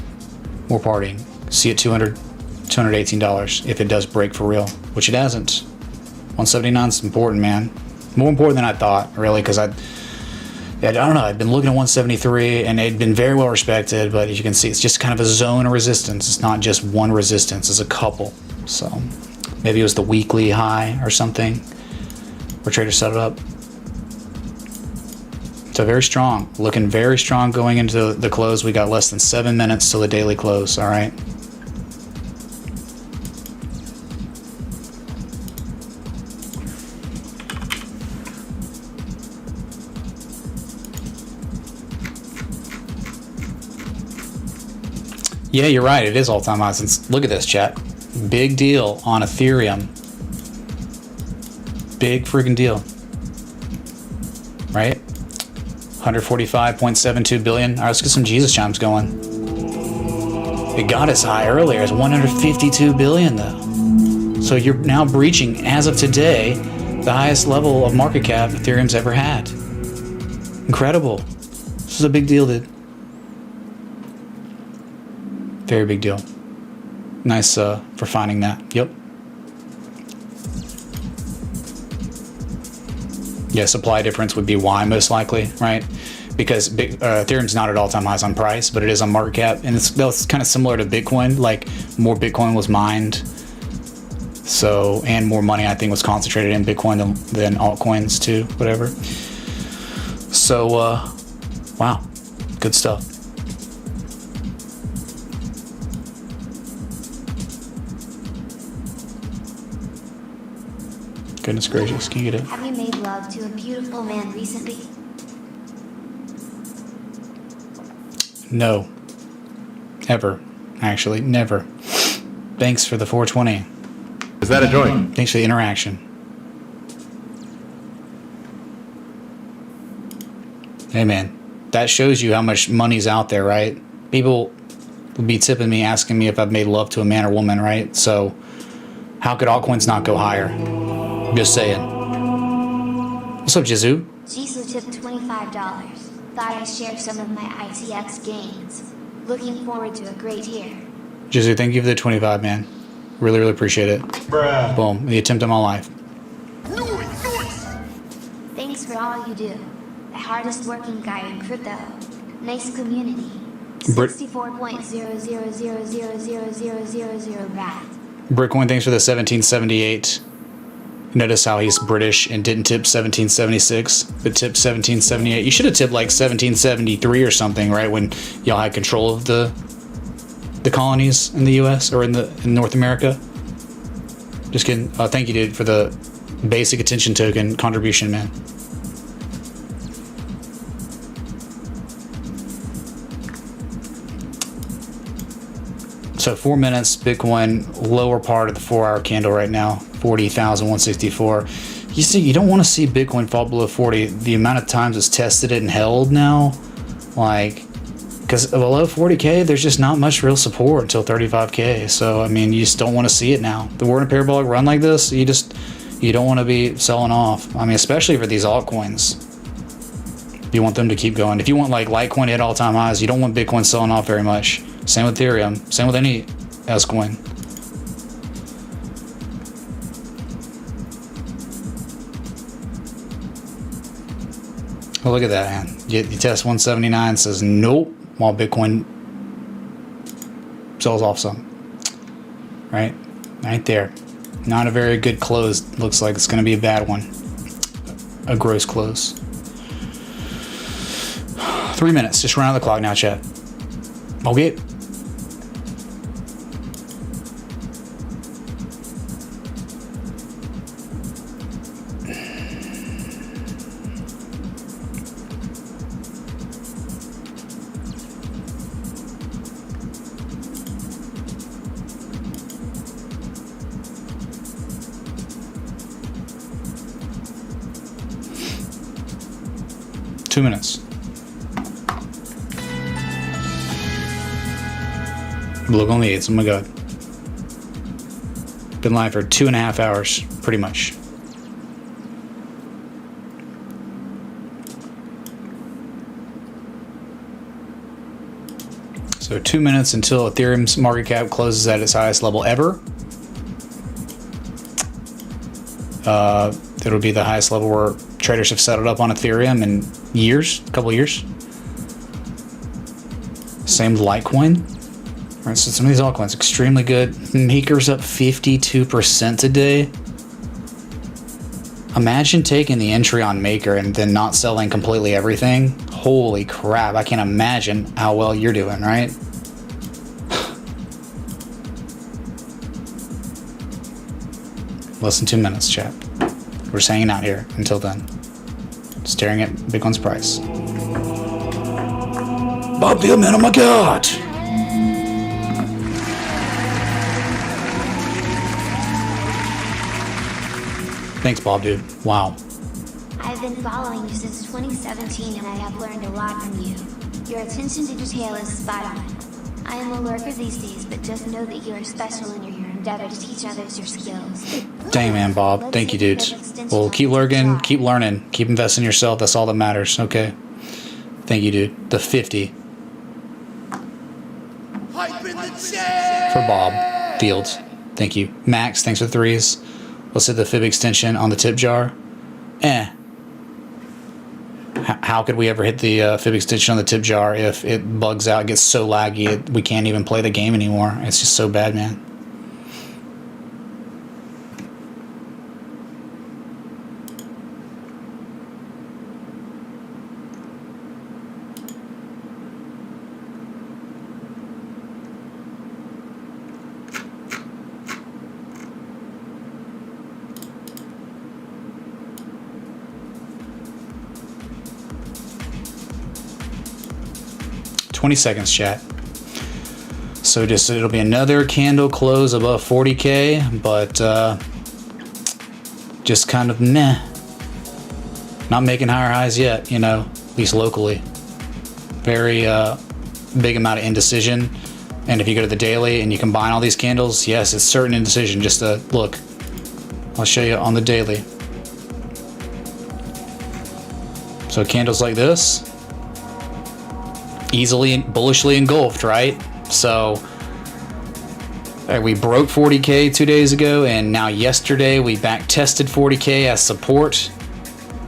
See it $218 if it does break for real, which it hasn't. 179 is important, man. More important than I thought, really, because I don't know. I've been looking at 173 and it'd been very well respected, but as you can see, it's just kind of a zone of resistance. It's not just one resistance, it's a couple. So maybe it was the weekly high or something where traders set it up. So very strong, looking very strong going into the close. We got less than 7 minutes till the daily close. All right. Yeah, you're right. It is all-time highs. Look at this, chat. Big deal on Ethereum. Big freaking deal. Right? 145.72 billion. All right, let's get some Jesus chimes going. It got as high earlier as 152 billion, though. So you're now breaching, as of today, the highest level of market cap Ethereum's ever had. Incredible. This is a big deal, dude. Very big deal. Nice for finding that. Yep. Yeah, supply difference would be why, most likely, right? Because Ethereum's not at all-time highs on price, but it is on market cap, and that's kind of similar to Bitcoin. Like, more Bitcoin was mined, so, and more money I think was concentrated in Bitcoin than altcoins too, whatever. So, wow, good stuff. Goodness gracious, can you get it? Have you made love to a beautiful man recently? No. Ever. Actually, never. Thanks for the 420. Is that a joint? Thanks for the interaction. Hey man, that shows you how much money's out there, right? People would be tipping me, asking me if I've made love to a man or woman, right? So, how could altcoins not go higher? Just saying. What's up, Jizu? Jisoo tipped $25. Thought I'd share some of my ITX gains. Looking forward to a great year. Jizu, thank you for the 25, man. Really, really appreciate it. Bruh. Boom, the attempt of my life. Thanks for all you do. The hardest working guy in crypto. Nice community. Brit- 64.000000000 rat. Brickcoin, thanks for the 1778. Notice how he's British and didn't tip 1776, but tipped 1778. You should have tipped like 1773 or something, right? When y'all had control of the colonies in the U.S. or in North America. Just kidding. Thank you, dude, for the basic attention token contribution, man. So 4 minutes, Bitcoin, lower part of the 4-hour candle right now, 40,164. You see, you don't want to see Bitcoin fall below 40. The amount of times it's tested it and held now, like, because below 40K, there's just not much real support until 35K. So, I mean, you just don't want to see it now. The we're in a parabolic run like this, you don't want to be selling off. I mean, especially for these altcoins. You want them to keep going. If you want like Litecoin to hit all-time highs, you don't want Bitcoin selling off very much. Same with Ethereum. Same with any S coin. Oh, look at that, man. You test 179, says nope, while Bitcoin sells off some. Right? Right there. Not a very good close. Looks like it's going to be a bad one. A gross close. 3 minutes. Just run out the clock now, chat. Okay. Two minutes. Look on the 8s. Oh my god. Been live for 2.5 hours, pretty much. So 2 minutes until Ethereum's market cap closes at its highest level ever. It'll be the highest level where traders have settled up on Ethereum in years, a couple years. Same with Litecoin. All right, so some of these altcoins extremely good. Maker's up 52% today. Imagine taking the entry on Maker and then not selling completely everything. Holy crap, I can't imagine how well you're doing, right? Less than 2 minutes, chat. We're just hanging out here until then. Staring at Bitcoin's price. Bob Fieldman, oh my god! Thanks, Bob, dude. Wow. I've been following you since 2017 and I have learned a lot from you. Your attention to detail is spot on. I am a lurker these days, but just know that you are special in your endeavor to teach others your skills. Dang, man, Bob. Thank you, dude. Well, keep lurking, keep learning, keep investing in yourself. That's all that matters. Okay. Thank you, dude. The 50 Hype in the chat. for Bob Fields. Thank you. Max, thanks for the 3s. Let's hit the fib extension on the tip jar. How could we ever hit the fib extension on the tip jar if it bugs out, gets so laggy, we can't even play the game anymore? It's just so bad, man. 20 seconds, chat. So just it'll be another candle close above 40K, but just kind of meh. Not making higher highs yet, you know, at least locally. Very big amount of indecision. And if you go to the daily and you combine all these candles, yes, it's certain indecision. Just look. I'll show you on the daily. So candles like this, easily bullishly engulfed, right? So we broke 40K 2 days ago, and now yesterday we back tested 40K as support.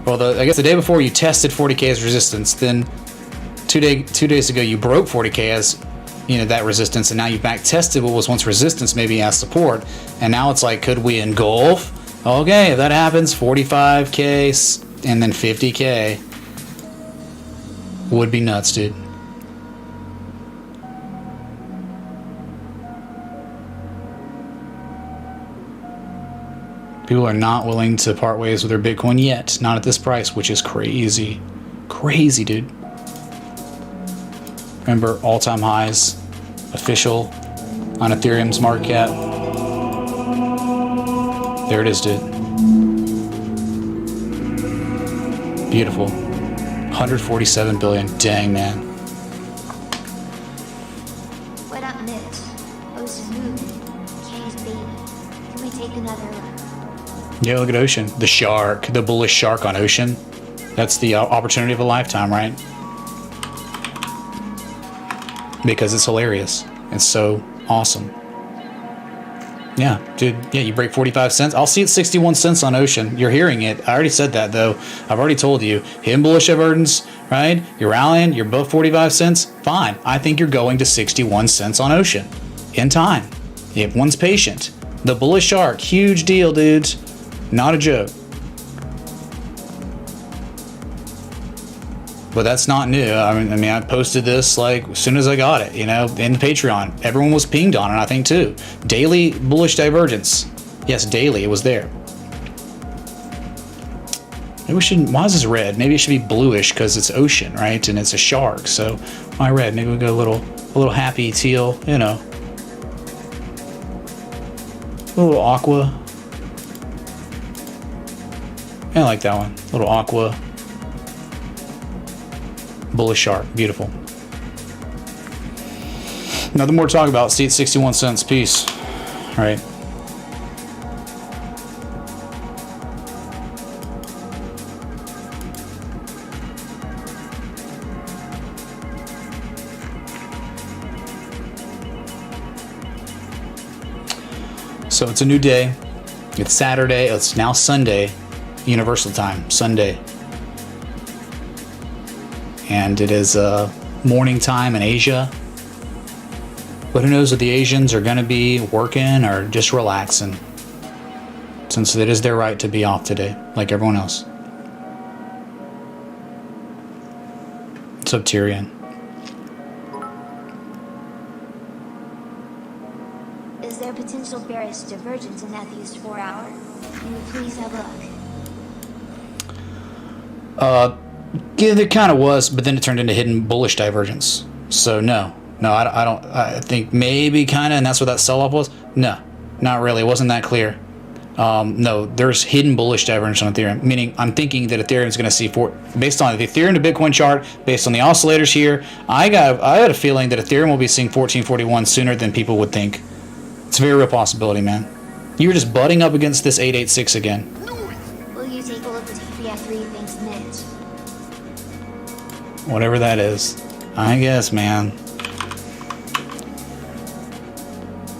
Well, I guess the day before you tested 40K as resistance, then 2 days ago you broke 40K as, you know, that resistance, and now you back tested what was once resistance maybe as support, and now it's like, could we engulf? Okay, if that happens, 45K and then 50K would be nuts, dude. People are not willing to part ways with their Bitcoin yet. Not at this price, which is crazy. Crazy, dude. Remember, all-time highs, official, on Ethereum's market cap. There it is, dude. Beautiful. 147 billion. Dang, man. What up, Mitch? Ocean moving. K's baby. Can we take another look? Yeah, look at Ocean. The shark. The bullish shark on Ocean. That's the opportunity of a lifetime, right? Because it's hilarious. It's so awesome. Yeah, dude. Yeah, you break 45 cents. I'll see it 61 cents on Ocean. You're hearing it. I already said that, though. I've already told you. Hidden bullish divergence, right? You're rallying. You're above 45 cents. Fine. I think you're going to 61 cents on Ocean. In time. If one's patient. The bullish shark. Huge deal, dudes. Not a joke. But that's not new. I mean, I posted this like as soon as I got it, you know, in the Patreon. Everyone was pinged on it, I think, too. Daily bullish divergence. Yes, daily. It was there. Maybe we should. Why is this red? Maybe it should be bluish because it's ocean, right? And it's a shark. So why red? Maybe we go a little happy teal. You know, a little aqua. I like that one. A little aqua. Bullish shark. Beautiful. Nothing more to talk about. See, it's 61 cents. Peace. All right. So it's a new day. It's Saturday. It's now Sunday. Universal time. Sunday. And it is morning time in Asia. But who knows if the Asians are going to be working or just relaxing, since it is their right to be off today, like everyone else. What's up, Tyrion? Is there potential bearish divergence in that used 4 hour? Can you please have a look? Yeah, there kind of was, but then it turned into hidden bullish divergence. So no, I don't. I think maybe kind of, and that's what that sell-off was. No, not really. It wasn't that clear. No, there's hidden bullish divergence on Ethereum. Meaning, I'm thinking that Ethereum is going to see based on the Ethereum to Bitcoin chart, based on the oscillators here. I had a feeling that Ethereum will be seeing 1441 sooner than people would think. It's a very real possibility, man. You're just butting up against this 886 again. Will you take a look at TPI3 thanks, Mitch? Whatever that is. I guess, man.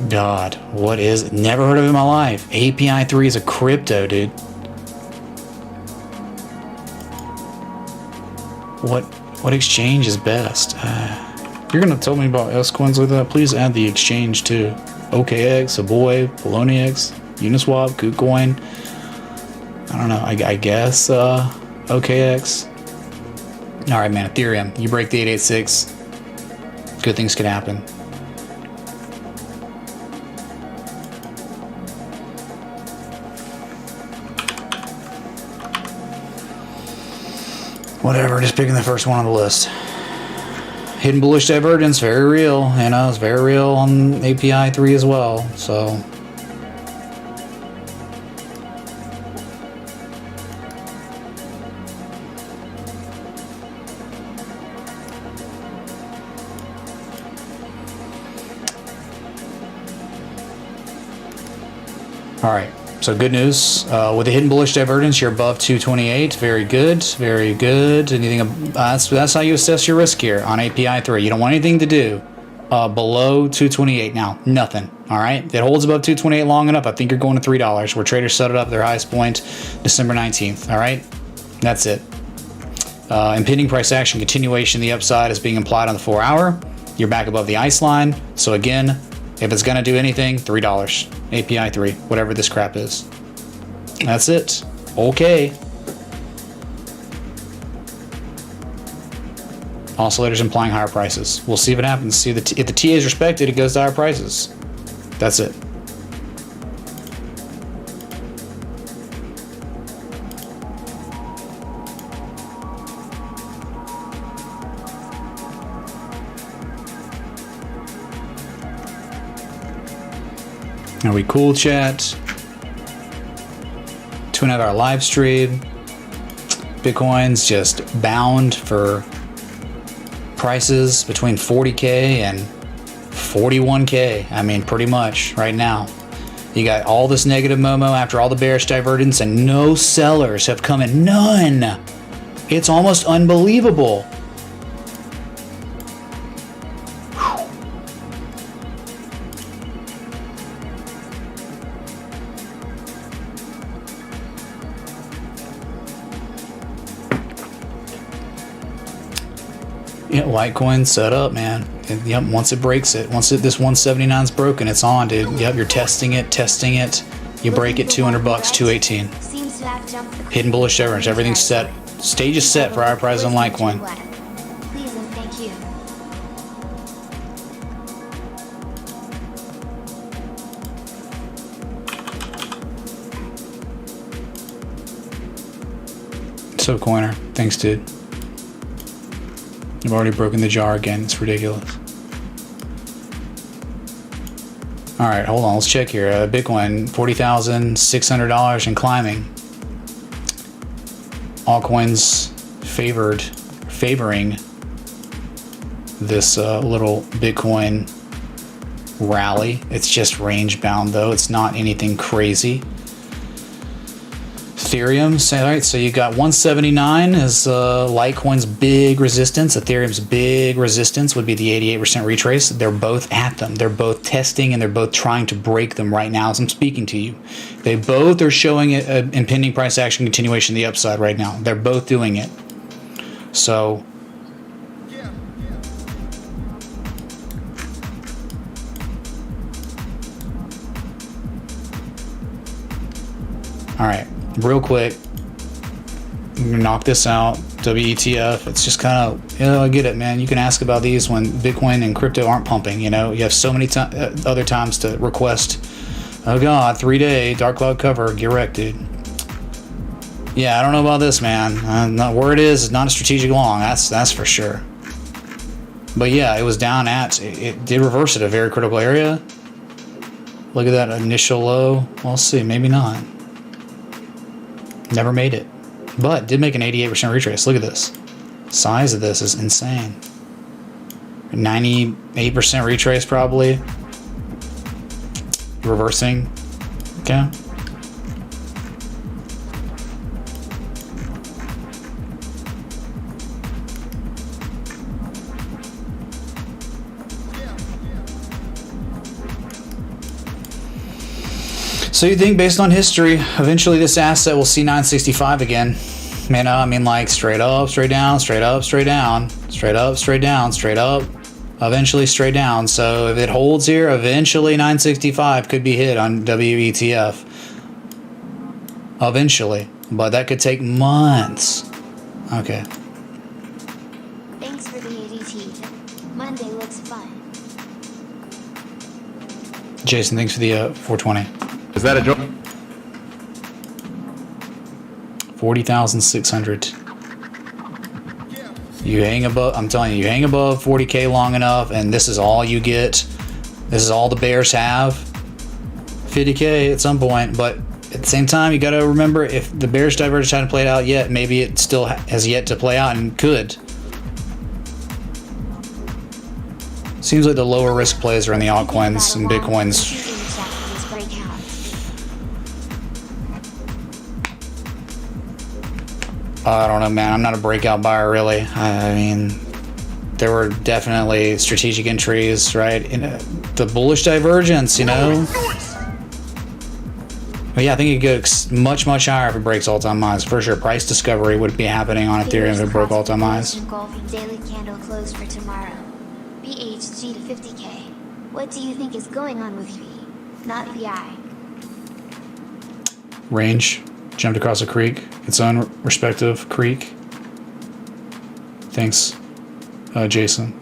God, what is it? Never heard of it in my life. API 3 is a crypto, dude. What exchange is best? You're gonna tell me about S coins like that? Please add the exchange too. OKX, Aboy, Poloniex, Uniswap, KuCoin. I don't know. I guess OKX. All right, man. Ethereum. You break the 886. Good things could happen. Whatever. Just picking the first one on the list. hidden bullish divergence, very real. You know, it's very real on API 3 as well. So. All right, so good news. With the hidden bullish divergence, you're above 228. Very good, very good. Anything? That's how you assess your risk here on API 3. You don't want anything to do below 228 now. Nothing. All right, if it holds above 228 long enough, I think you're going to $3, where traders set it up their highest point December 19th. All right, that's it. Impending price action continuation. The upside is being implied on the 4-hour. You're back above the ice line. So again, if it's going to do anything, $3. API 3, whatever this crap is. That's it. Okay. Oscillators implying higher prices. We'll see if it happens. See if the TA is respected, it goes to higher prices. That's it. Are we cool, chat? 2.5-hour live stream. Bitcoin's just bound for prices between 40K and 41K. I mean, pretty much right now. You got all this negative Momo after all the bearish divergence, and no sellers have come in. None. It's almost unbelievable. Yeah, Litecoin set up, man. Yep, once it breaks it, this 179's broken, it's on, dude. Yep, you're testing it. You break it, $200, 218. Hidden bullish divergence, everything's set. Stage is set for our price on Litecoin. Please and thank you. So Coiner, thanks, dude. I've already broken the jar again. It's ridiculous. All right, hold on. Let's check here. Bitcoin, $40,600 and climbing. Altcoins favoring this little Bitcoin rally. It's just range bound though. It's not anything crazy. Ethereum, all right, so you got 179 as Litecoin's big resistance. Ethereum's big resistance would be the 88% retrace. They're both at them. They're both testing, and they're both trying to break them right now as I'm speaking to you. They both are showing an impending price action continuation to the upside right now. They're both doing it. So all right. Real quick, I'm gonna knock this out. WETF. It's just kind of, I get it, man. You can ask about these when Bitcoin and crypto aren't pumping. You have so many other times to request. Oh God, 3-day dark cloud cover. Get wrecked, dude. Yeah, I don't know about this, man. Not where it is not a strategic long. That's for sure. But yeah, it was down at. It did reverse at a very critical area. Look at that initial low. We'll see. Maybe not. Never made it, but did make an 88% retrace. Look at this. Size of this is insane. 98% retrace probably. Reversing. Okay. So you think, based on history, eventually this asset will see 965 again? Man, I mean, like straight up, straight down, straight up, straight down, straight up, straight down, straight up, eventually straight down. So if it holds here, eventually 965 could be hit on WETF. Eventually, but that could take months. Okay. Thanks for the ADT. Monday looks fun. Jason, thanks for the 420. Is that a joke? 40,600. You hang above, I'm telling you hang above 40K long enough, and this is all you get. This is all the bears have. 50K at some point, but at the same time, you got to remember, if the bearish divergence hadn't played out yet, maybe it still has yet to play out and could. Seems like the lower risk plays are in the altcoins and bitcoins. I don't know, man. I'm not a breakout buyer, really. I mean, there were definitely strategic entries, right? In the bullish divergence, you know. But yeah, I think it could go much, much higher if it breaks all-time highs. For sure, price discovery would be happening on Ethereum if it broke all-time highs. Daily candle close for tomorrow. BHG to 50K. What do you think is going on with V? Not VI. Range jumped across a creek, its own respective creek. Thanks, Jason.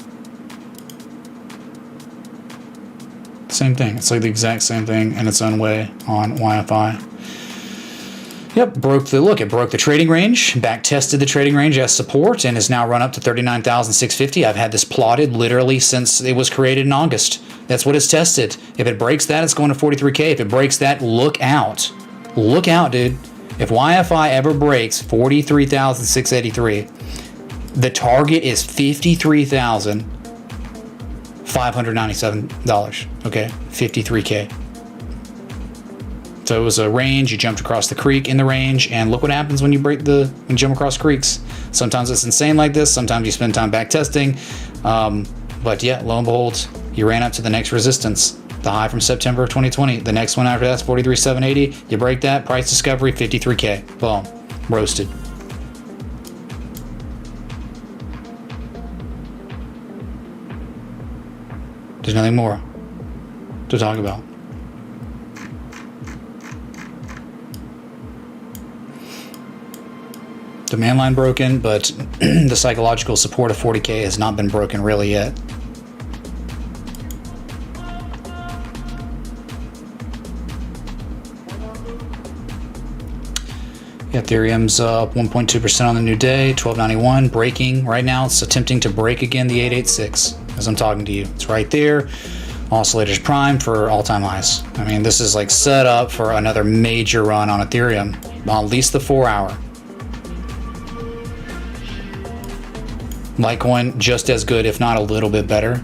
Same thing. It's like the exact same thing in its own way on YFI. Yep, it broke the trading range, back tested the trading range as support, and has now run up to 39,650. I've had this plotted literally since it was created in August. That's what it's tested. If it breaks that, it's going to 43K. If it breaks that, look out. Look out, dude. If YFI ever breaks 43,683, the target is $53,597. Okay, 53K. So it was a range. You jumped across the creek in the range, and look what happens when you jump across creeks. Sometimes it's insane like this. Sometimes you spend time back testing. But yeah, lo and behold, you ran up to the next resistance. The high from September of 2020. The next one after that's 43,780. You break that, price discovery, 53K. Boom. Roasted. There's nothing more to talk about. Demand line broken, but the psychological support of 40K has not been broken really yet. Ethereum's up 1.2% on the new day, 1291, breaking. Right now, it's attempting to break again the 886 as I'm talking to you. It's right there. Oscillator's primed for all-time highs. I mean, this is like set up for another major run on Ethereum, at least the 4-hour. Litecoin, just as good, if not a little bit better.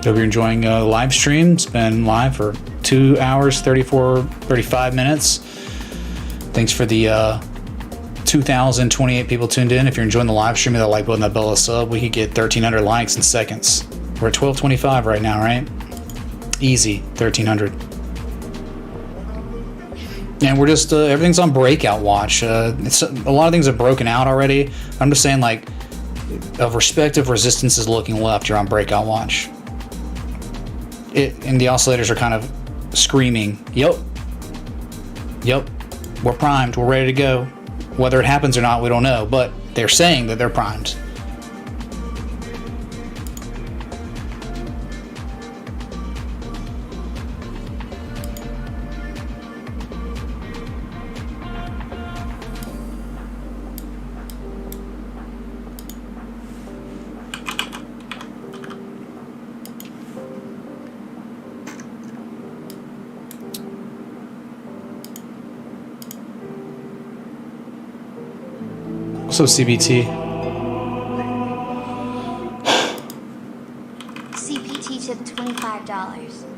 Hope you're enjoying the live stream. It's been live for 2 hours, 35 minutes. Thanks for the 2,028 people tuned in. If you're enjoying the live stream, that like button, that bell, a sub, we could get 1,300 likes in seconds. We're at 1225 right now, right? Easy, 1,300. And we're just, everything's on breakout watch. A lot of things have broken out already. I'm just saying, like, of respective resistances looking left, you're on breakout watch. And the oscillators are kind of screaming, yep, we're primed, we're ready to go. Whether it happens or not, we don't know, but they're saying that they're primed. So CBT. CPT tip $25.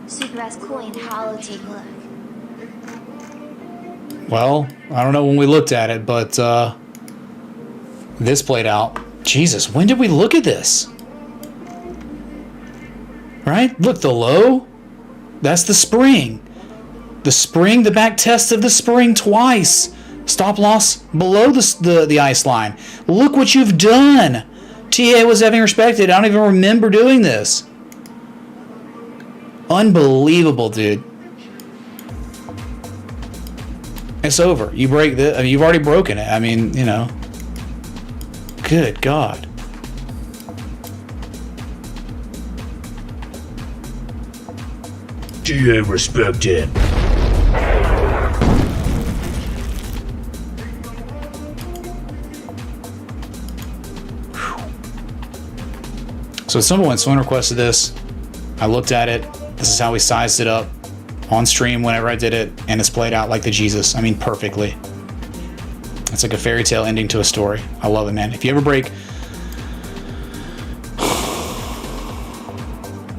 Supergrass coin hollow, take a look. Well, I don't know when we looked at it, but this played out. Jesus, when did we look at this? Right? Look, the low. That's the spring. The spring, the back test of the spring twice. Stop loss below the ice line. Look what you've done. TA was having respected. I don't even remember doing this. Unbelievable, dude. It's over. You break the. I mean, you've already broken it. I mean, you know. Good God. TA respected. So simple when Swin requested this, I looked at it. This is how we sized it up on stream whenever I did it, and it's played out like the Jesus. I mean, perfectly. It's like a fairy tale ending to a story. I love it, man. If you ever break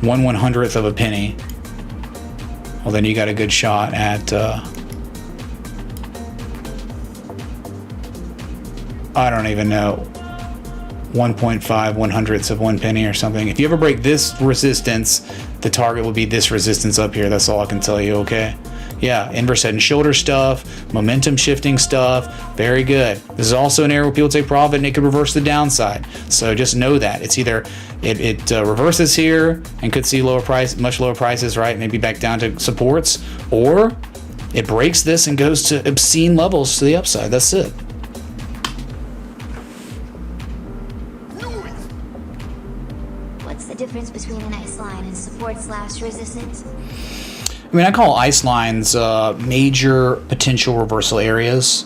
1/100th of a penny, well, then you got a good shot at I don't even know, 1.5/100ths of 1 penny or something. If you ever break this resistance, the target will be this resistance up here. That's all I can tell you, okay? Yeah, inverse head and shoulder stuff, momentum shifting stuff, very good. This is also an area where people take profit and it could reverse the downside. So just know that. It's either it reverses here and could see much lower prices, right? Maybe back down to supports, or it breaks this and goes to obscene levels to the upside. That's it. What's the difference between an ice line and support/resistance? I mean, I call ice lines major potential reversal areas.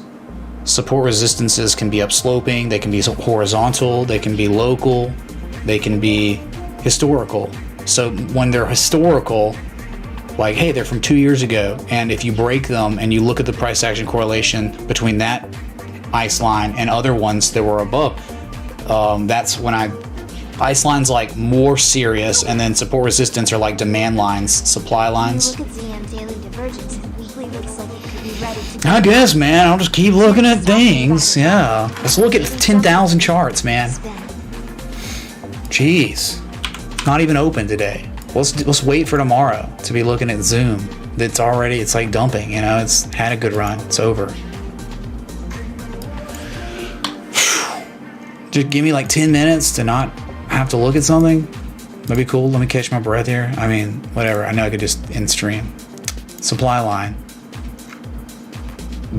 Support resistances can be upsloping, they can be horizontal, they can be local, they can be historical. So when they're historical, like, hey, they're from 2 years ago, and if you break them and you look at the price action correlation between that ice line and other ones that were above, that's when ice lines like more serious, and then support resistance are like demand lines, supply lines. Look at ZM daily divergence and weekly looks like it could be ready to I guess, man, I'll just keep looking at things. Yeah, let's look at 10,000 charts, man. Jeez, not even open today. Let's wait for tomorrow to be looking at Zoom. It's like dumping, you know. It's had a good run. It's over. Just give me like 10 minutes to not have to look at something. That'd be cool. Let me catch my breath here. I mean, whatever. I know I could just end stream. Supply line.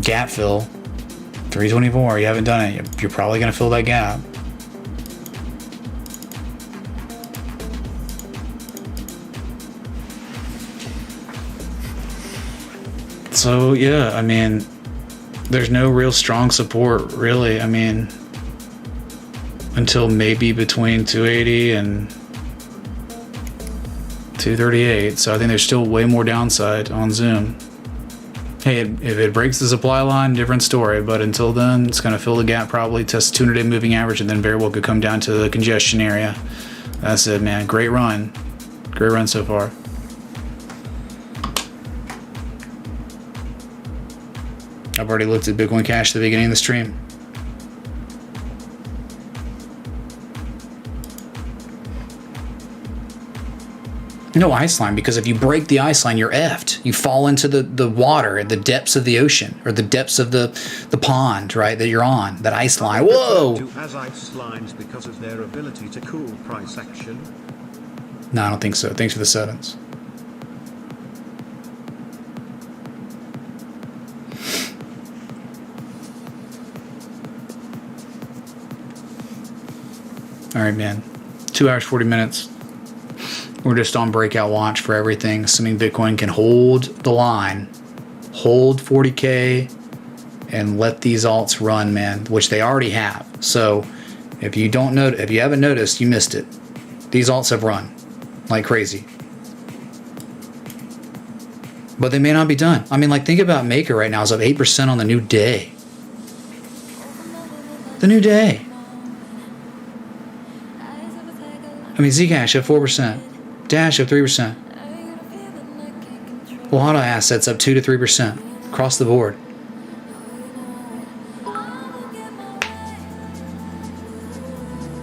Gap fill. 324. You haven't done it. You're probably going to fill that gap. So, yeah, I mean, there's no real strong support, really. I mean, until maybe between 280 and 238. So I think there's still way more downside on Zoom. Hey, if it breaks the supply line, different story. But until then, it's going to fill the gap probably, test 200-day moving average, and then very well could come down to the congestion area. That's it, man. Great run. Great run so far. I've already looked at Bitcoin Cash at the beginning of the stream. No ice line, because if you break the ice line, you're effed. You fall into the water at the depths of the ocean, or the depths of the pond, right, that you're on, that ice line. Whoa! As ice lines because of their ability to cool price action? No, I don't think so. Thanks for the sevens. All right, man. 2 hours, 40 minutes. We're just on breakout watch for everything, assuming Bitcoin can hold the line, hold 40K, and let these alts run, man, which they already have. So if you haven't noticed, you missed it. These alts have run like crazy. But they may not be done. I mean, like, think about Maker right now is up 8% on the new day. The new day. I mean, Zcash up 4%. Dash up 3%. A lot of assets up 2 to 3% across the board.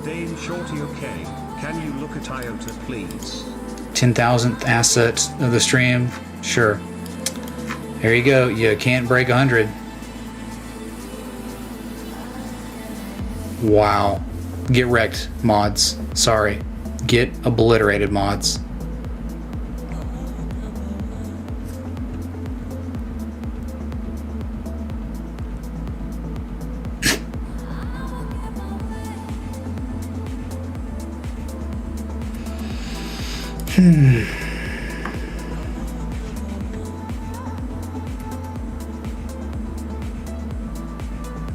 Dane Shorty, okay. Can you look at IOTA, please? 10,000th asset of the stream. Sure. There you go. You can't break 100. Wow. Get wrecked, mods. Sorry. Get obliterated, mods.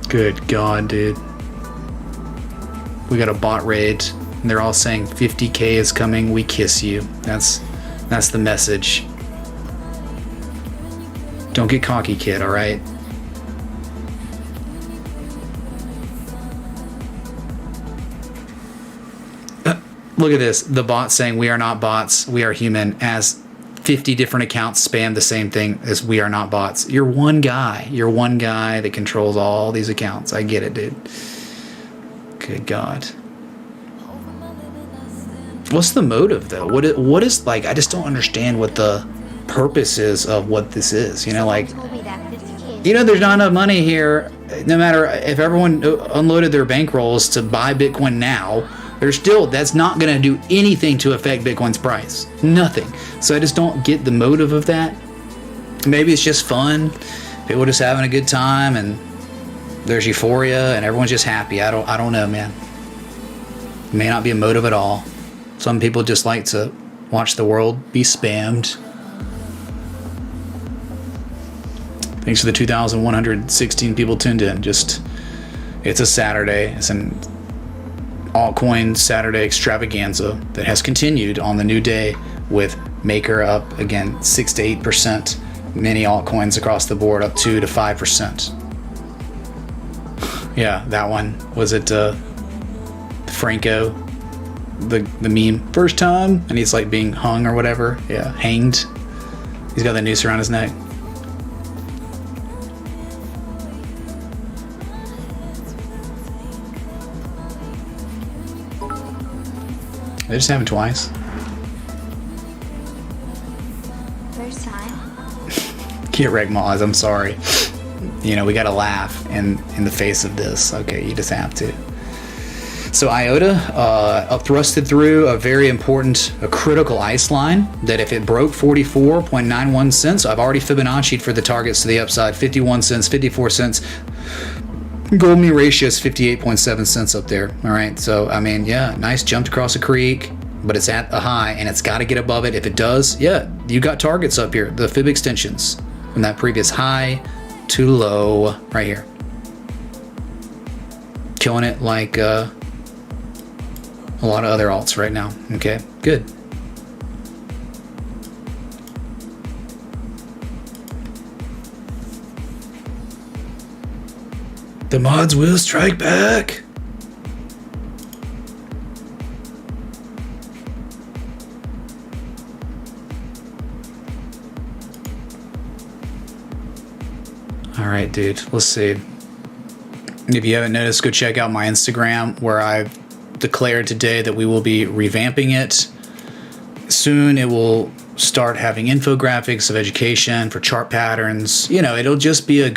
Good God, dude. We got a bot raid And they're all saying 50K is coming. We kiss you. That's the message. Don't get cocky, kid, all right? Look at this. The bot saying we are not bots. We are human. As 50 different accounts spam the same thing as we are not bots. You're one guy. You're one guy that controls all these accounts. I get it, dude. Good God. What's the motive, though? What is, like, I just don't understand what the purpose is of what this is. You know, like, you know, there's not enough money here. No matter if everyone unloaded their bankrolls to buy Bitcoin now, that's not going to do anything to affect Bitcoin's price. Nothing. So I just don't get the motive of that. Maybe it's just fun. People are just having a good time and there's euphoria and everyone's just happy. I don't know, man. It may not be a motive at all. Some people just like to watch the world be spammed. Thanks for the 2,116 people tuned in. It's a Saturday. It's an altcoin Saturday extravaganza that has continued on the new day with Maker up again 6 to 8%. Many altcoins across the board up 2 to 5%. Yeah, that one. Was it Franco? The meme. First time? And he's like being hung or whatever. Yeah, hanged. He's got the noose around his neck. They just happened twice. First time. Get wrecked, Moz. I'm sorry. You know, we gotta laugh in the face of this. Okay, you just have to. So IOTA thrusted through a very important, a critical ice line that if it broke 44.91 cents, I've already Fibonacci'd for the targets to the upside, 51 cents, 54 cents. Gold mean ratio is 58.7 cents up there. All right. So, I mean, yeah, nice jumped across a creek, but it's at a high and it's got to get above it. If it does, yeah, you got targets up here, the fib extensions from that previous high to low right here. Killing it like a lot of other alts right now. Okay, good. The mods will strike back. All right, dude. Let's see. If you haven't noticed, go check out my Instagram where I've declared today that we will be revamping it. Soon it will start having infographics of education for chart patterns. You know, it'll just be a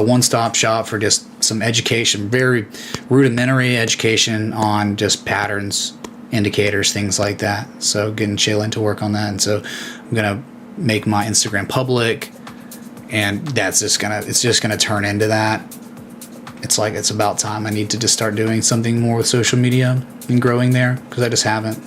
one-stop shop for just some education, very rudimentary education on just patterns, indicators, things like that. So getting Shaylin to work on that. And so I'm gonna make my Instagram public, and it's just gonna turn into that. It's like it's about time. I need to just start doing something more with social media and growing there because I just haven't.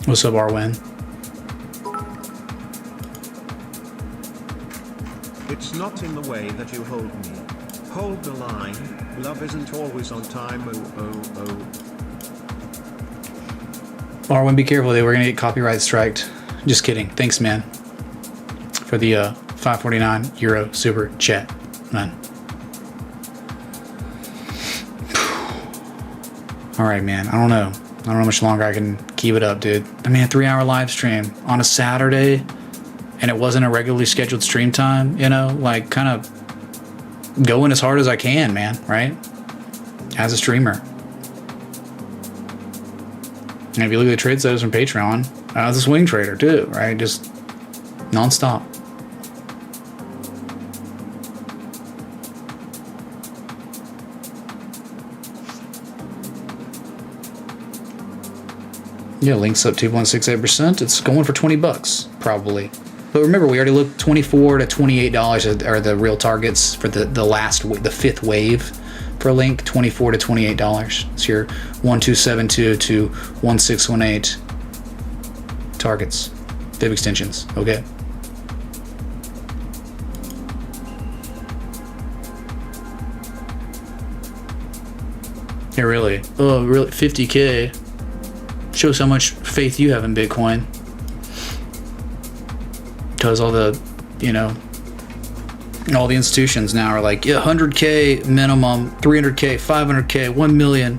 What's up, Arwen? It's not in the way that you hold me. Hold the line. Love isn't always on time. Arwen, be careful. They were gonna get copyright striked. Just kidding. Thanks, man, for the €5.49 super chat, man. All right, man. I don't know how much longer I can keep it up, dude. I mean, a 3-hour live stream on a Saturday, and it wasn't a regularly scheduled stream time, you know, like kind of going as hard as I can, man, right? As a streamer. And if you look at the trade setups from Patreon, I was a swing trader too, right? Just nonstop. Yeah, links up 2.68%. It's going for $20, probably. But remember, we already looked $24 to $28 are the real targets for the fifth wave for Link. $24 to $28. It's your 1272 to 1618 targets, fib extensions. Okay. Yeah, really. Oh, really? 50K. Shows how much faith you have in Bitcoin. Because all the, all the institutions now are like, yeah, 100K minimum, 300K, 500K, 1 million.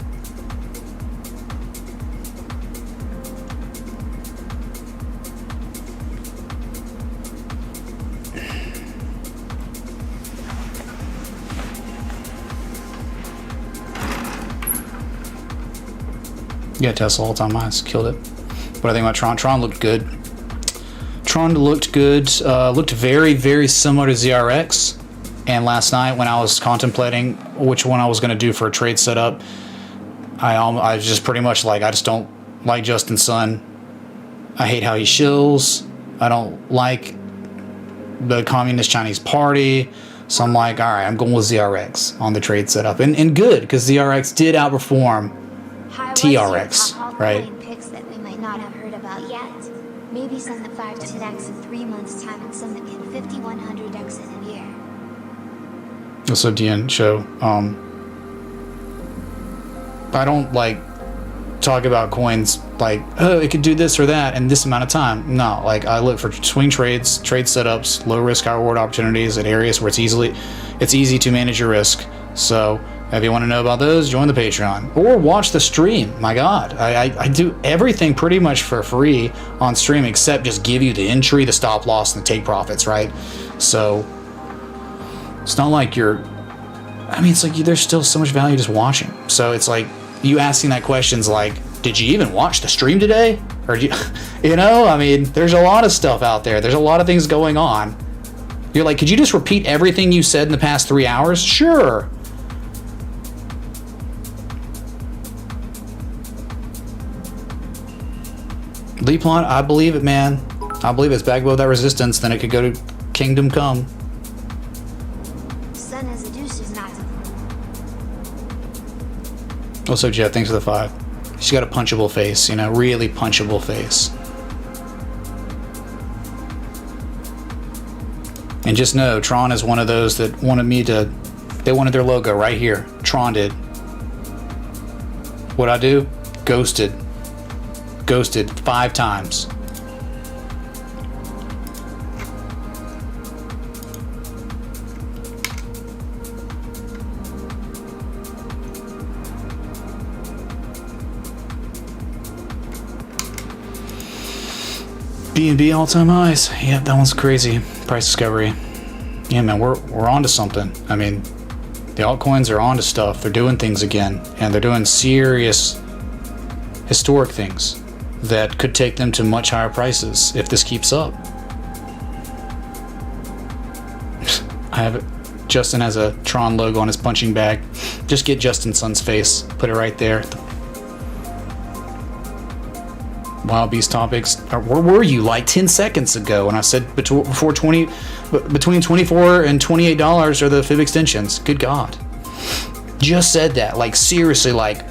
Yeah, Tesla all-time highs, killed it. What do I think about Tron? Tron looked good. Tron looked good. Looked very, very similar to ZRX. And last night, when I was contemplating which one I was going to do for a trade setup, I was just pretty much like, I just don't like Justin Sun. I hate how he shills. I don't like the Communist Chinese Party. So I'm like, all right, I'm going with ZRX on the trade setup, and good, because ZRX did outperform TRX, right? Picks that we might not have heard about yet. Maybe some that 5 to 10x in 3 months' time, and some that can 5100x in a year. What's up, DN Show? I don't like talk about coins like, oh, it could do this or that in this amount of time. No, like I look for swing trades, trade setups, low risk, high reward opportunities at areas where it's easy to manage your risk. So if you want to know about those, join the Patreon or watch the stream. My God, I do everything pretty much for free on stream except just give you the entry, the stop loss, and the take profits, right? So it's not like it's like there's still so much value just watching. So it's like you asking that question's like, did you even watch the stream today? Or there's a lot of stuff out there. There's a lot of things going on. You're like, could you just repeat everything you said in the past 3 hours? Sure. Leapon, I believe it, man. I believe it's back above that resistance, then it could go to Kingdom Come. Sun as a deuce is not. Also, Jeff, thanks for the 5. She's got a punchable face, really punchable face. And just know, Tron is one of those that they wanted their logo right here. Tron did. What'd I do? Ghosted 5 times. B&B all-time highs. Yeah, that one's crazy. Price discovery. Yeah, man, we're onto something. I mean, the altcoins are onto stuff. They're doing things again, and they're doing serious historic things that could take them to much higher prices if this keeps up. I have it. Justin has a Tron logo on his punching bag. Just get Justin Sun's face. Put it right there. Wild Beast topics. Where were you like 10 seconds ago when I said between 24 and $28 are the fib extensions? Good God. Just said that. Like seriously, like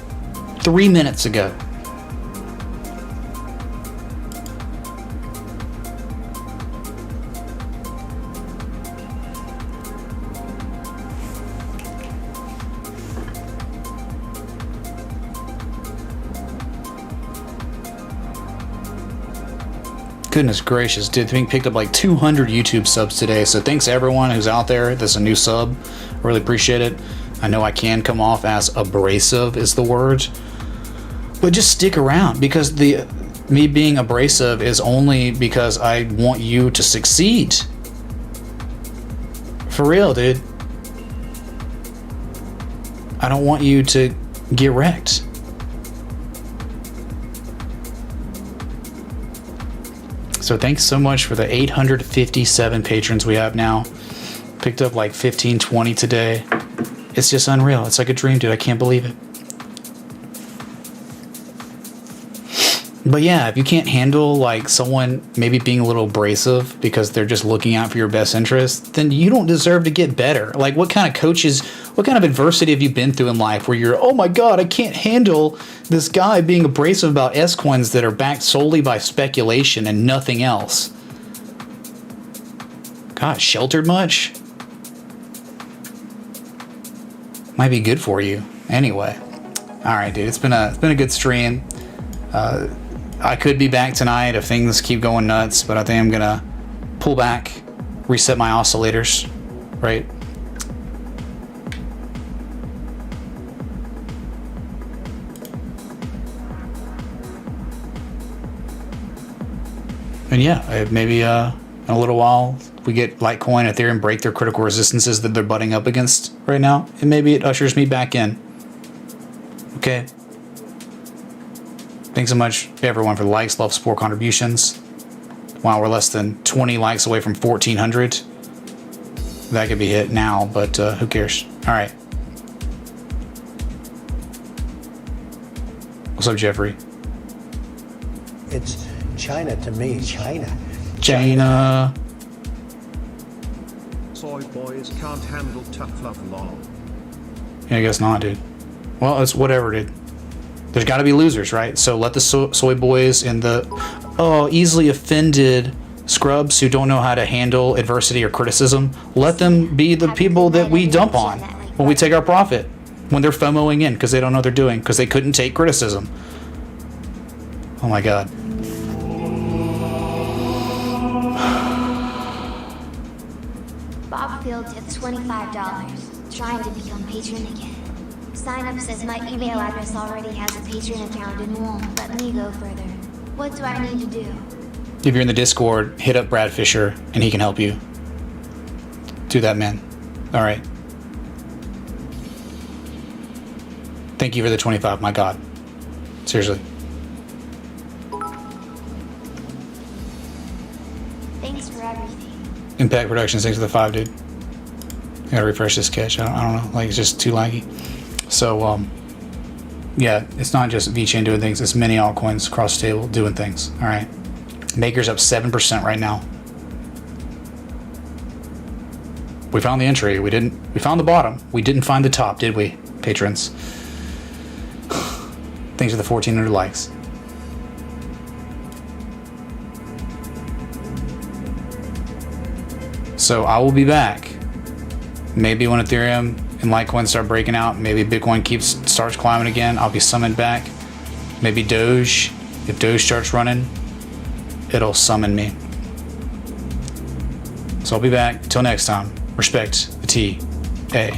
3 minutes ago. Goodness gracious, dude, the thing picked up like 200 YouTube subs today, so thanks everyone who's out there that's a new sub. I really appreciate it. I know I can come off as abrasive is the word, but just stick around, because me being abrasive is only because I want you to succeed. For real, dude. I don't want you to get wrecked. So thanks so much for the 857 patrons we have now. Picked up like 15, 20 today. It's just unreal. It's like a dream, dude. I can't believe it. But yeah, if you can't handle like someone maybe being a little abrasive because they're just looking out for your best interest, then you don't deserve to get better. Like, what kind of coaches, what kind of adversity have you been through in life where you're, oh my God, I can't handle this guy being abrasive about S coins that are backed solely by speculation and nothing else? God, sheltered much? Might be good for you. Anyway. All right, dude. It's been a good stream. I could be back tonight if things keep going nuts, but I think I'm gonna pull back, reset my oscillators, right? And yeah, maybe in a little while we get Litecoin, Ethereum break their critical resistances that they're butting up against right now, and maybe it ushers me back in. Okay. Thanks so much, everyone, for the likes, love, support, contributions. Wow, we're less than 20 likes away from 1,400. That could be hit now, but who cares? All right. What's up, Jeffrey? It's China to me, China. China. Soy boys can't handle tough love, lol. Yeah, I guess not, dude. Well, it's whatever, dude. There's got to be losers, right? So let the soy boys and the easily offended scrubs who don't know how to handle adversity or criticism, let them be the people that we dump on when we take our profit, when they're FOMOing in because they don't know what they're doing, because they couldn't take criticism. Oh my God. Bob Field tipped $25, trying to become patron again. Sign up says my email address already has a Patreon account and won't let me go further. What do I need to do? If you're in the Discord, hit up Brad Fisher and he can help you. Do that, man. All right. Thank you for the 25. My God. Seriously. Thanks for everything. Impact Productions, thanks for the 5, dude. I gotta refresh this cache. I don't know. Like, it's just too laggy. So, yeah, it's not just VeChain doing things. It's many altcoins across the table doing things. All right. Maker's up 7% right now. We found the entry. We found the bottom. We didn't find the top, did we, patrons? Thanks for the 1,400 likes. So I will be back. Maybe when Ethereum and Litecoin start breaking out, maybe Bitcoin starts climbing again, I'll be summoned back. Maybe Doge. If Doge starts running, it'll summon me. So I'll be back. Till next time. Respect the TA.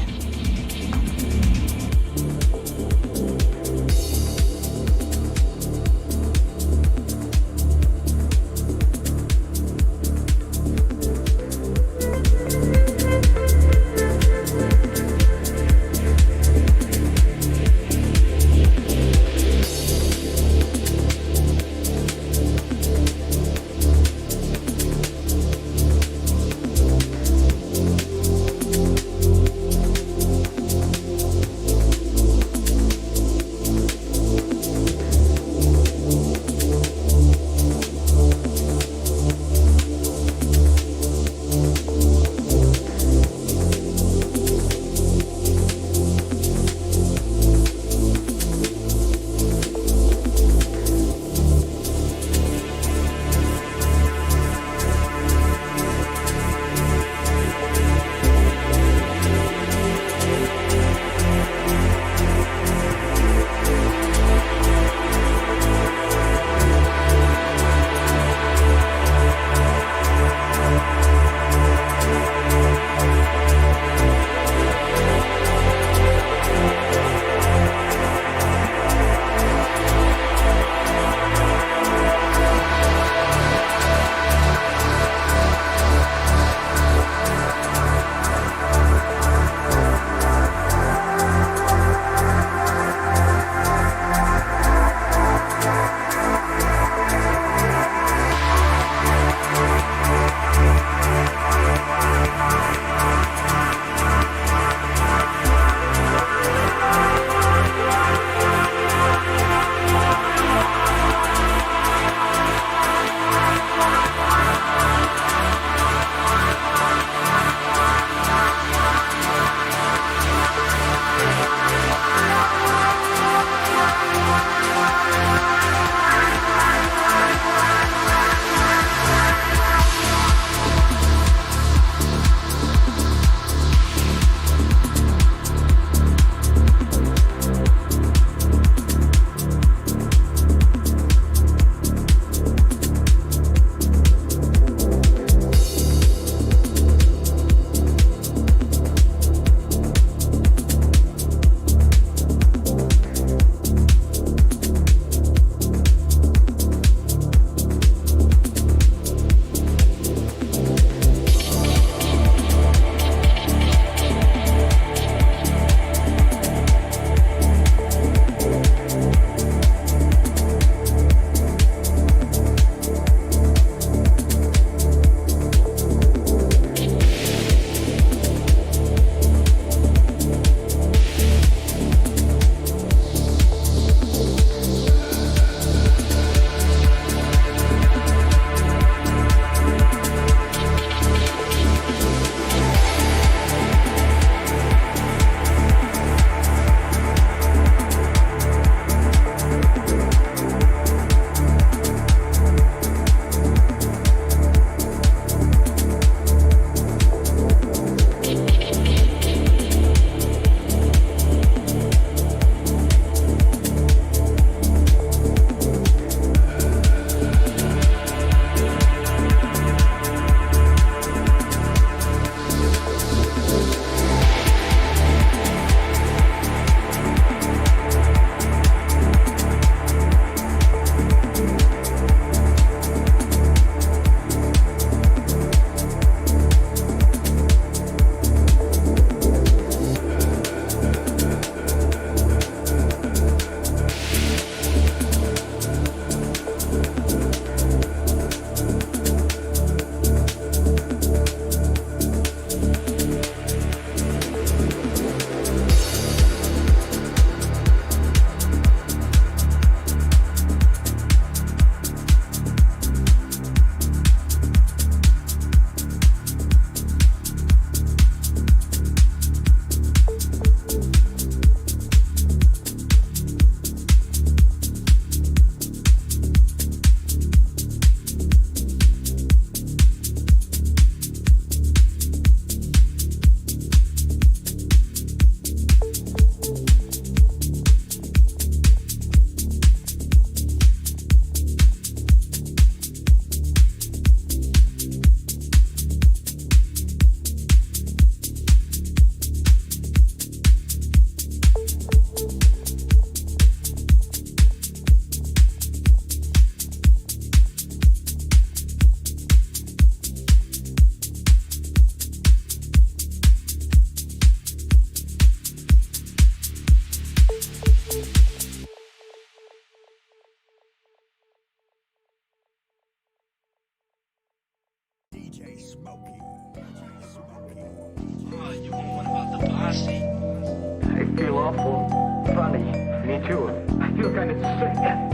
I feel awful funny. Me too. I feel kind of sick.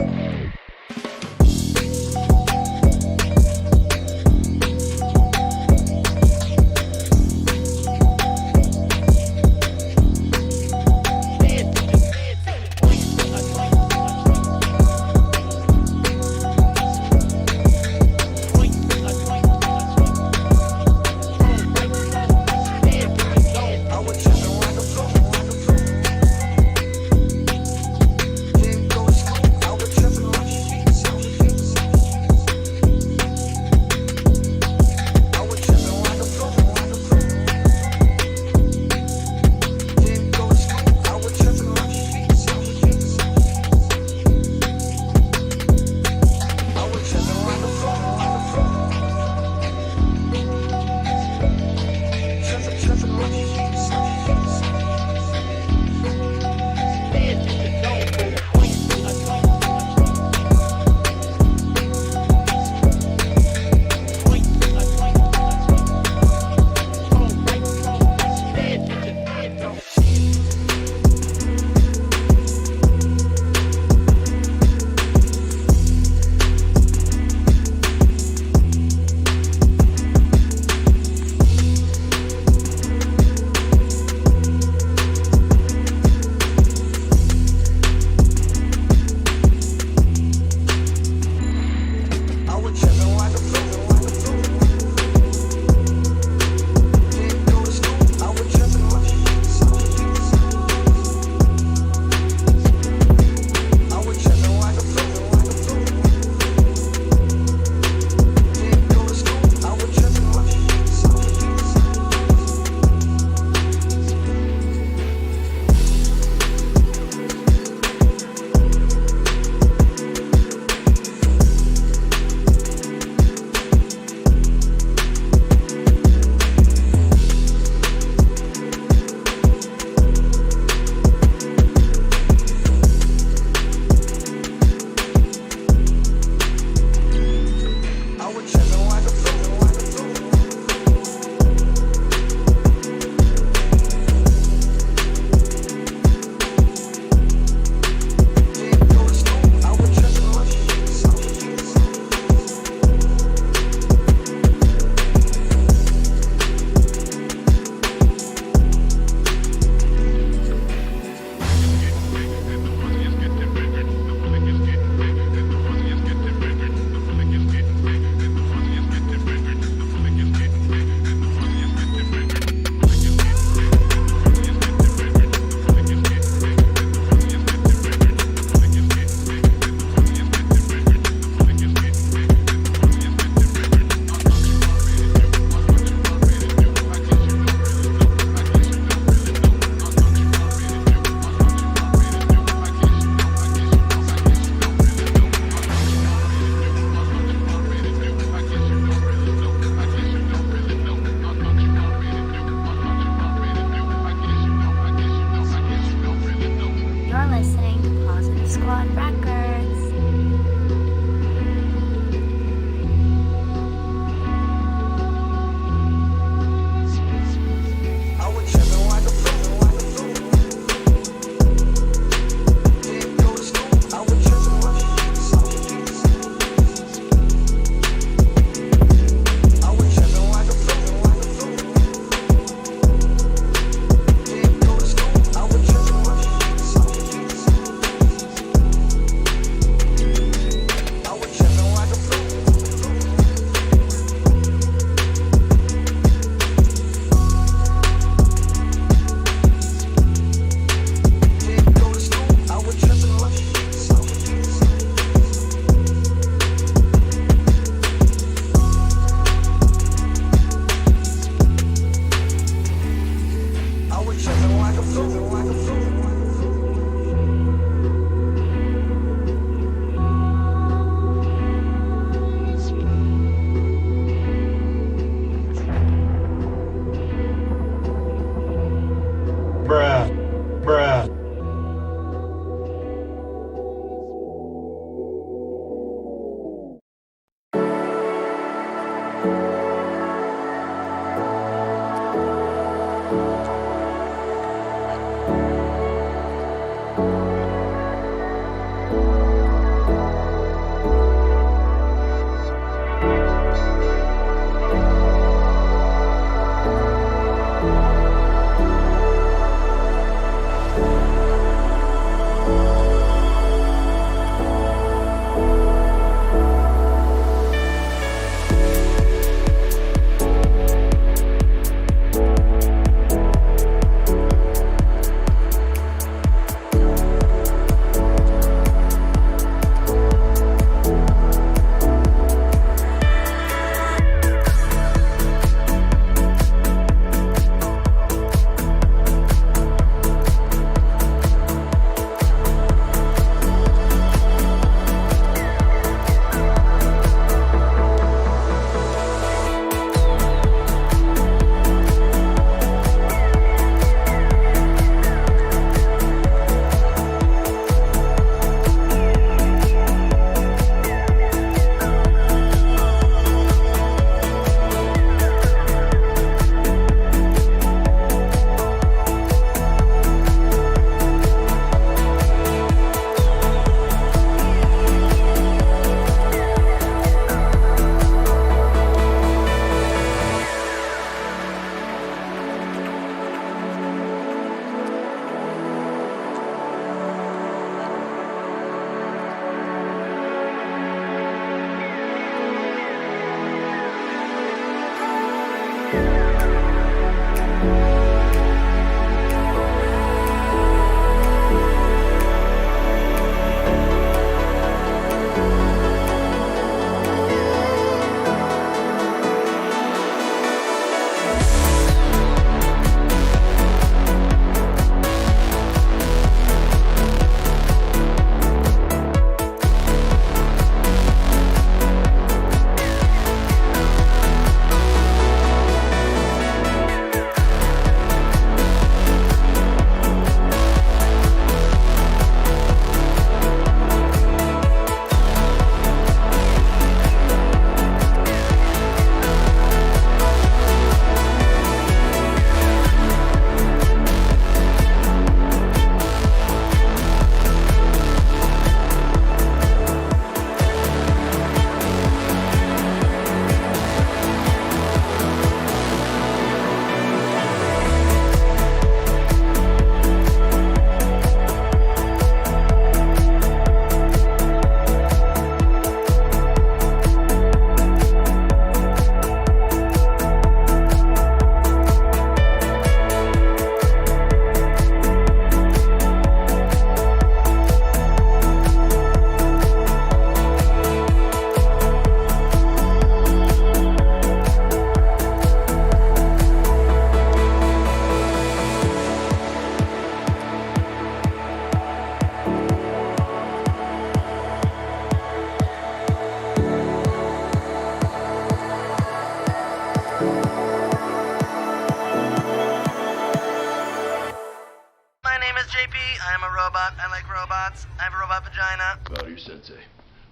JP. I am a robot. I like robots. I have a robot vagina. Bow to your sensei.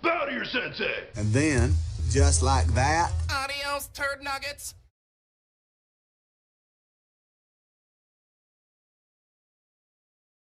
Bow to your sensei! And then, just like that, Adios, turd nuggets.